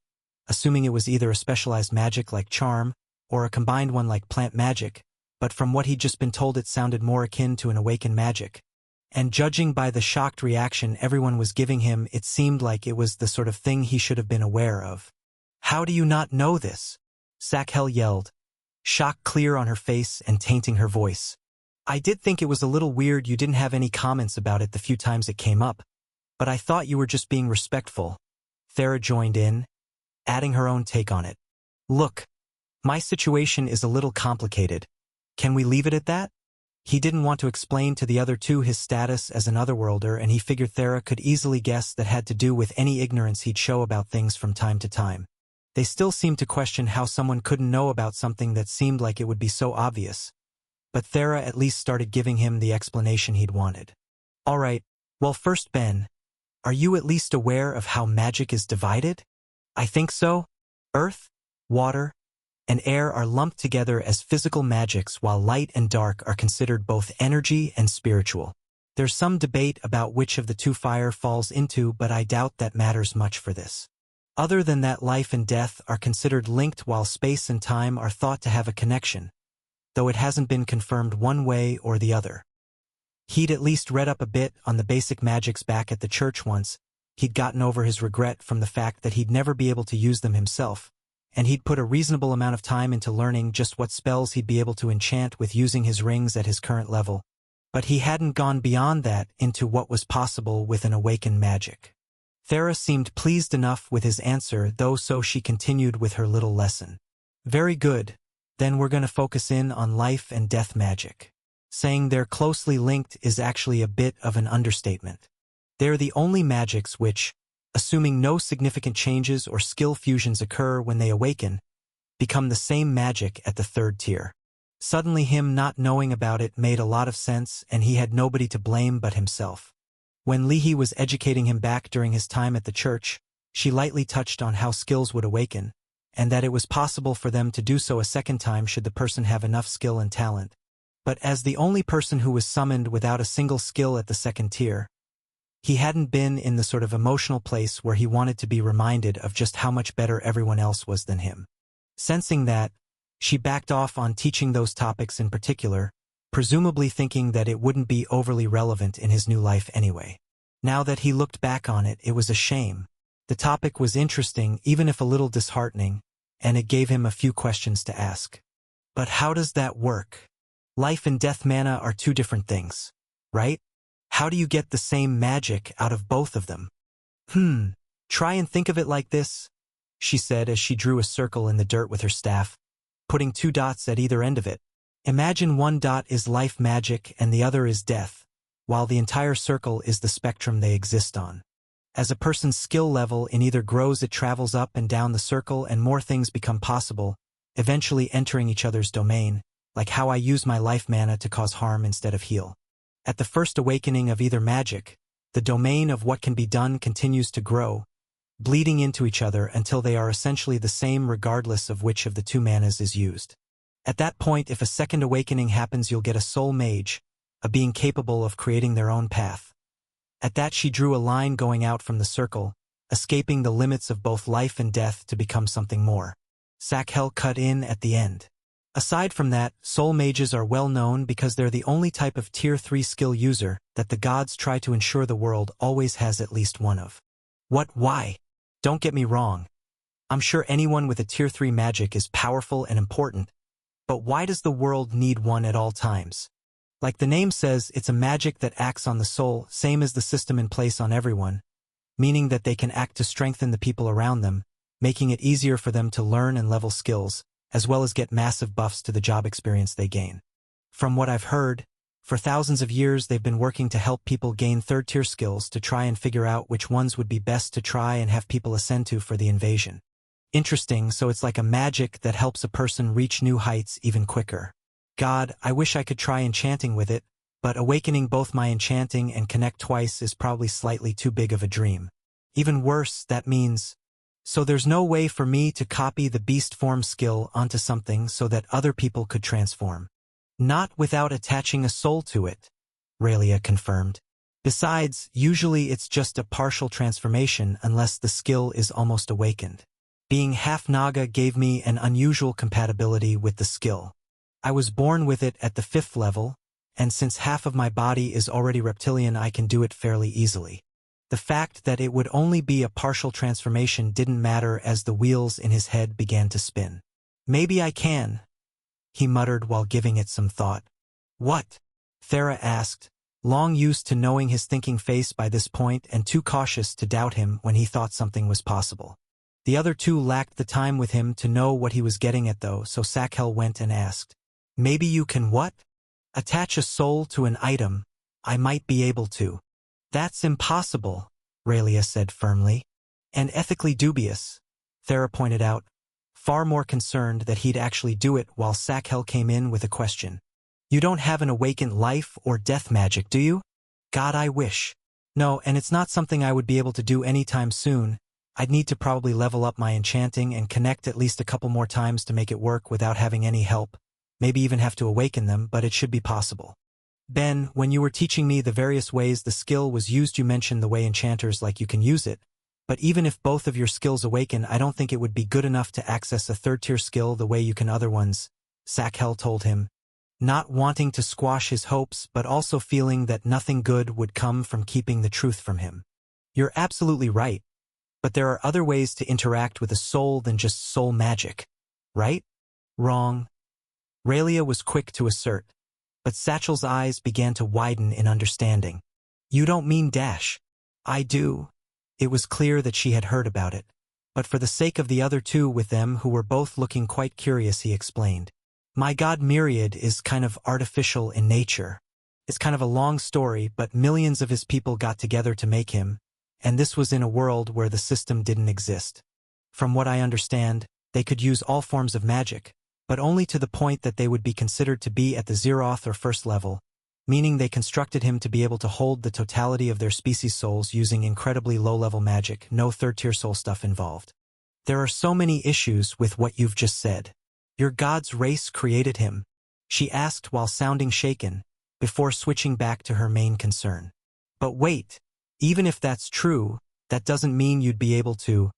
assuming it was either a specialized magic like charm, or a combined one like plant magic, but from what he'd just been told it sounded more akin to an awakened magic. And judging by the shocked reaction everyone was giving him, it seemed like it was the sort of thing he should have been aware of. How do you not know this? Sakhel yelled, shock clear on her face and tainting her voice. I did think it was a little weird you didn't have any comments about it the few times it came up, but I thought you were just being respectful. Thera joined in, adding her own take on it. Look, my situation is a little complicated. Can we leave it at that? He didn't want to explain to the other 2 his status as an otherworlder, and he figured Thera could easily guess that had to do with any ignorance he'd show about things from time to time. They still seemed to question how someone couldn't know about something that seemed like it would be so obvious. But Thera at least started giving him the explanation he'd wanted. Alright, well first Ben, are you at least aware of how magic is divided? I think so. Earth, water, and air are lumped together as physical magics while light and dark are considered both energy and spiritual. There's some debate about which of the 2 fire falls into, but I doubt that matters much for this. Other than that, life and death are considered linked while space and time are thought to have a connection, though it hasn't been confirmed one way or the other. He'd at least read up a bit on the basic magics back at the church once. He'd gotten over his regret from the fact that he'd never be able to use them himself, and he'd put a reasonable amount of time into learning just what spells he'd be able to enchant with using his rings at his current level. But he hadn't gone beyond that into what was possible with an awakened magic. Thera seemed pleased enough with his answer, though, so she continued with her little lesson. Very good. Then we're going to focus in on life and death magic. Saying they're closely linked is actually a bit of an understatement. They're the only magics which, assuming no significant changes or skill fusions occur when they awaken, become the same magic at the 3rd tier. Suddenly him not knowing about it made a lot of sense, and he had nobody to blame but himself. When Lihi was educating him back during his time at the church, she lightly touched on how skills would awaken, and that it was possible for them to do so a second time should the person have enough skill and talent. But as the only person who was summoned without a single skill at the 2nd tier, he hadn't been in the sort of emotional place where he wanted to be reminded of just how much better everyone else was than him. Sensing that, she backed off on teaching those topics in particular, presumably thinking that it wouldn't be overly relevant in his new life anyway. Now that he looked back on it, it was a shame. The topic was interesting, even if a little disheartening, and it gave him a few questions to ask. But how does that work? Life and death mana are 2 different things, right? How do you get the same magic out of both of them? Try and think of it like this, she said as she drew a circle in the dirt with her staff, putting 2 dots at either end of it. Imagine one dot is life magic and the other is death, while the entire circle is the spectrum they exist on. As a person's skill level in either grows, it travels up and down the circle and more things become possible, eventually entering each other's domain, like how I use my life mana to cause harm instead of heal. At the first awakening of either magic, the domain of what can be done continues to grow, bleeding into each other until they are essentially the same regardless of which of the 2 manas is used. At that point, if a second awakening happens, you'll get a soul mage, a being capable of creating their own path. At that, she drew a line going out from the circle, escaping the limits of both life and death to become something more. Sakhel cut in at the end. Aside from that, soul mages are well known because they're the only type of Tier 3 skill user that the gods try to ensure the world always has at least one of. Why? Don't get me wrong. I'm sure anyone with a Tier 3 magic is powerful and important, but why does the world need one at all times? Like the name says, it's a magic that acts on the soul, same as the system in place on everyone, meaning that they can act to strengthen the people around them, making it easier for them to learn and level skills, as well as get massive buffs to the job experience they gain. From what I've heard, for thousands of years they've been working to help people gain third-tier skills to try and figure out which ones would be best to try and have people ascend to for the invasion. Interesting, so it's like a magic that helps a person reach new heights even quicker. God, I wish I could try enchanting with it, but awakening both my enchanting and connect twice is probably slightly too big of a dream. Even worse, that means... So there's no way for me to copy the beast form skill onto something so that other people could transform. Not without attaching a soul to it, Raelia confirmed. Besides, usually it's just a partial transformation unless the skill is almost awakened. Being half Naga gave me an unusual compatibility with the skill. I was born with it at the 5th level, and since half of my body is already reptilian, I can do it fairly easily. The fact that it would only be a partial transformation didn't matter as the wheels in his head began to spin. Maybe I can, he muttered while giving it some thought. What? Thera asked, long used to knowing his thinking face by this point and too cautious to doubt him when he thought something was possible. The other two lacked the time with him to know what he was getting at though, so Sakhel went and asked, maybe you can what? Attach a soul to an item. I might be able to. That's impossible, Raelia said firmly. And ethically dubious, Thera pointed out, far more concerned that he'd actually do it while Sakhel came in with a question. You don't have an awakened life or death magic, do you? God, I wish. No, and it's not something I would be able to do anytime soon. I'd need to probably level up my enchanting and connect at least a couple more times to make it work without having any help, maybe even have to awaken them, but it should be possible. Ben, when you were teaching me the various ways the skill was used, you mentioned the way enchanters like you can use it, but even if both of your skills awaken, I don't think it would be good enough to access a third-tier skill the way you can other ones, Sakhel told him, not wanting to squash his hopes but also feeling that nothing good would come from keeping the truth from him. You're absolutely right, but there are other ways to interact with a soul than just soul magic, right? Wrong. Raelia was quick to assert, but Satchel's eyes began to widen in understanding. You don't mean Dash. I do. It was clear that she had heard about it, but for the sake of the other two with them who were both looking quite curious, he explained. My god Myriad is kind of artificial in nature. It's kind of a long story, but millions of his people got together to make him, and this was in a world where the system didn't exist. From what I understand, they could use all forms of magic, but only to the point that they would be considered to be at the Zeroth or 1st level, meaning they constructed him to be able to hold the totality of their species souls using incredibly low-level magic, no third-tier soul stuff involved. There are so many issues with what you've just said. Your god's race created him, she asked while sounding shaken, before switching back to her main concern. But wait, even if that's true, that doesn't mean you'd be able to,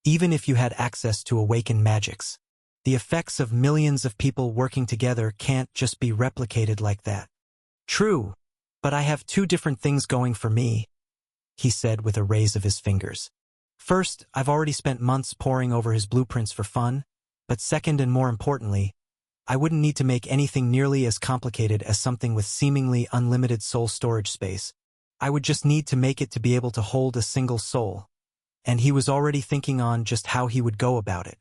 even if you had access to awakened magics. The effects of millions of people working together can't just be replicated like that. True, but I have two different things going for me, he said with a raise of his fingers. First, I've already spent months poring over his blueprints for fun, but second and more importantly, I wouldn't need to make anything nearly as complicated as something with seemingly unlimited soul storage space. I would just need to make it to be able to hold a single soul, and he was already thinking on just how he would go about it.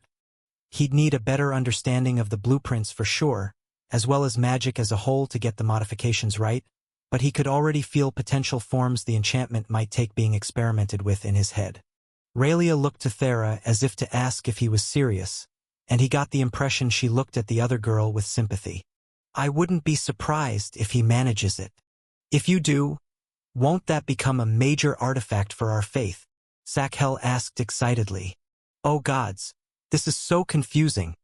He'd need a better understanding of the blueprints for sure, as well as magic as a whole to get the modifications right, but he could already feel potential forms the enchantment might take being experimented with in his head. Raelia looked to Thera as if to ask if he was serious, and he got the impression she looked at the other girl with sympathy. I wouldn't be surprised if he manages it. If you do, won't that become a major artifact for our faith? Sakhel asked excitedly. Oh gods, this is so confusing.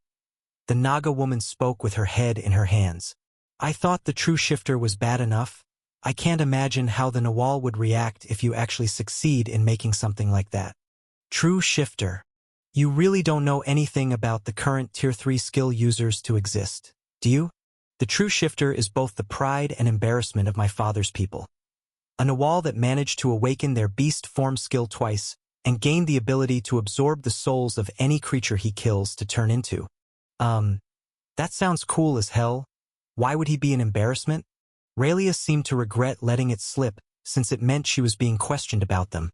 The Naga woman spoke with her head in her hands. I thought the true shifter was bad enough. I can't imagine how the Nawal would react if you actually succeed in making something like that. True shifter. You really don't know anything about the current Tier 3 skill users to exist, do you? The True Shifter is both the pride and embarrassment of my father's people. A Nawal that managed to awaken their beast form skill twice and gained the ability to absorb the souls of any creature he kills to turn into. That sounds cool as hell. Why would he be an embarrassment? Raylia seemed to regret letting it slip, since it meant she was being questioned about them.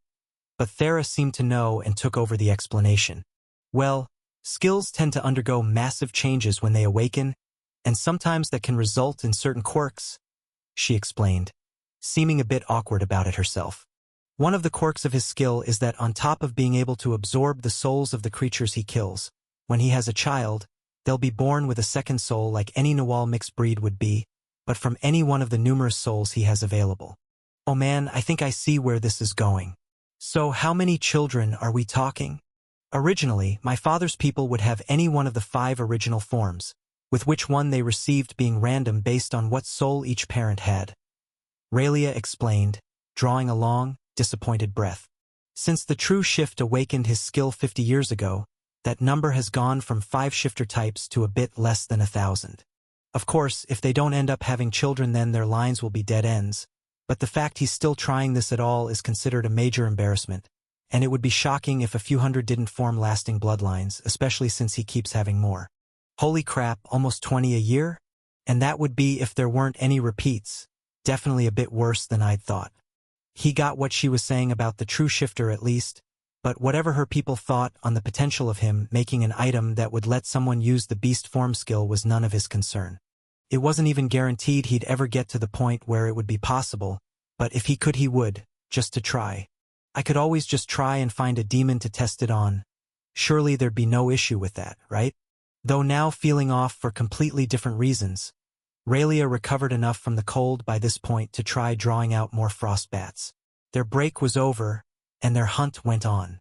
But Thera seemed to know and took over the explanation. Well, skills tend to undergo massive changes when they awaken, and sometimes that can result in certain quirks, she explained, seeming a bit awkward about it herself. One of the quirks of his skill is that on top of being able to absorb the souls of the creatures he kills, when he has a child, they'll be born with a second soul like any Nawal mixed breed would be, but from any one of the numerous souls he has available. Oh man, I think I see where this is going. So how many children are we talking? Originally, my father's people would have any one of the 5 original forms, with which one they received being random based on what soul each parent had. Raylia explained, drawing a long, disappointed breath. Since the True Shift awakened his skill 50 years ago, that number has gone from 5 shifter types to a bit less than 1,000. Of course, if they don't end up having children, then their lines will be dead ends, but the fact he's still trying this at all is considered a major embarrassment, and it would be shocking if a few hundred didn't form lasting bloodlines, especially since he keeps having more. Holy crap, almost 20 a year? And that would be if there weren't any repeats. Definitely a bit worse than I'd thought. He got what she was saying about the True Shifter at least, but whatever her people thought on the potential of him making an item that would let someone use the beast form skill was none of his concern. It wasn't even guaranteed he'd ever get to the point where it would be possible, but if he could he would, just to try. I could always just try and find a demon to test it on. Surely there'd be no issue with that, right? Though now feeling off for completely different reasons. Raylia recovered enough from the cold by this point to try drawing out more frost bats. Their break was over, and their hunt went on.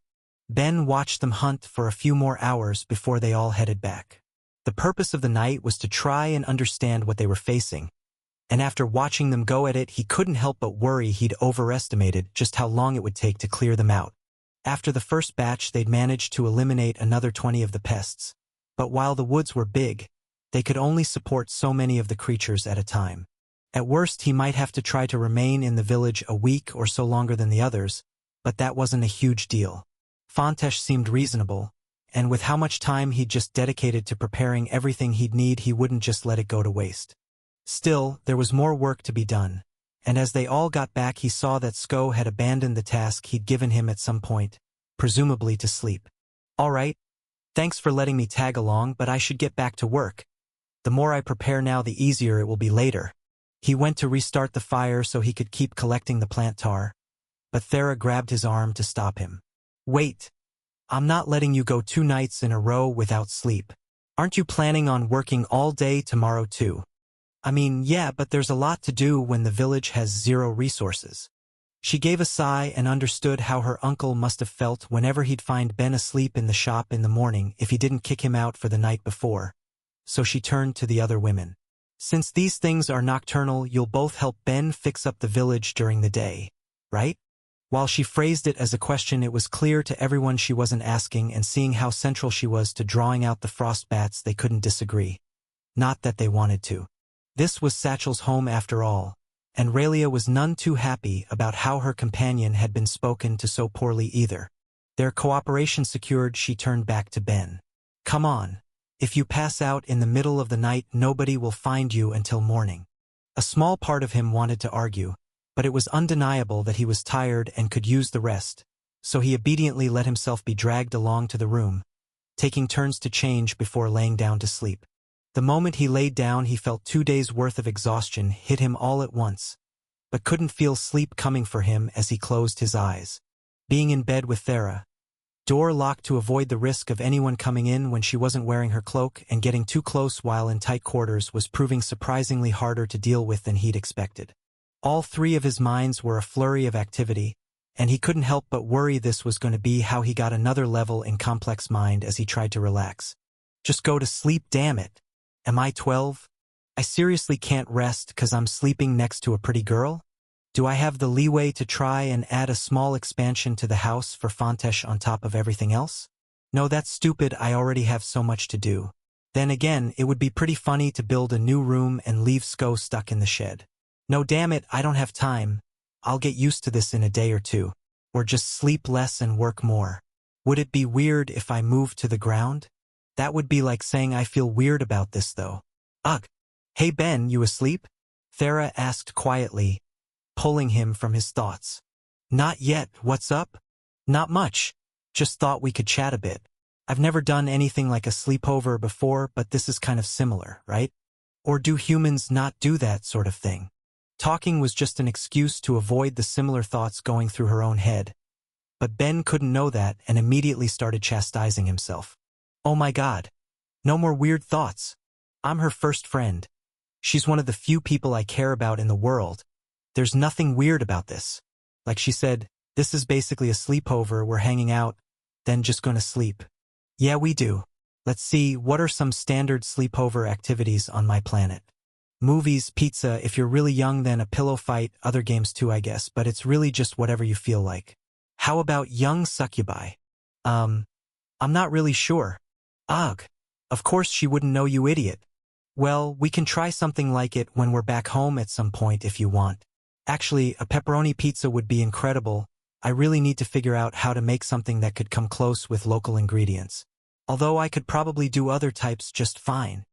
Ben watched them hunt for a few more hours before they all headed back. The purpose of the night was to try and understand what they were facing, and after watching them go at it, he couldn't help but worry he'd overestimated just how long it would take to clear them out. After the first batch, they'd managed to eliminate another 20 of the pests, but while the woods were big, they could only support so many of the creatures at a time. At worst, he might have to try to remain in the village a week or so longer than the others, but that wasn't a huge deal. Fontesh seemed reasonable, and with how much time he'd just dedicated to preparing everything he'd need, he wouldn't just let it go to waste. Still, there was more work to be done, and as they all got back he saw that Sko had abandoned the task he'd given him at some point, presumably to sleep. All right, thanks for letting me tag along, but I should get back to work. The more I prepare now, the easier it will be later. He went to restart the fire so he could keep collecting the plant tar, but Thera grabbed his arm to stop him. Wait, I'm not letting you go 2 nights in a row without sleep. Aren't you planning on working all day tomorrow too? I mean, yeah, but there's a lot to do when the village has 0 resources. She gave a sigh and understood how her uncle must have felt whenever he'd find Ben asleep in the shop in the morning if he didn't kick him out for the night before. So she turned to the other women. Since these things are nocturnal, you'll both help Ben fix up the village during the day, right? While she phrased it as a question, it was clear to everyone she wasn't asking, and seeing how central she was to drawing out the frost bats, they couldn't disagree. Not that they wanted to. This was Satchel's home after all, and Raylia was none too happy about how her companion had been spoken to so poorly either. Their cooperation secured, she turned back to Ben. Come on. If you pass out in the middle of the night, nobody will find you until morning. A small part of him wanted to argue, but it was undeniable that he was tired and could use the rest, so he obediently let himself be dragged along to the room, taking turns to change before laying down to sleep. The moment he laid down, he felt 2 days' worth of exhaustion hit him all at once, but couldn't feel sleep coming for him as he closed his eyes. Being in bed with Thera, door locked to avoid the risk of anyone coming in when she wasn't wearing her cloak, and getting too close while in tight quarters was proving surprisingly harder to deal with than he'd expected. All 3 of his minds were a flurry of activity, and he couldn't help but worry this was going to be how he got another level in complex mind as he tried to relax. Just go to sleep, damn it. Am I 12? I seriously can't rest 'cause I'm sleeping next to a pretty girl? Do I have the leeway to try and add a small expansion to the house for Fontesh on top of everything else? No, that's stupid, I already have so much to do. Then again, it would be pretty funny to build a new room and leave Sko stuck in the shed. No, damn it, I don't have time. I'll get used to this in a day or two. Or just sleep less and work more. Would it be weird if I moved to the ground? That would be like saying I feel weird about this though. Ugh. Hey Ben, you asleep? Thera asked quietly, pulling him from his thoughts. Not yet, what's up? Not much. Just thought we could chat a bit. I've never done anything like a sleepover before, but this is kind of similar, right? Or do humans not do that sort of thing? Talking was just an excuse to avoid the similar thoughts going through her own head. But Ben couldn't know that and immediately started chastising himself. Oh my God. No more weird thoughts. I'm her first friend. She's one of the few people I care about in the world. There's nothing weird about this. Like she said, this is basically a sleepover, we're hanging out, then just gonna sleep. Yeah, we do. Let's see, what are some standard sleepover activities on my planet? Movies, pizza, if you're really young then a pillow fight, other games too I guess, but it's really just whatever you feel like. How about young succubi? I'm not really sure. Ugh. Of course she wouldn't know, you idiot. Well, we can try something like it when we're back home at some point if you want. Actually, a pepperoni pizza would be incredible. I really need to figure out how to make something that could come close with local ingredients. Although I could probably do other types just fine.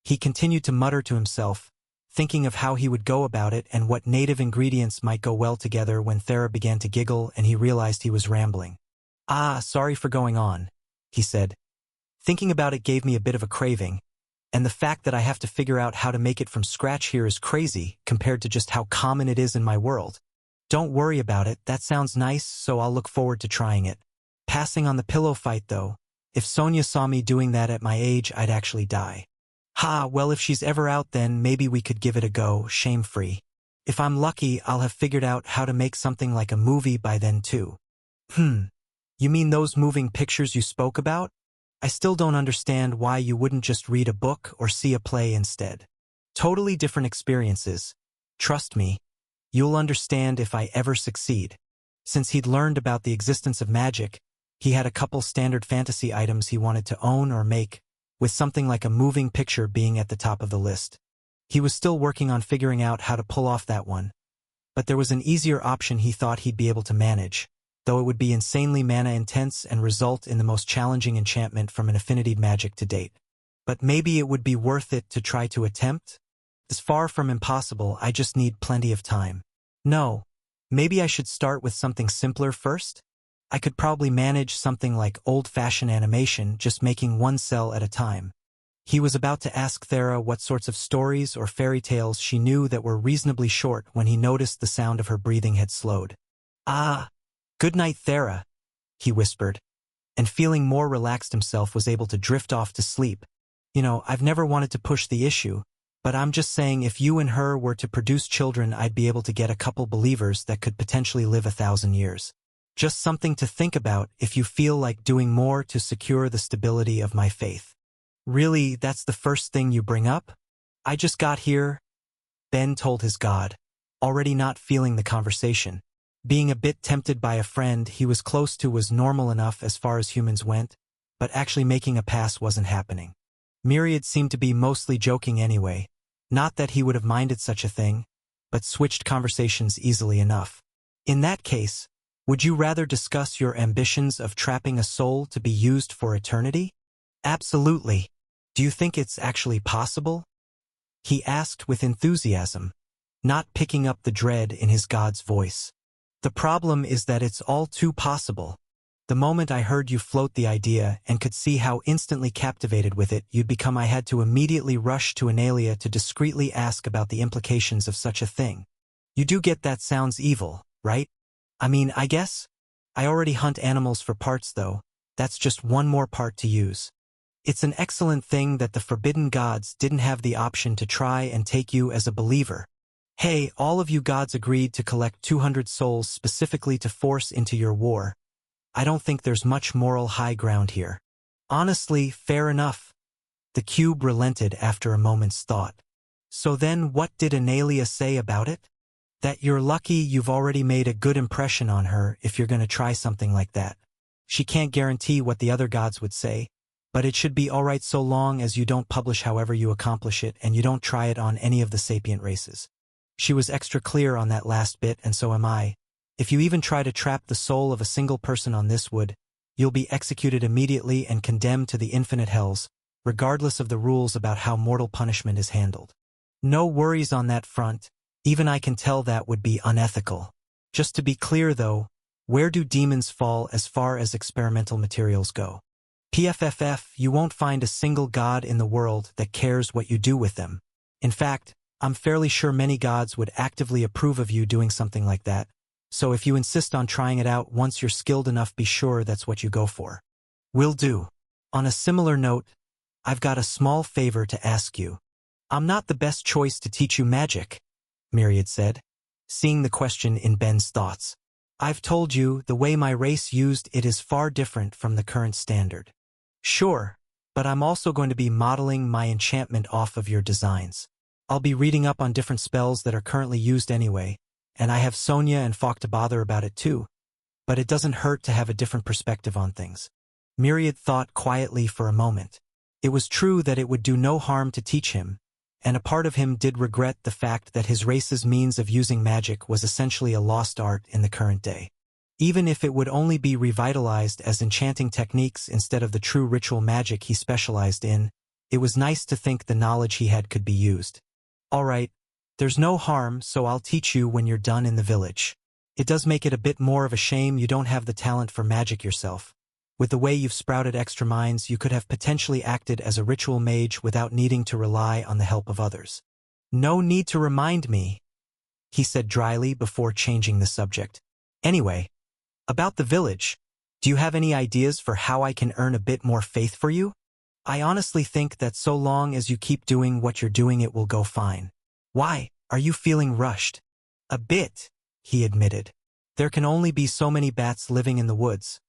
He continued to mutter to himself, thinking of how he would go about it and what native ingredients might go well together when Thera began to giggle and he realized he was rambling. Ah, sorry for going on, he said. Thinking about it gave me a bit of a craving, and the fact that I have to figure out how to make it from scratch here is crazy compared to just how common it is in my world. Don't worry about it, that sounds nice, so I'll look forward to trying it. Passing on the pillow fight though, if Sonia saw me doing that at my age, I'd actually die. Ha, well if she's ever out then maybe we could give it a go, shame-free. If I'm lucky, I'll have figured out how to make something like a movie by then too. You mean those moving pictures you spoke about? I still don't understand why you wouldn't just read a book or see a play instead. Totally different experiences. Trust me, you'll understand if I ever succeed. Since he'd learned about the existence of magic, he had a couple standard fantasy items he wanted to own or make, with something like a moving picture being at the top of the list. He was still working on figuring out how to pull off that one, but there was an easier option he thought he'd be able to manage, though it would be insanely mana-intense and result in the most challenging enchantment from an affinity magic to date. But maybe it would be worth it to try to attempt? It's far from impossible, I just need plenty of time. No, maybe I should start with something simpler first? I could probably manage something like old-fashioned animation, just making one cell at a time. He was about to ask Thera what sorts of stories or fairy tales she knew that were reasonably short when he noticed the sound of her breathing had slowed. Ah! Good night, Thera, he whispered, and feeling more relaxed himself was able to drift off to sleep. You know, I've never wanted to push the issue, but I'm just saying if you and her were to produce children, I'd be able to get a couple believers that could potentially live 1,000 years. Just something to think about if you feel like doing more to secure the stability of my faith. Really, that's the first thing you bring up? I just got here, Ben told his god, already not feeling the conversation. Being a bit tempted by a friend he was close to was normal enough as far as humans went, but actually making a pass wasn't happening. Myriad seemed to be mostly joking anyway, not that he would have minded such a thing, but switched conversations easily enough. In that case, would you rather discuss your ambitions of trapping a soul to be used for eternity? Absolutely. Do you think it's actually possible? He asked with enthusiasm, not picking up the dread in his god's voice. The problem is that it's all too possible. The moment I heard you float the idea and could see how instantly captivated with it you'd become, I had to immediately rush to Analia to discreetly ask about the implications of such a thing. You do get that sounds evil, right? I mean, I guess? I already hunt animals for parts though, that's just one more part to use. It's an excellent thing that the forbidden gods didn't have the option to try and take you as a believer. Hey, all of you gods agreed to collect 200 souls specifically to force into your war. I don't think there's much moral high ground here. Honestly, fair enough. The cube relented after a moment's thought. So then what did Analia say about it? That you're lucky you've already made a good impression on her if you're going to try something like that. She can't guarantee what the other gods would say, but it should be alright so long as you don't publish however you accomplish it and you don't try it on any of the sapient races. She was extra clear on that last bit, and so am I. If you even try to trap the soul of a single person on this wood, you'll be executed immediately and condemned to the infinite hells, regardless of the rules about how mortal punishment is handled. No worries on that front, even I can tell that would be unethical. Just to be clear though, where do demons fall as far as experimental materials go? PFFF, you won't find a single god in the world that cares what you do with them. In fact, I'm fairly sure many gods would actively approve of you doing something like that, so if you insist on trying it out once you're skilled enough, be sure that's what you go for. Will do. On a similar note, I've got a small favor to ask you. I'm not the best choice to teach you magic, Myriad said, seeing the question in Ben's thoughts. I've told you the way my race used it is far different from the current standard. Sure, but I'm also going to be modeling my enchantment off of your designs. I'll be reading up on different spells that are currently used anyway, and I have Sonia and Falk to bother about it too. But it doesn't hurt to have a different perspective on things. Myriad thought quietly for a moment. It was true that it would do no harm to teach him, and a part of him did regret the fact that his race's means of using magic was essentially a lost art in the current day. Even if it would only be revitalized as enchanting techniques instead of the true ritual magic he specialized in, it was nice to think the knowledge he had could be used. All right, there's no harm, so I'll teach you when you're done in the village. It does make it a bit more of a shame you don't have the talent for magic yourself. With the way you've sprouted extra minds, you could have potentially acted as a ritual mage without needing to rely on the help of others. No need to remind me, he said dryly before changing the subject. Anyway, about the village, do you have any ideas for how I can earn a bit more faith for you? I honestly think that so long as you keep doing what you're doing it will go fine. Why, are you feeling rushed? A bit, he admitted. There can only be so many bats living in the woods.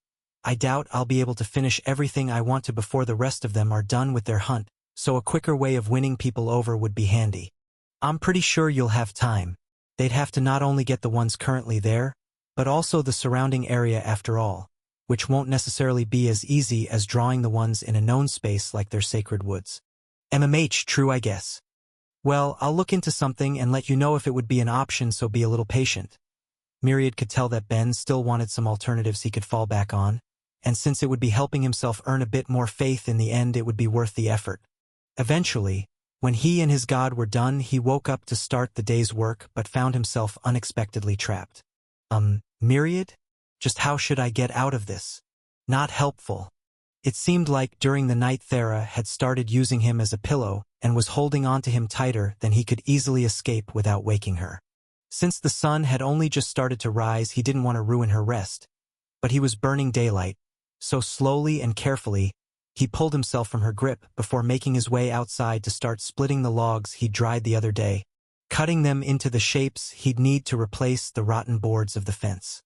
I doubt I'll be able to finish everything I want to before the rest of them are done with their hunt, so a quicker way of winning people over would be handy. I'm pretty sure you'll have time. They'd have to not only get the ones currently there, but also the surrounding area after all, which won't necessarily be as easy as drawing the ones in a known space like their sacred woods. MMH, true I guess. Well, I'll look into something and let you know if it would be an option, so be a little patient. Myriad could tell that Ben still wanted some alternatives he could fall back on, and since it would be helping himself earn a bit more faith in the end, it would be worth the effort. Eventually, when he and his god were done, he woke up to start the day's work but found himself unexpectedly trapped. Myriad? Just how should I get out of this? Not helpful. It seemed like during the night Thera had started using him as a pillow and was holding on to him tighter than he could easily escape without waking her. Since the sun had only just started to rise, he didn't want to ruin her rest. But he was burning daylight, so slowly and carefully, he pulled himself from her grip before making his way outside to start splitting the logs he'd dried the other day, cutting them into the shapes he'd need to replace the rotten boards of the fence.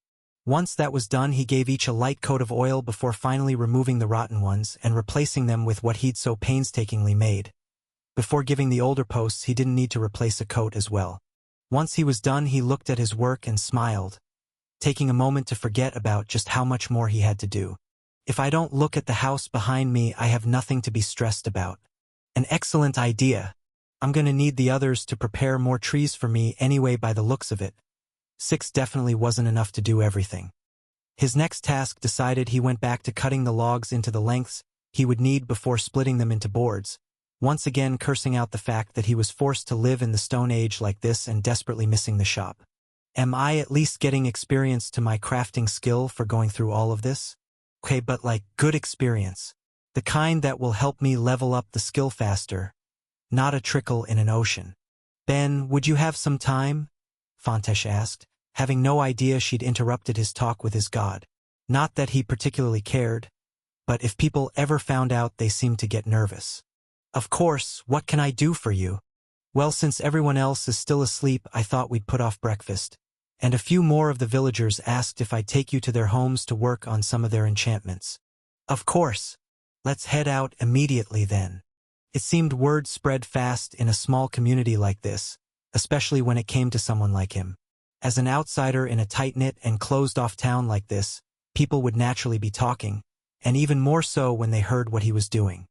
Once that was done, he gave each a light coat of oil before finally removing the rotten ones and replacing them with what he'd so painstakingly made. Before giving the older posts, he didn't need to replace a coat as well. Once he was done, he looked at his work and smiled, taking a moment to forget about just how much more he had to do. If I don't look at the house behind me, I have nothing to be stressed about. An excellent idea. I'm gonna need the others to prepare more trees for me anyway by the looks of it. 6 definitely wasn't enough to do everything. His next task decided, he went back to cutting the logs into the lengths he would need before splitting them into boards, once again cursing out the fact that he was forced to live in the Stone Age like this and desperately missing the shop. Am I at least getting experience to my crafting skill for going through all of this? Okay, but like good experience. The kind that will help me level up the skill faster. Not a trickle in an ocean. Ben, would you have some time? Fontesh asked, having no idea she'd interrupted his talk with his god. Not that he particularly cared, but if people ever found out, they seemed to get nervous. Of course, what can I do for you? Well, since everyone else is still asleep, I thought we'd put off breakfast. And a few more of the villagers asked if I'd take you to their homes to work on some of their enchantments. Of course. Let's head out immediately then. It seemed word spread fast in a small community like this, especially when it came to someone like him. As an outsider in a tight-knit and closed-off town like this, people would naturally be talking, and even more so when they heard what he was doing.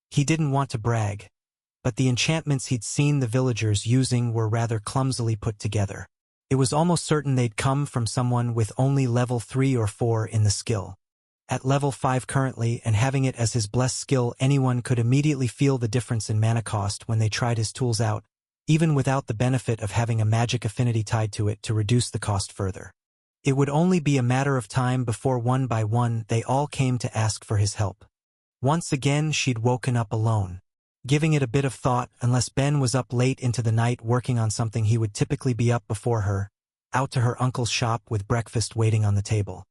He didn't want to brag, but the enchantments he'd seen the villagers using were rather clumsily put together. It was almost certain they'd come from someone with only level 3 or 4 in the skill. At level 5 currently, and having it as his blessed skill, anyone could immediately feel the difference in mana cost when they tried his tools out, even without the benefit of having a magic affinity tied to it to reduce the cost further. It would only be a matter of time before one by one they all came to ask for his help. Once again she'd woken up alone. Giving it a bit of thought, unless Ben was up late into the night working on something, he would typically be up before her, out to her uncle's shop with breakfast waiting on the table.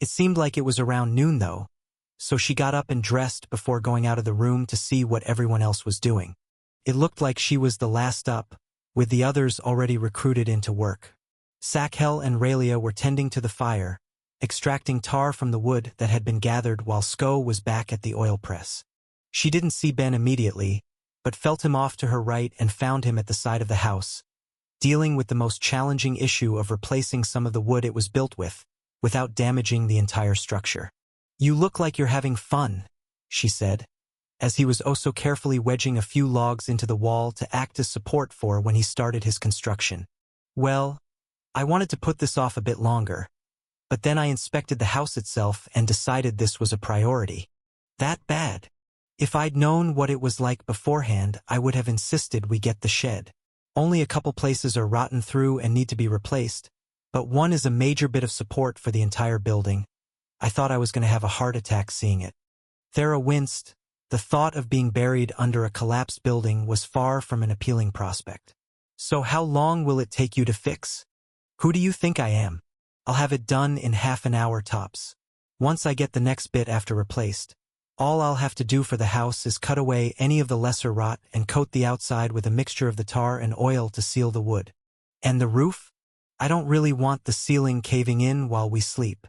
It seemed like it was around noon though, so she got up and dressed before going out of the room to see what everyone else was doing. It looked like she was the last up, with the others already recruited into work. Sakhel and Raelia were tending to the fire, extracting tar from the wood that had been gathered while Sko was back at the oil press. She didn't see Ben immediately, but felt him off to her right and found him at the side of the house, dealing with the most challenging issue of replacing some of the wood it was built with, without damaging the entire structure. "You look like you're having fun," she said, as he was oh so carefully wedging a few logs into the wall to act as support for when he started his construction. "Well, I wanted to put this off a bit longer, but then I inspected the house itself and decided this was a priority." "That bad?" "If I'd known what it was like beforehand, I would have insisted we get the shed. Only a couple places are rotten through and need to be replaced, but one is a major bit of support for the entire building. I thought I was going to have a heart attack seeing it." Thera winced. The thought of being buried under a collapsed building was far from an appealing prospect. "So how long will it take you to fix?" "Who do you think I am? I'll have it done in half an hour tops. Once I get the next bit after replaced, all I'll have to do for the house is cut away any of the lesser rot and coat the outside with a mixture of the tar and oil to seal the wood. And the roof? I don't really want the ceiling caving in while we sleep."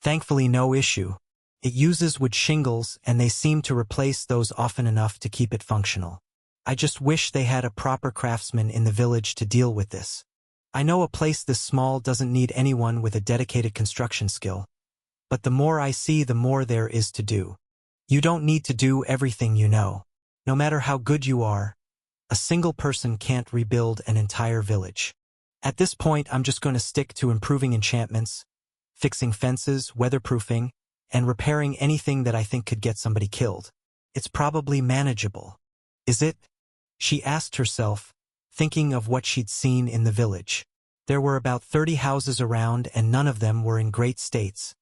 "Thankfully no issue. It uses wood shingles and they seem to replace those often enough to keep it functional. I just wish they had a proper craftsman in the village to deal with this. I know a place this small doesn't need anyone with a dedicated construction skill, but the more I see, the more there is to do. You don't need to do everything, you know. No matter how good you are, a single person can't rebuild an entire village. At this point, I'm just going to stick to improving enchantments, fixing fences, weatherproofing, and repairing anything that I think could get somebody killed. It's probably manageable. Is it?" she asked herself, thinking of what she'd seen in the village. There were about 30 houses around and none of them were in great states.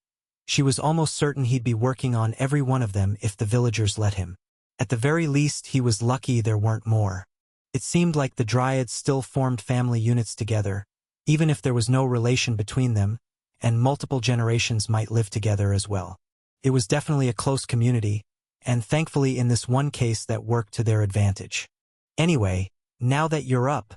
She was almost certain he'd be working on every one of them if the villagers let him. At the very least, he was lucky there weren't more. It seemed like the Dryads still formed family units together, even if there was no relation between them, and multiple generations might live together as well. It was definitely a close community, and thankfully in this one case that worked to their advantage. "Anyway, now that you're up,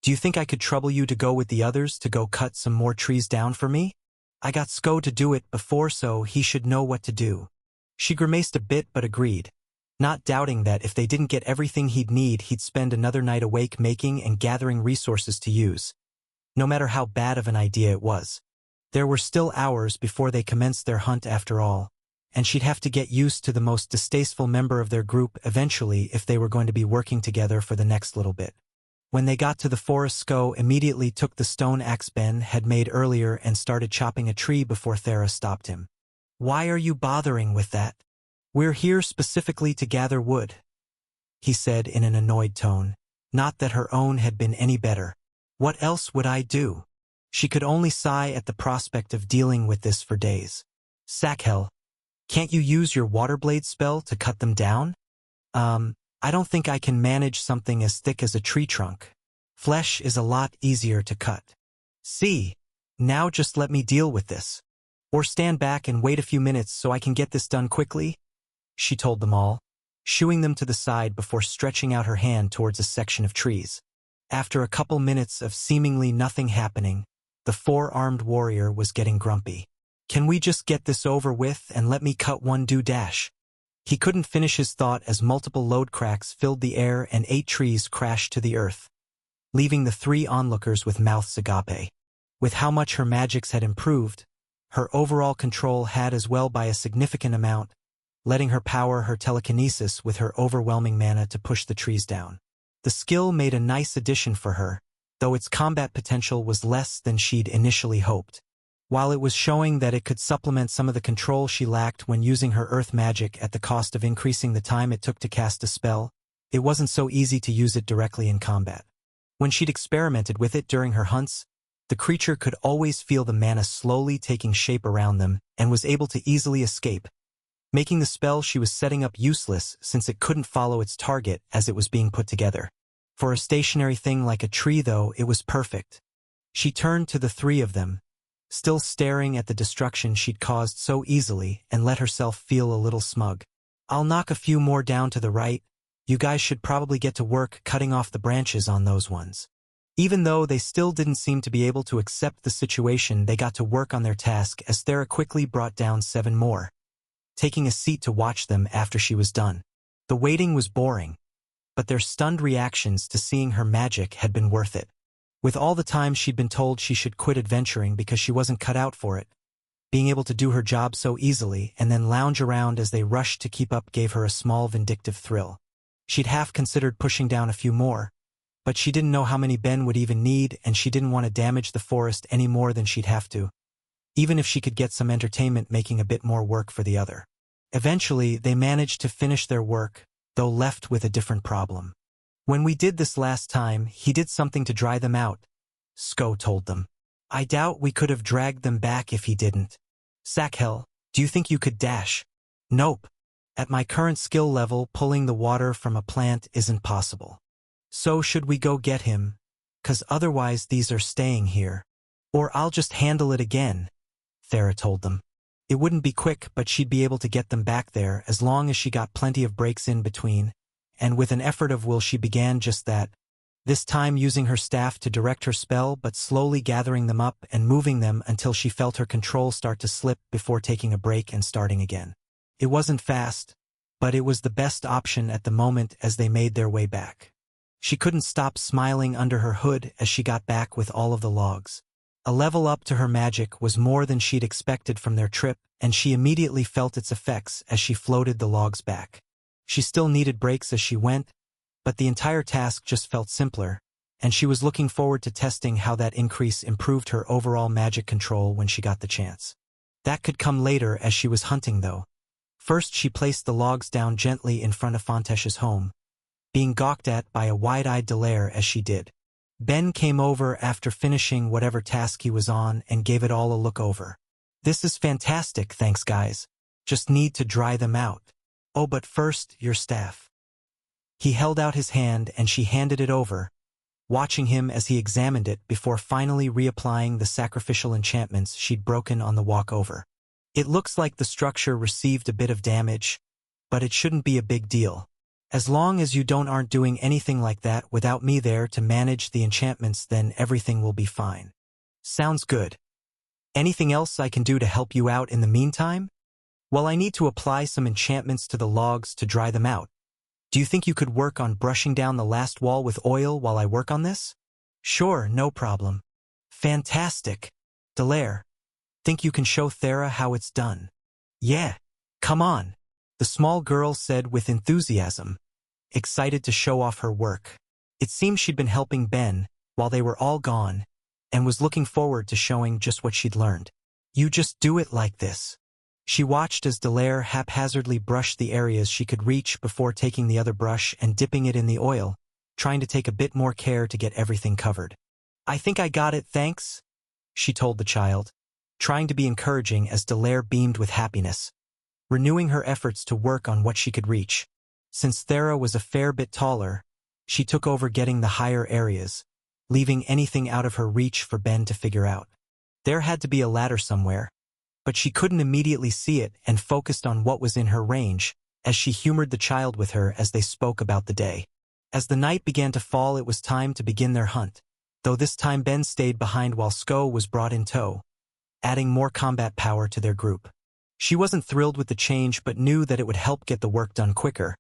do you think I could trouble you to go with the others to go cut some more trees down for me? I got Sko to do it before, so he should know what to do." She grimaced a bit but agreed, not doubting that if they didn't get everything he'd need, he'd spend another night awake making and gathering resources to use, no matter how bad of an idea it was. There were still hours before they commenced their hunt after all, and she'd have to get used to the most distasteful member of their group eventually if they were going to be working together for the next little bit. When they got to the forest, Sko immediately took the stone axe Ben had made earlier and started chopping a tree before Thera stopped him. "Why are you bothering with that? We're here specifically to gather wood," he said in an annoyed tone. Not that her own had been any better. "What else would I do?" She could only sigh at the prospect of dealing with this for days. "Sakhel, can't you use your water blade spell to cut them down?" I don't think I can manage something as thick as a tree trunk. Flesh is a lot easier to cut." "See, now just let me deal with this. Or stand back and wait a few minutes so I can get this done quickly," she told them all, shooing them to the side before stretching out her hand towards a section of trees. After a couple minutes of seemingly nothing happening, the four-armed warrior was getting grumpy. "Can we just get this over with and let me cut one dash?" He couldn't finish his thought as multiple load cracks filled the air and 8 trees crashed to the earth, leaving the 3 onlookers with mouths agape. With how much her magics had improved, her overall control had as well by a significant amount, letting her power her telekinesis with her overwhelming mana to push the trees down. The skill made a nice addition for her, though its combat potential was less than she'd initially hoped. While it was showing that it could supplement some of the control she lacked when using her earth magic at the cost of increasing the time it took to cast a spell, it wasn't so easy to use it directly in combat. When she'd experimented with it during her hunts, the creature could always feel the mana slowly taking shape around them and was able to easily escape, making the spell she was setting up useless since it couldn't follow its target as it was being put together. For a stationary thing like a tree, though, it was perfect. She turned to the three of them, still staring at the destruction she'd caused so easily, and let herself feel a little smug. "I'll knock a few more down to the right. You guys should probably get to work cutting off the branches on those ones." Even though they still didn't seem to be able to accept the situation, they got to work on their task as Thera quickly brought down 7 more, taking a seat to watch them after she was done. The waiting was boring, but their stunned reactions to seeing her magic had been worth it. With all the time she'd been told she should quit adventuring because she wasn't cut out for it, being able to do her job so easily and then lounge around as they rushed to keep up gave her a small vindictive thrill. She'd half considered pushing down a few more, but she didn't know how many Ben would even need, and she didn't want to damage the forest any more than she'd have to, even if she could get some entertainment making a bit more work for the other. Eventually, they managed to finish their work, though left with a different problem. "When we did this last time, he did something to dry them out," Sko told them. "I doubt we could have dragged them back if he didn't. Sakhel, do you think you could dash?" "Nope. At my current skill level, pulling the water from a plant isn't possible. So should we go get him? 'Cause otherwise these are staying here. Or I'll just handle it again," Thera told them. It wouldn't be quick, but she'd be able to get them back there as long as she got plenty of breaks in between, and with an effort of will she began just that, this time using her staff to direct her spell but slowly gathering them up and moving them until she felt her control start to slip before taking a break and starting again. It wasn't fast, but it was the best option at the moment as they made their way back. She couldn't stop smiling under her hood as she got back with all of the logs. A level up to her magic was more than she'd expected from their trip, and she immediately felt its effects as she floated the logs back. She still needed breaks as she went, but the entire task just felt simpler, and she was looking forward to testing how that increase improved her overall magic control when she got the chance. That could come later as she was hunting, though. First, she placed the logs down gently in front of Fontesh's home, being gawked at by a wide-eyed Delaire as she did. Ben came over after finishing whatever task he was on and gave it all a look over. "This is fantastic, thanks guys. Just need to dry them out. Oh, but first, your staff." He held out his hand and she handed it over, watching him as he examined it before finally reapplying the sacrificial enchantments she'd broken on the walk over. "It looks like the structure received a bit of damage, but it shouldn't be a big deal. As long as you aren't doing anything like that without me there to manage the enchantments, then everything will be fine." "Sounds good. Anything else I can do to help you out in the meantime?" "Well, I need to apply some enchantments to the logs to dry them out. Do you think you could work on brushing down the last wall with oil while I work on this?" "Sure, no problem." "Fantastic. Delaire, think you can show Thera how it's done?" "Yeah, come on," the small girl said with enthusiasm, excited to show off her work. It seemed she'd been helping Ben while they were all gone, and was looking forward to showing just what she'd learned. "You just do it like this." She watched as Delaire haphazardly brushed the areas she could reach before taking the other brush and dipping it in the oil, trying to take a bit more care to get everything covered. "I think I got it, thanks," she told the child, trying to be encouraging as Delaire beamed with happiness, renewing her efforts to work on what she could reach. Since Thera was a fair bit taller, she took over getting the higher areas, leaving anything out of her reach for Ben to figure out. There had to be a ladder somewhere, but she couldn't immediately see it and focused on what was in her range as she humored the child with her as they spoke about the day. As the night began to fall, it was time to begin their hunt, though this time Ben stayed behind while Sko was brought in tow, adding more combat power to their group. She wasn't thrilled with the change but knew that it would help get the work done quicker.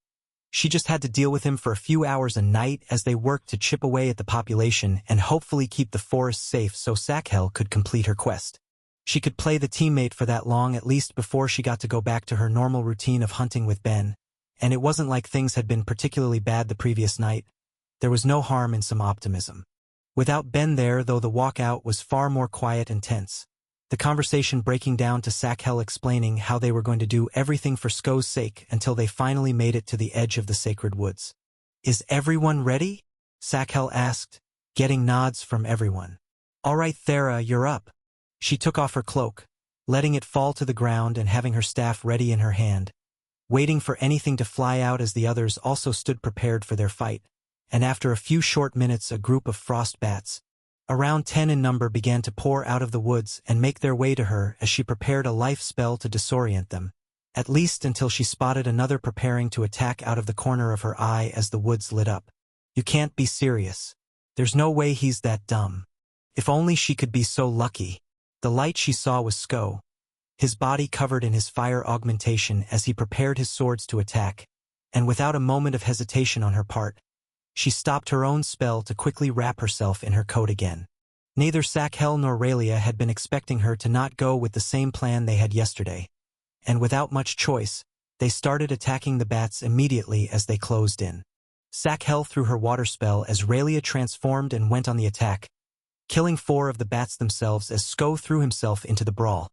She just had to deal with him for a few hours a night as they worked to chip away at the population and hopefully keep the forest safe so Sakhel could complete her quest. She could play the teammate for that long at least before she got to go back to her normal routine of hunting with Ben, and it wasn't like things had been particularly bad the previous night. There was no harm in some optimism. Without Ben there, though, the walkout was far more quiet and tense. The conversation breaking down to Sakhel explaining how they were going to do everything for Sko's sake until they finally made it to the edge of the sacred woods. "Is everyone ready?" Sakhel asked, getting nods from everyone. "All right, Thera, you're up." She took off her cloak, letting it fall to the ground and having her staff ready in her hand, waiting for anything to fly out as the others also stood prepared for their fight. And after a few short minutes, a group of frost bats, around 10 in number, began to pour out of the woods and make their way to her as she prepared a life spell to disorient them, at least until she spotted another preparing to attack out of the corner of her eye as the woods lit up. "You can't be serious. There's no way he's that dumb." If only she could be so lucky. The light she saw was Sko, his body covered in his fire augmentation as he prepared his swords to attack, and without a moment of hesitation on her part, she stopped her own spell to quickly wrap herself in her coat again. Neither Sakhel nor Raylia had been expecting her to not go with the same plan they had yesterday, and without much choice, they started attacking the bats immediately as they closed in. Sakhel threw her water spell as Raylia transformed and went on the attack, killing 4 of the bats themselves as Sko threw himself into the brawl,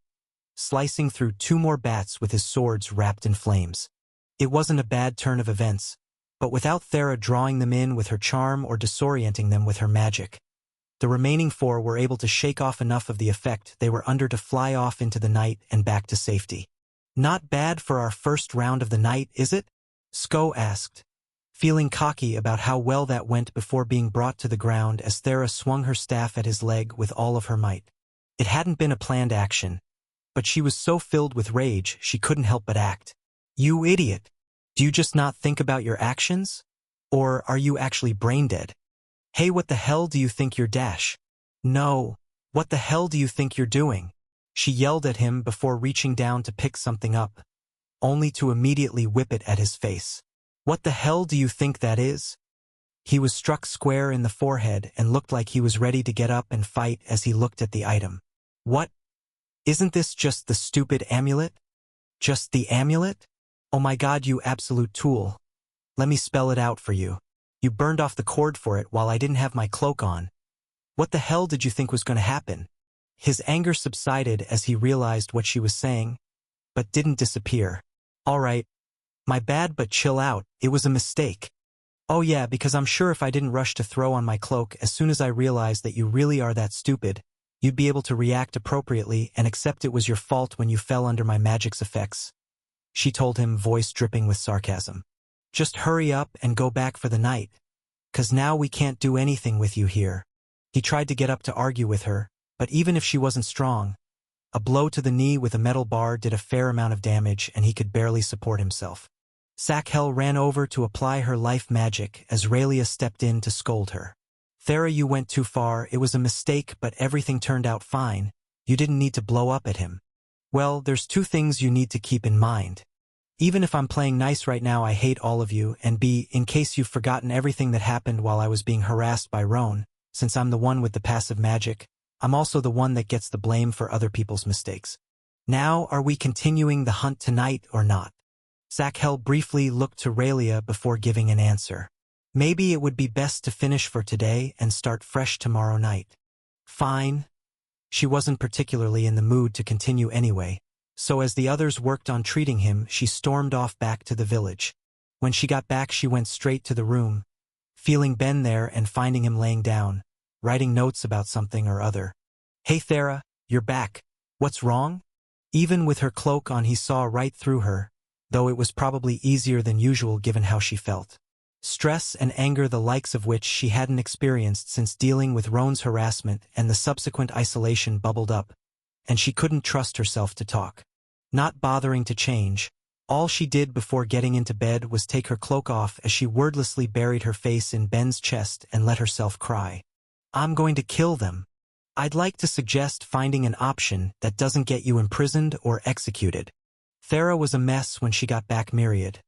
slicing through 2 more bats with his swords wrapped in flames. It wasn't a bad turn of events, but without Thera drawing them in with her charm or disorienting them with her magic, the remaining 4 were able to shake off enough of the effect they were under to fly off into the night and back to safety. "Not bad for our first round of the night, is it?" Sko asked, feeling cocky about how well that went before being brought to the ground as Thera swung her staff at his leg with all of her might. It hadn't been a planned action, but she was so filled with rage she couldn't help but act. "You idiot! Do you just not think about your actions? Or are you actually brain dead? Hey, what the hell do you think you're dash? No, what the hell do you think you're doing?" She yelled at him before reaching down to pick something up, only to immediately whip it at his face. "What the hell do you think that is?" He was struck square in the forehead and looked like he was ready to get up and fight as he looked at the item. "What? Isn't this just the stupid amulet? Just the amulet? Oh my god, you absolute tool. Let me spell it out for you. You burned off the cord for it while I didn't have my cloak on. What the hell did you think was going to happen?" His anger subsided as he realized what she was saying, but didn't disappear. "All right. My bad, but chill out, it was a mistake. Oh yeah, because I'm sure if I didn't rush to throw on my cloak as soon as I realized that you really are that stupid, you'd be able to react appropriately and accept it was your fault when you fell under my magic's effects," she told him, voice dripping with sarcasm. "Just hurry up and go back for the night, 'cause now we can't do anything with you here." He tried to get up to argue with her, but even if she wasn't strong, a blow to the knee with a metal bar did a fair amount of damage and he could barely support himself. Sakhel ran over to apply her life magic as Raylia stepped in to scold her. "Thera, you went too far, it was a mistake but everything turned out fine, you didn't need to blow up at him." "Well, there's 2 things you need to keep in mind. Even if I'm playing nice right now, I hate all of you, and B, in case you've forgotten everything that happened while I was being harassed by Roan, since I'm the one with the passive magic, I'm also the one that gets the blame for other people's mistakes. Now, are we continuing the hunt tonight or not?" Sakhel briefly looked to Raylia before giving an answer. "Maybe it would be best to finish for today and start fresh tomorrow night." "Fine." She wasn't particularly in the mood to continue anyway, so as the others worked on treating him, she stormed off back to the village. When she got back, she went straight to the room, feeling Ben there and finding him laying down, writing notes about something or other. "Hey Thera, you're back. What's wrong?" Even with her cloak on, he saw right through her, though it was probably easier than usual given how she felt. Stress and anger, the likes of which she hadn't experienced since dealing with Roan's harassment and the subsequent isolation, bubbled up, and she couldn't trust herself to talk. Not bothering to change, all she did before getting into bed was take her cloak off as she wordlessly buried her face in Ben's chest and let herself cry. "I'm going to kill them. I'd like to suggest finding an option that doesn't get you imprisoned or executed." Thera was a mess when she got back. Myriad.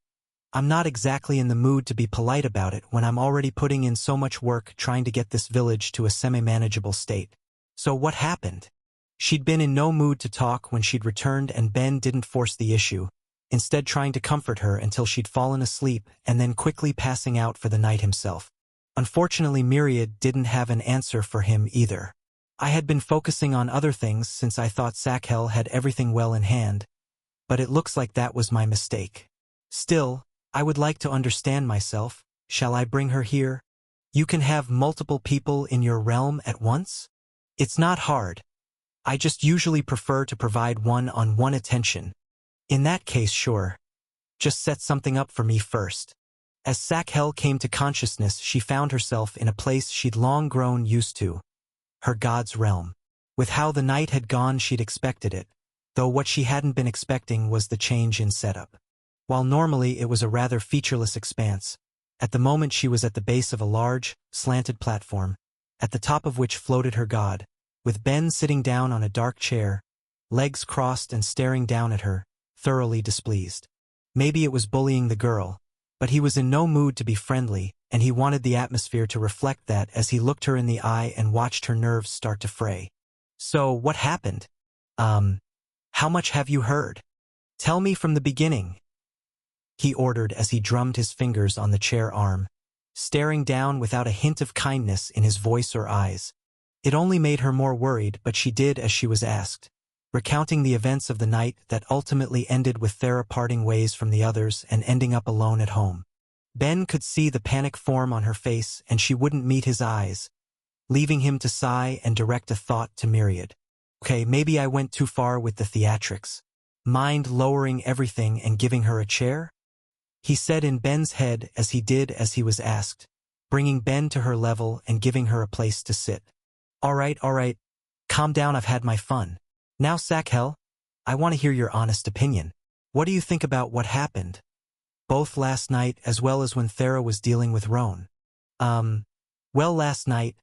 "I'm not exactly in the mood to be polite about it when I'm already putting in so much work trying to get this village to a semi-manageable state." "So what happened?" She'd been in no mood to talk when she'd returned, and Ben didn't force the issue, instead trying to comfort her until she'd fallen asleep and then quickly passing out for the night himself. Unfortunately, Myriad didn't have an answer for him either. I had been focusing on other things since I thought Sakhel had everything well in hand, but it looks like that was my mistake. Still, I would like to understand myself. Shall I bring her here? You can have multiple people in your realm at once? It's not hard. I just usually prefer to provide one-on-one attention. In that case, sure. Just set something up for me first. As Sakhel came to consciousness, she found herself in a place she'd long grown used to. Her god's realm. With how the night had gone, she'd expected it, though what she hadn't been expecting was the change in setup. While normally it was a rather featureless expanse, at the moment she was at the base of a large, slanted platform, at the top of which floated her god, with Ben sitting down on a dark chair, legs crossed and staring down at her, thoroughly displeased. Maybe it was bullying the girl, but he was in no mood to be friendly, and he wanted the atmosphere to reflect that as he looked her in the eye and watched her nerves start to fray. So, what happened? How much have you heard? Tell me from the beginning, he ordered as he drummed his fingers on the chair arm, staring down without a hint of kindness in his voice or eyes. It only made her more worried, but she did as she was asked, recounting the events of the night that ultimately ended with Thera parting ways from the others and ending up alone at home. Ben could see the panic form on her face, and she wouldn't meet his eyes, leaving him to sigh and direct a thought to Myriad. Okay, maybe I went too far with the theatrics. Mind lowering everything and giving her a chair? He said in Ben's head as he did as he was asked, bringing Ben to her level and giving her a place to sit. All right, calm down, I've had my fun. Now Sakhel, I want to hear your honest opinion. What do you think about what happened? Both last night as well as when Thera was dealing with Roan. Well, last night,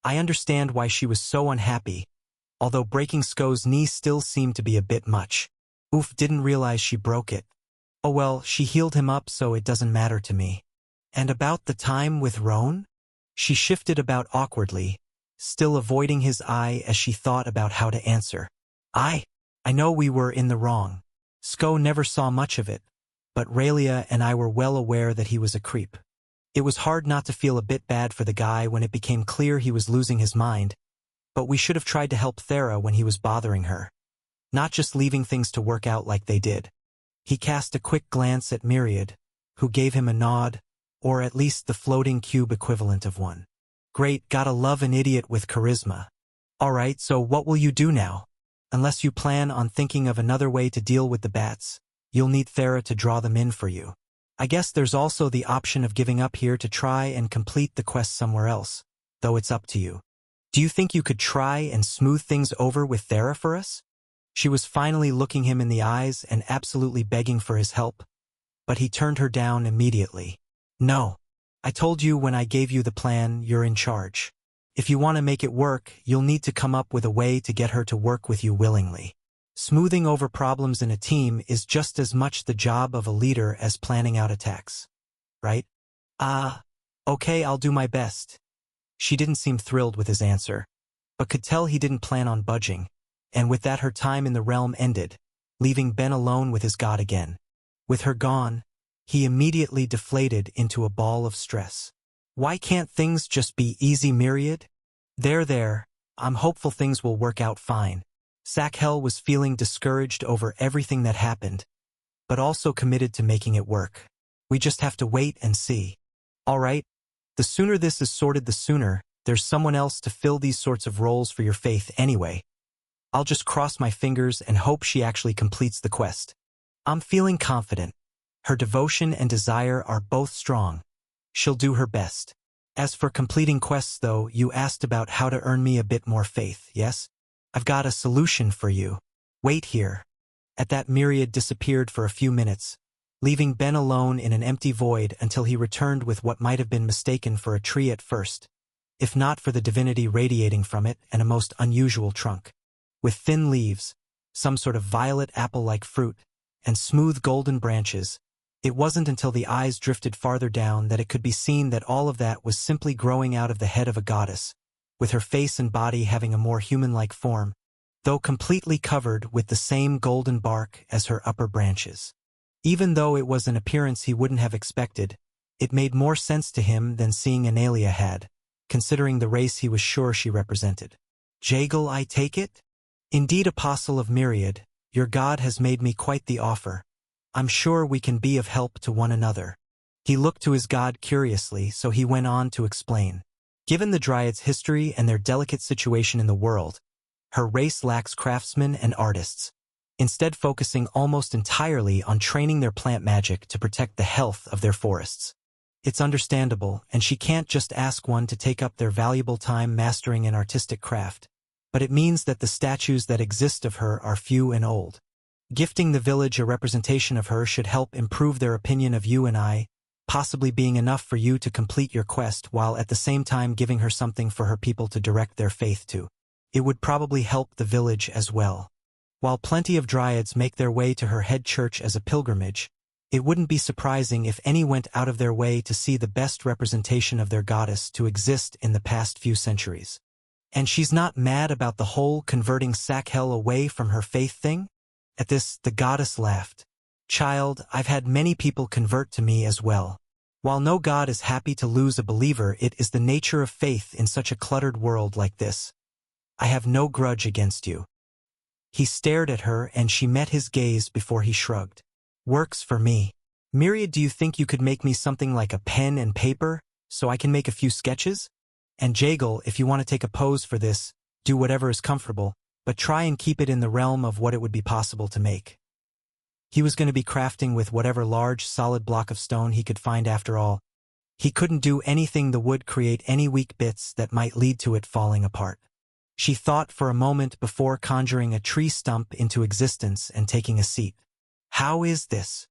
I understand why she was so unhappy, although breaking Sko's knee still seemed to be a bit much. Oof, didn't realize she broke it. Oh well, she healed him up, so it doesn't matter to me. And about the time with Roan? She shifted about awkwardly, still avoiding his eye as she thought about how to answer. I know we were in the wrong. Sko never saw much of it, but Raylia and I were well aware that he was a creep. It was hard not to feel a bit bad for the guy when it became clear he was losing his mind, but we should have tried to help Thera when he was bothering her, not just leaving things to work out like they did. He cast a quick glance at Myriad, who gave him a nod, or at least the floating cube equivalent of one. Great, gotta love an idiot with charisma. Alright, so what will you do now? Unless you plan on thinking of another way to deal with the bats, you'll need Thera to draw them in for you. I guess there's also the option of giving up here to try and complete the quest somewhere else, though it's up to you. Do you think you could try and smooth things over with Thera for us? She was finally looking him in the eyes and absolutely begging for his help, but he turned her down immediately. No. I told you when I gave you the plan, you're in charge. If you want to make it work, you'll need to come up with a way to get her to work with you willingly. Smoothing over problems in a team is just as much the job of a leader as planning out attacks. Right? Okay, I'll do my best. She didn't seem thrilled with his answer, but could tell he didn't plan on budging, and with that her time in the realm ended, leaving Ben alone with his god again. With her gone, he immediately deflated into a ball of stress. Why can't things just be easy, Myriad? There, I'm hopeful things will work out fine. Sakhel was feeling discouraged over everything that happened, but also committed to making it work. We just have to wait and see. All right, the sooner this is sorted, the sooner there's someone else to fill these sorts of roles for your faith anyway. I'll just cross my fingers and hope she actually completes the quest. I'm feeling confident. Her devotion and desire are both strong. She'll do her best. As for completing quests, though, you asked about how to earn me a bit more faith, yes? I've got a solution for you. Wait here. At that, Myriad disappeared for a few minutes, leaving Ben alone in an empty void until he returned with what might have been mistaken for a tree at first, if not for the divinity radiating from it and a most unusual trunk. With thin leaves, some sort of violet apple-like fruit, and smooth golden branches, it wasn't until the eyes drifted farther down that it could be seen that all of that was simply growing out of the head of a goddess, with her face and body having a more human-like form, though completely covered with the same golden bark as her upper branches. Even though it was an appearance he wouldn't have expected, it made more sense to him than seeing Analia had, considering the race he was sure she represented. Jagal, I take it? Indeed, Apostle of Myriad, your god has made me quite the offer. I'm sure we can be of help to one another. He looked to his god curiously, so he went on to explain. Given the Dryad's history and their delicate situation in the world, her race lacks craftsmen and artists, instead focusing almost entirely on training their plant magic to protect the health of their forests. It's understandable, and she can't just ask one to take up their valuable time mastering an artistic craft, but it means that the statues that exist of her are few and old. Gifting the village a representation of her should help improve their opinion of you and I, possibly being enough for you to complete your quest while at the same time giving her something for her people to direct their faith to. It would probably help the village as well. While plenty of Dryads make their way to her head church as a pilgrimage, it wouldn't be surprising if any went out of their way to see the best representation of their goddess to exist in the past few centuries. And she's not mad about the whole converting Sakhel away from her faith thing? At this, the goddess laughed. Child, I've had many people convert to me as well. While no god is happy to lose a believer, it is the nature of faith in such a cluttered world like this. I have no grudge against you. He stared at her and she met his gaze before he shrugged. Works for me. Myriad, do you think you could make me something like a pen and paper, so I can make a few sketches? And Jagal, if you want to take a pose for this, do whatever is comfortable, but try and keep it in the realm of what it would be possible to make. He was going to be crafting with whatever large, solid block of stone he could find after all. He couldn't do anything that would create any weak bits that might lead to it falling apart. She thought for a moment before conjuring a tree stump into existence and taking a seat. How is this?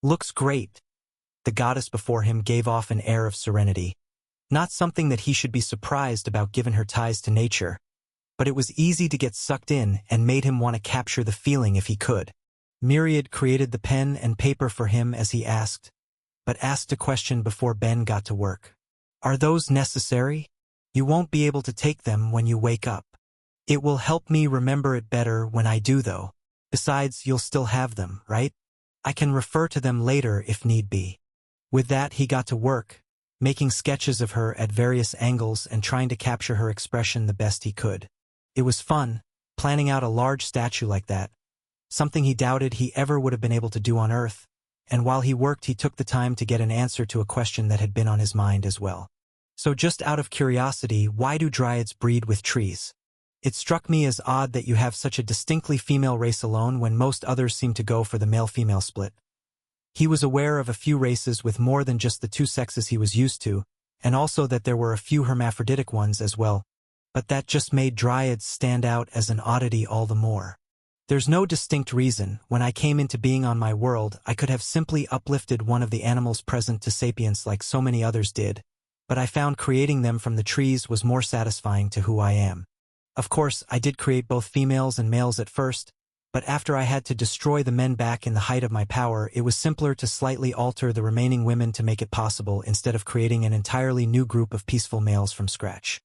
Looks great. The goddess before him gave off an air of serenity. Not something that he should be surprised about given her ties to nature, but it was easy to get sucked in and made him want to capture the feeling if he could. Myriad created the pen and paper for him as he asked, but asked a question before Ben got to work. Are those necessary? You won't be able to take them when you wake up. It will help me remember it better when I do though. Besides, you'll still have them, right? I can refer to them later if need be. With that, he got to work, making sketches of her at various angles and trying to capture her expression the best he could. It was fun, planning out a large statue like that, something he doubted he ever would have been able to do on Earth, and while he worked he took the time to get an answer to a question that had been on his mind as well. So just out of curiosity, why do Dryads breed with trees? It struck me as odd that you have such a distinctly female race alone when most others seem to go for the male-female split. He was aware of a few races with more than just the two sexes he was used to, and also that there were a few hermaphroditic ones as well, but that just made Dryads stand out as an oddity all the more. There's no distinct reason. When I came into being on my world, I could have simply uplifted one of the animals present to sapience like so many others did, but I found creating them from the trees was more satisfying to who I am. Of course, I did create both females and males at first, but after I had to destroy the men back in the height of my power, it was simpler to slightly alter the remaining women to make it possible instead of creating an entirely new group of peaceful males from scratch.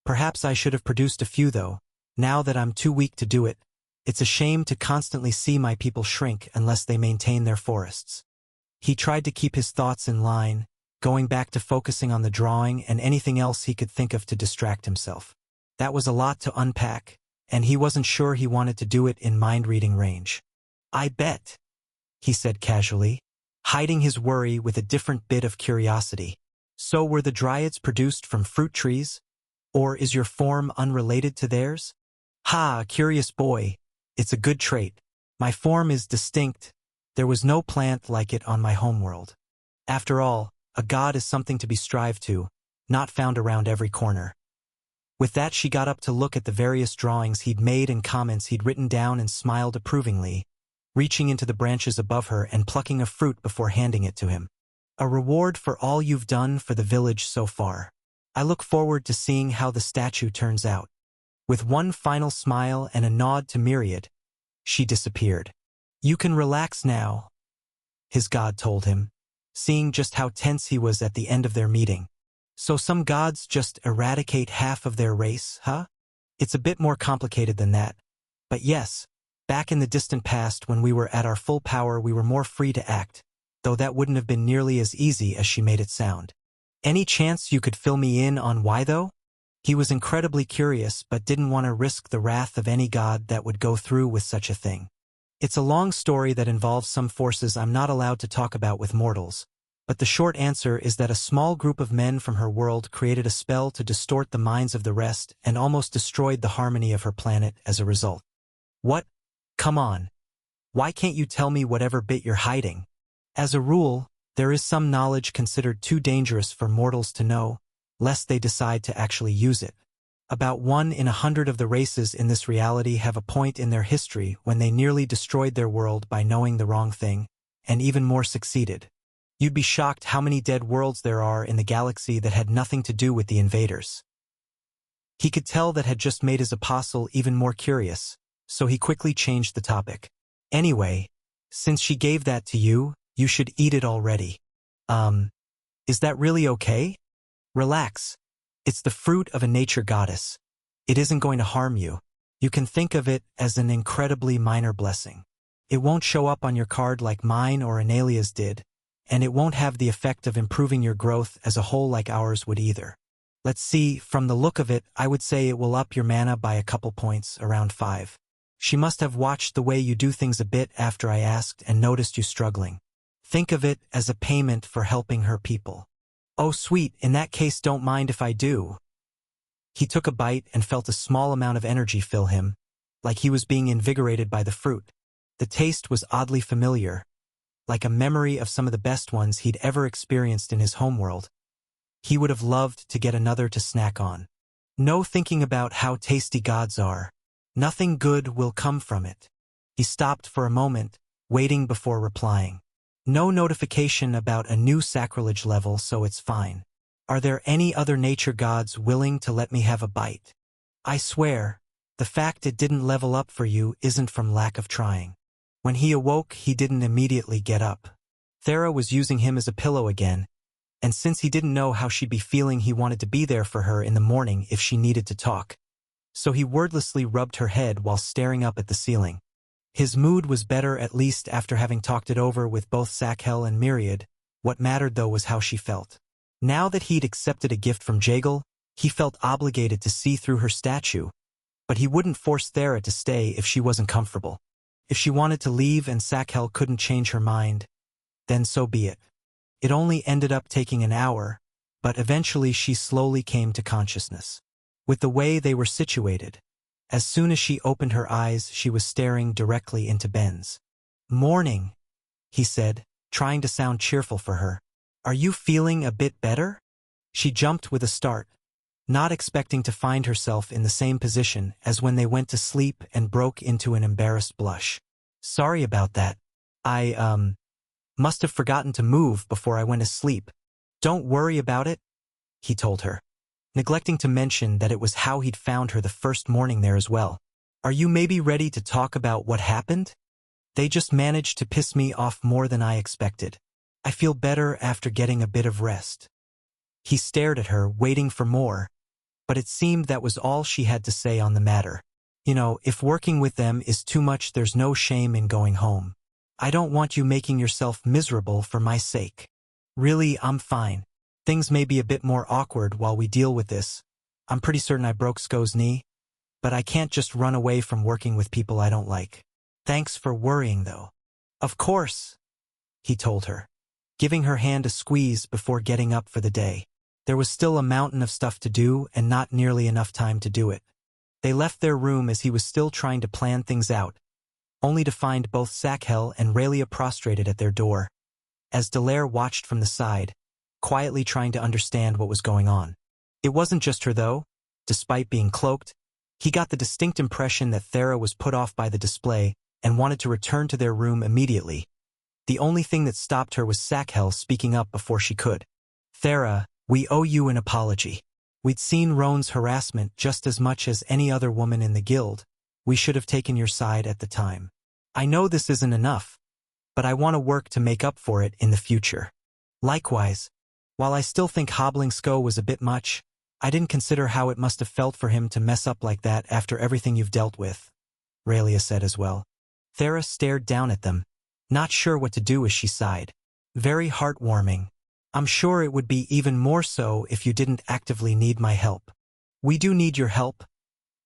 Perhaps I should have produced a few though. Now that I'm too weak to do it, it's a shame to constantly see my people shrink unless they maintain their forests. He tried to keep his thoughts in line, going back to focusing on the drawing and anything else he could think of to distract himself. That was a lot to unpack, and he wasn't sure he wanted to do it in mind-reading range. I bet, he said casually, hiding his worry with a different bit of curiosity. So were the Dryads produced from fruit trees? Or is your form unrelated to theirs? Ha, curious boy. It's a good trait. My form is distinct. There was no plant like it on my homeworld. After all, a god is something to be strived to, not found around every corner. With that, she got up to look at the various drawings he'd made and comments he'd written down and smiled approvingly, reaching into the branches above her and plucking a fruit before handing it to him. A reward for all you've done for the village so far. I look forward to seeing how the statue turns out. With one final smile and a nod to Myriad, she disappeared. You can relax now, his god told him, seeing just how tense he was at the end of their meeting. So some gods just eradicate half of their race, huh? It's a bit more complicated than that. But yes, back in the distant past when we were at our full power we were more free to act, though that wouldn't have been nearly as easy as she made it sound. Any chance you could fill me in on why though? He was incredibly curious but didn't want to risk the wrath of any god that would go through with such a thing. It's a long story that involves some forces I'm not allowed to talk about with mortals, but the short answer is that a small group of men from her world created a spell to distort the minds of the rest and almost destroyed the harmony of her planet as a result. What? Come on. Why can't you tell me whatever bit you're hiding? As a rule, there is some knowledge considered too dangerous for mortals to know, lest they decide to actually use it. About 1 in 100 of the races in this reality have a point in their history when they nearly destroyed their world by knowing the wrong thing, and even more succeeded. You'd be shocked how many dead worlds there are in the galaxy that had nothing to do with the invaders. He could tell that had just made his apostle even more curious, so he quickly changed the topic. Anyway, since she gave that to you, you should eat it already. Is that really okay? Relax. It's the fruit of a nature goddess. It isn't going to harm you. You can think of it as an incredibly minor blessing. It won't show up on your card like mine or Analia's did, and it won't have the effect of improving your growth as a whole like ours would either. Let's see, from the look of it, I would say it will up your mana by a couple points, around 5. She must have watched the way you do things a bit after I asked and noticed you struggling. Think of it as a payment for helping her people. Oh sweet, in that case don't mind if I do. He took a bite and felt a small amount of energy fill him, like he was being invigorated by the fruit. The taste was oddly familiar, like a memory of some of the best ones he'd ever experienced in his homeworld. He would have loved to get another to snack on. No thinking about how tasty gods are. Nothing good will come from it. He stopped for a moment, waiting before replying. No notification about a new sacrilege level, so it's fine. Are there any other nature gods willing to let me have a bite? I swear, the fact it didn't level up for you isn't from lack of trying. When he awoke, he didn't immediately get up. Thera was using him as a pillow again, and since he didn't know how she'd be feeling, he wanted to be there for her in the morning if she needed to talk. So he wordlessly rubbed her head while staring up at the ceiling. His mood was better at least after having talked it over with both Sakhel and Myriad. What mattered though was how she felt. Now that he'd accepted a gift from Jagal, he felt obligated to see through her statue, but he wouldn't force Thera to stay if she wasn't comfortable. If she wanted to leave and Sakhel couldn't change her mind, then so be it. It only ended up taking an hour, but eventually she slowly came to consciousness. With the way they were situated, as soon as she opened her eyes, she was staring directly into Ben's. "Morning," he said, trying to sound cheerful for her. "Are you feeling a bit better?" She jumped with a start, not expecting to find herself in the same position as when they went to sleep, and broke into an embarrassed blush. "Sorry about that. I, must have forgotten to move before I went to sleep." "Don't worry about it," he told her, neglecting to mention that it was how he'd found her the first morning there as well. "Are you maybe ready to talk about what happened? They just managed to piss me off more than I expected. I feel better after getting a bit of rest." He stared at her, waiting for more, but it seemed that was all she had to say on the matter. "You know, if working with them is too much, there's no shame in going home. I don't want you making yourself miserable for my sake. Really, I'm fine. Things may be a bit more awkward while we deal with this. I'm pretty certain I broke Sko's knee, but I can't just run away from working with people I don't like. Thanks for worrying, though." "Of course," he told her, giving her hand a squeeze before getting up for the day. There was still a mountain of stuff to do and not nearly enough time to do it. They left their room as he was still trying to plan things out, only to find both Sakhel and Raylia prostrated at their door, as Dallaire watched from the side, quietly trying to understand what was going on. It wasn't just her though. Despite being cloaked, he got the distinct impression that Thera was put off by the display and wanted to return to their room immediately. The only thing that stopped her was Sakhel speaking up before she could. "Thera, we owe you an apology. We'd seen Roan's harassment just as much as any other woman in the guild. We should have taken your side at the time. I know this isn't enough, but I want to work to make up for it in the future. Likewise, while I still think hobbling Sko was a bit much, I didn't consider how it must have felt for him to mess up like that after everything you've dealt with. Raelia said as well. Thera stared down at them, not sure what to do as she sighed. Very heartwarming. I'm sure it would be even more so if you didn't actively need my help. We do need your help,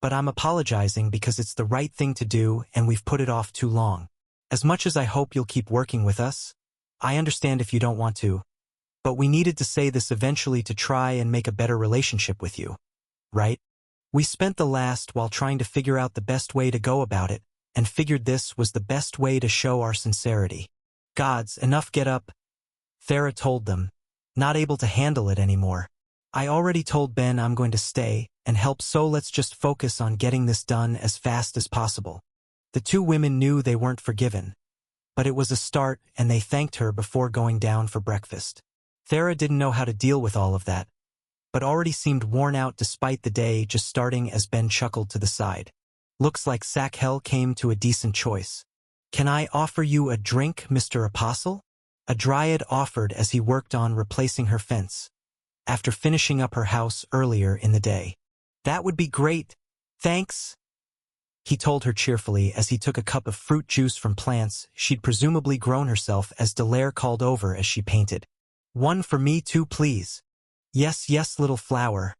but I'm apologizing because it's the right thing to do and we've put it off too long. As much as I hope you'll keep working with us, I understand if you don't want to, but we needed to say this eventually to try and make a better relationship with you, right? We spent the last while trying to figure out the best way to go about it, and figured this was the best way to show our sincerity. Gods, enough, get up, Thera told them, not able to handle it anymore. I already told Ben I'm going to stay and help, so let's just focus on getting this done as fast as possible. The two women knew they weren't forgiven, but it was a start and they thanked her before going down for breakfast. Thera didn't know how to deal with all of that, but already seemed worn out despite the day just starting as Ben chuckled to the side. Looks like Sakhel came to a decent choice. Can I offer you a drink, Mr. Apostle? A dryad offered as he worked on replacing her fence, after finishing up her house earlier in the day. That would be great. Thanks, he told her cheerfully as he took a cup of fruit juice from plants she'd presumably grown herself as Delaire called over as she painted. One for me too, please. Yes, yes, little flower.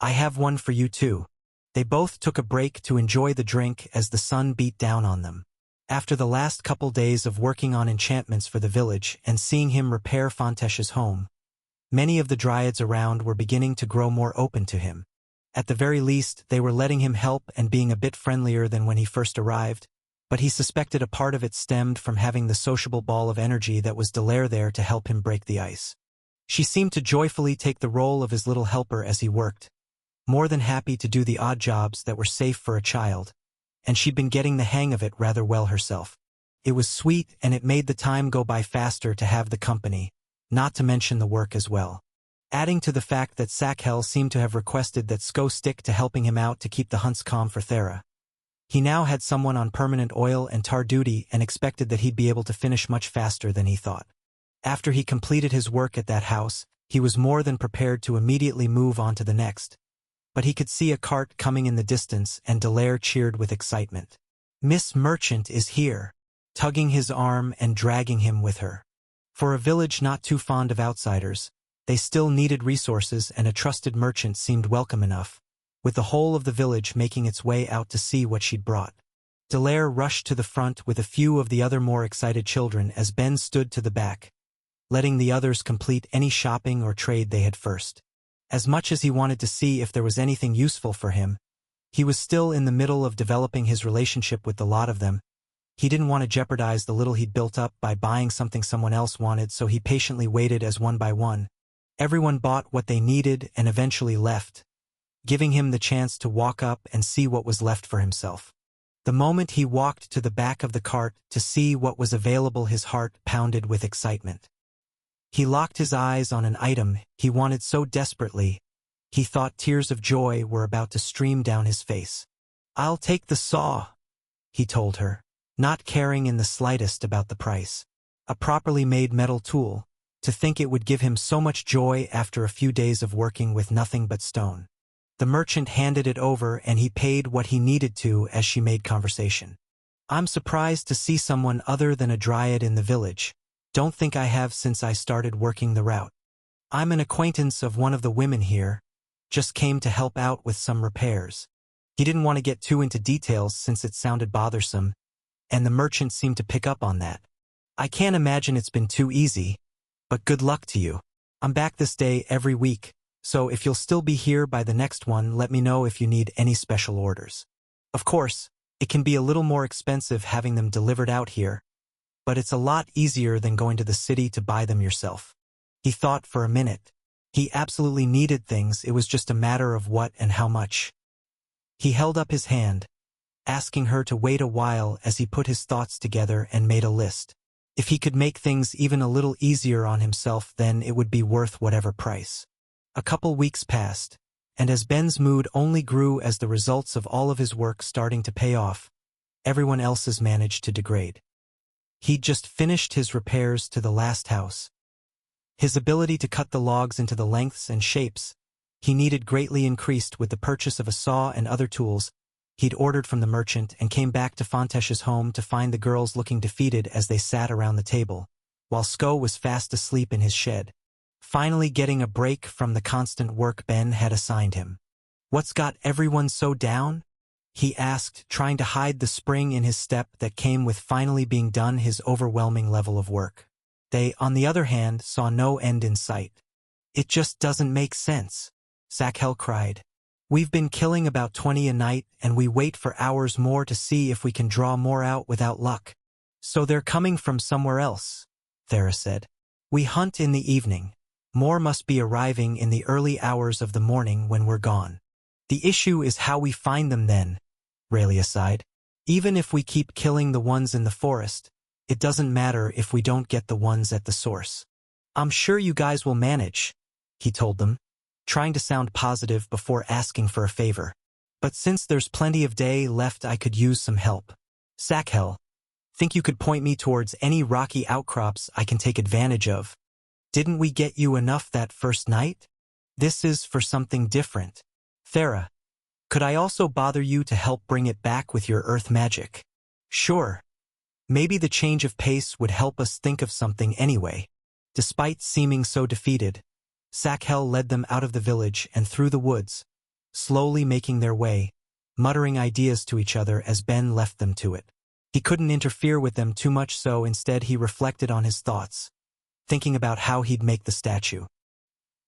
I have one for you too. They both took a break to enjoy the drink as the sun beat down on them. After the last couple days of working on enchantments for the village and seeing him repair Fontesh's home, many of the dryads around were beginning to grow more open to him. At the very least, they were letting him help and being a bit friendlier than when he first arrived, but he suspected a part of it stemmed from having the sociable ball of energy that was Delaire there to help him break the ice. She seemed to joyfully take the role of his little helper as he worked, more than happy to do the odd jobs that were safe for a child, and she'd been getting the hang of it rather well herself. It was sweet and it made the time go by faster to have the company, not to mention the work as well. Adding to the fact that Sakhel seemed to have requested that Sko stick to helping him out to keep the hunts calm for Thera. He now had someone on permanent oil and tar duty and expected that he'd be able to finish much faster than he thought. After he completed his work at that house, he was more than prepared to immediately move on to the next. But he could see a cart coming in the distance and Delaire cheered with excitement. Miss Merchant is here, tugging his arm and dragging him with her. For a village not too fond of outsiders, they still needed resources and a trusted merchant seemed welcome enough, with the whole of the village making its way out to see what she'd brought. Delaire rushed to the front with a few of the other more excited children as Ben stood to the back, letting the others complete any shopping or trade they had first. As much as he wanted to see if there was anything useful for him, he was still in the middle of developing his relationship with the lot of them. He didn't want to jeopardize the little he'd built up by buying something someone else wanted, so he patiently waited as one by one everyone bought what they needed and eventually left, giving him the chance to walk up and see what was left for himself. The moment he walked to the back of the cart to see what was available, his heart pounded with excitement. He locked his eyes on an item he wanted so desperately, he thought tears of joy were about to stream down his face. I'll take the saw, he told her, not caring in the slightest about the price. A properly made metal tool, to think it would give him so much joy after a few days of working with nothing but stone. The merchant handed it over and he paid what he needed to as she made conversation. I'm surprised to see someone other than a dryad in the village. Don't think I have since I started working the route. I'm an acquaintance of one of the women here, just came to help out with some repairs. He didn't want to get too into details since it sounded bothersome, and the merchant seemed to pick up on that. I can't imagine it's been too easy, but good luck to you. I'm back this day every week, so if you'll still be here by the next one, let me know if you need any special orders. Of course, it can be a little more expensive having them delivered out here, but it's a lot easier than going to the city to buy them yourself. He thought for a minute. He absolutely needed things, it was just a matter of what and how much. He held up his hand, asking her to wait a while as he put his thoughts together and made a list. If he could make things even a little easier on himself, then it would be worth whatever price. A couple weeks passed, and as Ben's mood only grew as the results of all of his work starting to pay off, everyone else's managed to degrade. He'd just finished his repairs to the last house. His ability to cut the logs into the lengths and shapes he needed greatly increased with the purchase of a saw and other tools, he'd ordered from the merchant and came back to Fontesh's home to find the girls looking defeated as they sat around the table, while Sko was fast asleep in his shed. Finally getting a break from the constant work Ben had assigned him. "What's got everyone so down?" he asked, trying to hide the spring in his step that came with finally being done his overwhelming level of work. They, on the other hand, saw no end in sight. "It just doesn't make sense," Sakhel cried. "We've been killing about 20 a night, and we wait for hours more to see if we can draw more out without luck." "So they're coming from somewhere else," Thera said. "We hunt in the evening. More must be arriving in the early hours of the morning when we're gone. The issue is how we find them then," Rayleigh sighed. "Even if we keep killing the ones in the forest, it doesn't matter if we don't get the ones at the source." "I'm sure you guys will manage," he told them, trying to sound positive before asking for a favor. "But since there's plenty of day left, I could use some help." "Sakhel, think you could point me towards any rocky outcrops I can take advantage of? Didn't we get you enough that first night? This is for something different." "Thera, could I also bother you to help bring it back with your earth magic?" "Sure. Maybe the change of pace would help us think of something anyway." Despite seeming so defeated, Sakhel led them out of the village and through the woods, slowly making their way, muttering ideas to each other as Ben left them to it. He couldn't interfere with them too much, so instead he reflected on his thoughts, thinking about how he'd make the statue.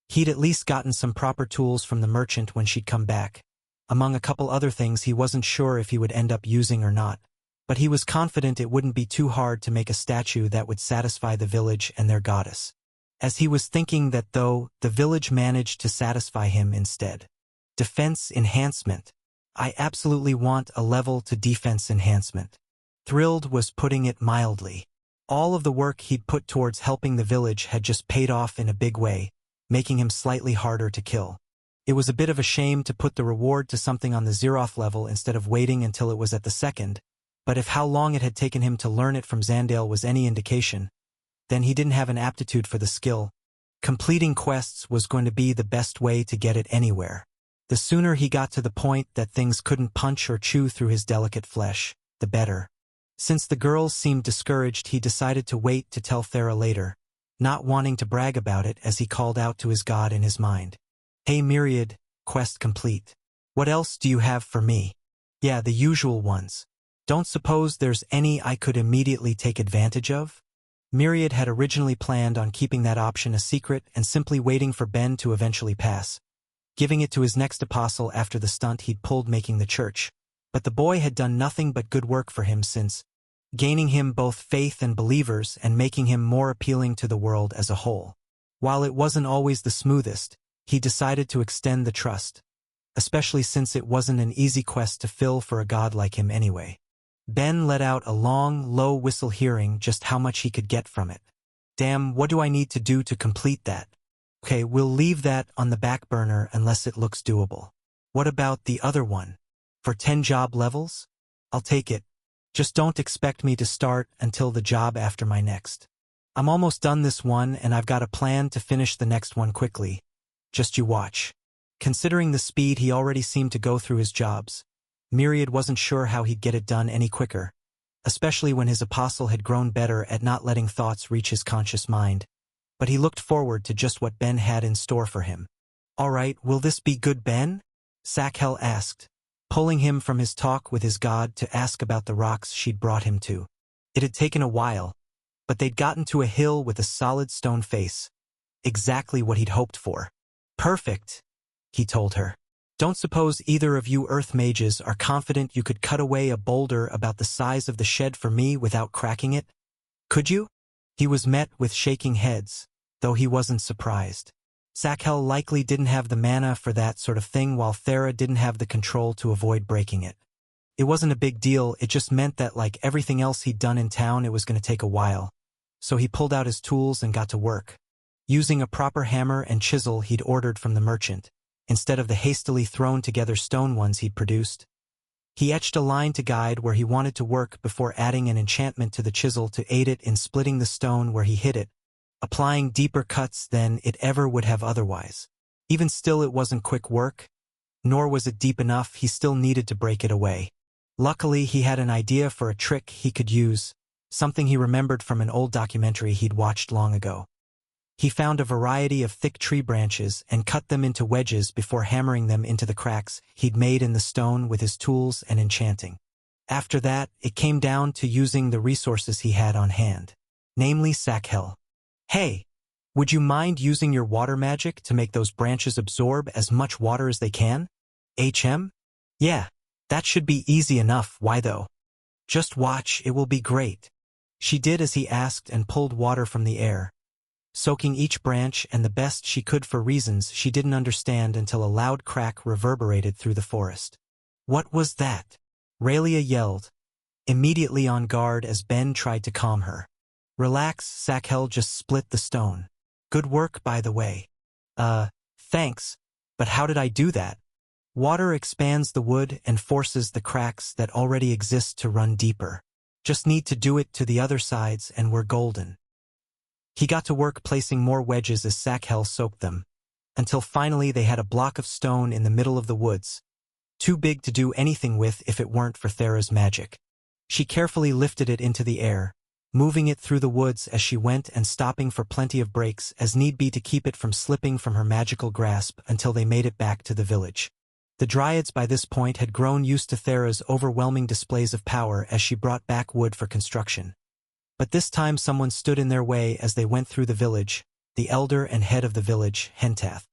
He'd at least gotten some proper tools from the merchant when she'd come back. Among a couple other things he wasn't sure if he would end up using or not, but he was confident it wouldn't be too hard to make a statue that would satisfy the village and their goddess. As he was thinking that though, the village managed to satisfy him instead. Defense enhancement. "I absolutely want a level to defense enhancement." Thrilled was putting it mildly. All of the work he'd put towards helping the village had just paid off in a big way, making him slightly harder to kill. It was a bit of a shame to put the reward to something on the Zeroth level instead of waiting until it was at the second, but if how long it had taken him to learn it from Zandale was any indication, then he didn't have an aptitude for the skill. Completing quests was going to be the best way to get it anywhere. The sooner he got to the point that things couldn't punch or chew through his delicate flesh, the better. Since the girls seemed discouraged, he decided to wait to tell Thera later, not wanting to brag about it as he called out to his god in his mind. "Hey Myriad, quest complete. What else do you have for me?" "Yeah, the usual ones. Don't suppose there's any I could immediately take advantage of?" Myriad had originally planned on keeping that option a secret and simply waiting for Ben to eventually pass, giving it to his next apostle after the stunt he'd pulled making the church. But the boy had done nothing but good work for him since, gaining him both faith and believers and making him more appealing to the world as a whole. While it wasn't always the smoothest, he decided to extend the trust, especially since it wasn't an easy quest to fill for a god like him anyway. Ben let out a long, low whistle, hearing just how much he could get from it. "Damn, what do I need to do to complete that?" "Okay, we'll leave that on the back burner unless it looks doable." "What about the other one? For 10 job levels? I'll take it. Just don't expect me to start until the job after my next. I'm almost done this one and I've got a plan to finish the next one quickly. Just you watch." Considering the speed he already seemed to go through his jobs, Myriad wasn't sure how he'd get it done any quicker, especially when his apostle had grown better at not letting thoughts reach his conscious mind. But he looked forward to just what Ben had in store for him. "All right, will this be good, Ben?" Sakhel asked, pulling him from his talk with his god to ask about the rocks she'd brought him to. It had taken a while, but they'd gotten to a hill with a solid stone face. Exactly what he'd hoped for. "Perfect," he told her. "Don't suppose either of you earth mages are confident you could cut away a boulder about the size of the shed for me without cracking it? Could you?" He was met with shaking heads, though he wasn't surprised. Sakhel likely didn't have the mana for that sort of thing, while Thera didn't have the control to avoid breaking it. It wasn't a big deal, it just meant that like everything else he'd done in town, it was going to take a while. So he pulled out his tools and got to work, using a proper hammer and chisel he'd ordered from the merchant, instead of the hastily thrown together stone ones he'd produced. He etched a line to guide where he wanted to work before adding an enchantment to the chisel to aid it in splitting the stone where he hit it, applying deeper cuts than it ever would have otherwise. Even still, it wasn't quick work. Nor was it deep enough, he still needed to break it away. Luckily, he had an idea for a trick he could use, something he remembered from an old documentary he'd watched long ago. He found a variety of thick tree branches and cut them into wedges before hammering them into the cracks he'd made in the stone with his tools and enchanting. After that, it came down to using the resources he had on hand, namely Sakhel. "Hey, would you mind using your water magic to make those branches absorb as much water as they can? HM? Yeah, that should be easy enough, why though? Just watch, it will be great." She did as he asked and pulled water from the air, soaking each branch and the best she could for reasons she didn't understand until a loud crack reverberated through the forest. "What was that?" Raelia yelled, immediately on guard as Ben tried to calm her. "Relax, Sakhel just split the stone. Good work, by the way." Thanks, but how did I do that?" "Water expands the wood and forces the cracks that already exist to run deeper. Just need to do it to the other sides and we're golden." He got to work placing more wedges as Sakhel soaked them, until finally they had a block of stone in the middle of the woods, too big to do anything with if it weren't for Thera's magic. She carefully lifted it into the air, moving it through the woods as she went and stopping for plenty of breaks as need be to keep it from slipping from her magical grasp until they made it back to the village. The Dryads by this point had grown used to Thera's overwhelming displays of power as she brought back wood for construction. But this time someone stood in their way as they went through the village, the elder and head of the village, Hentath.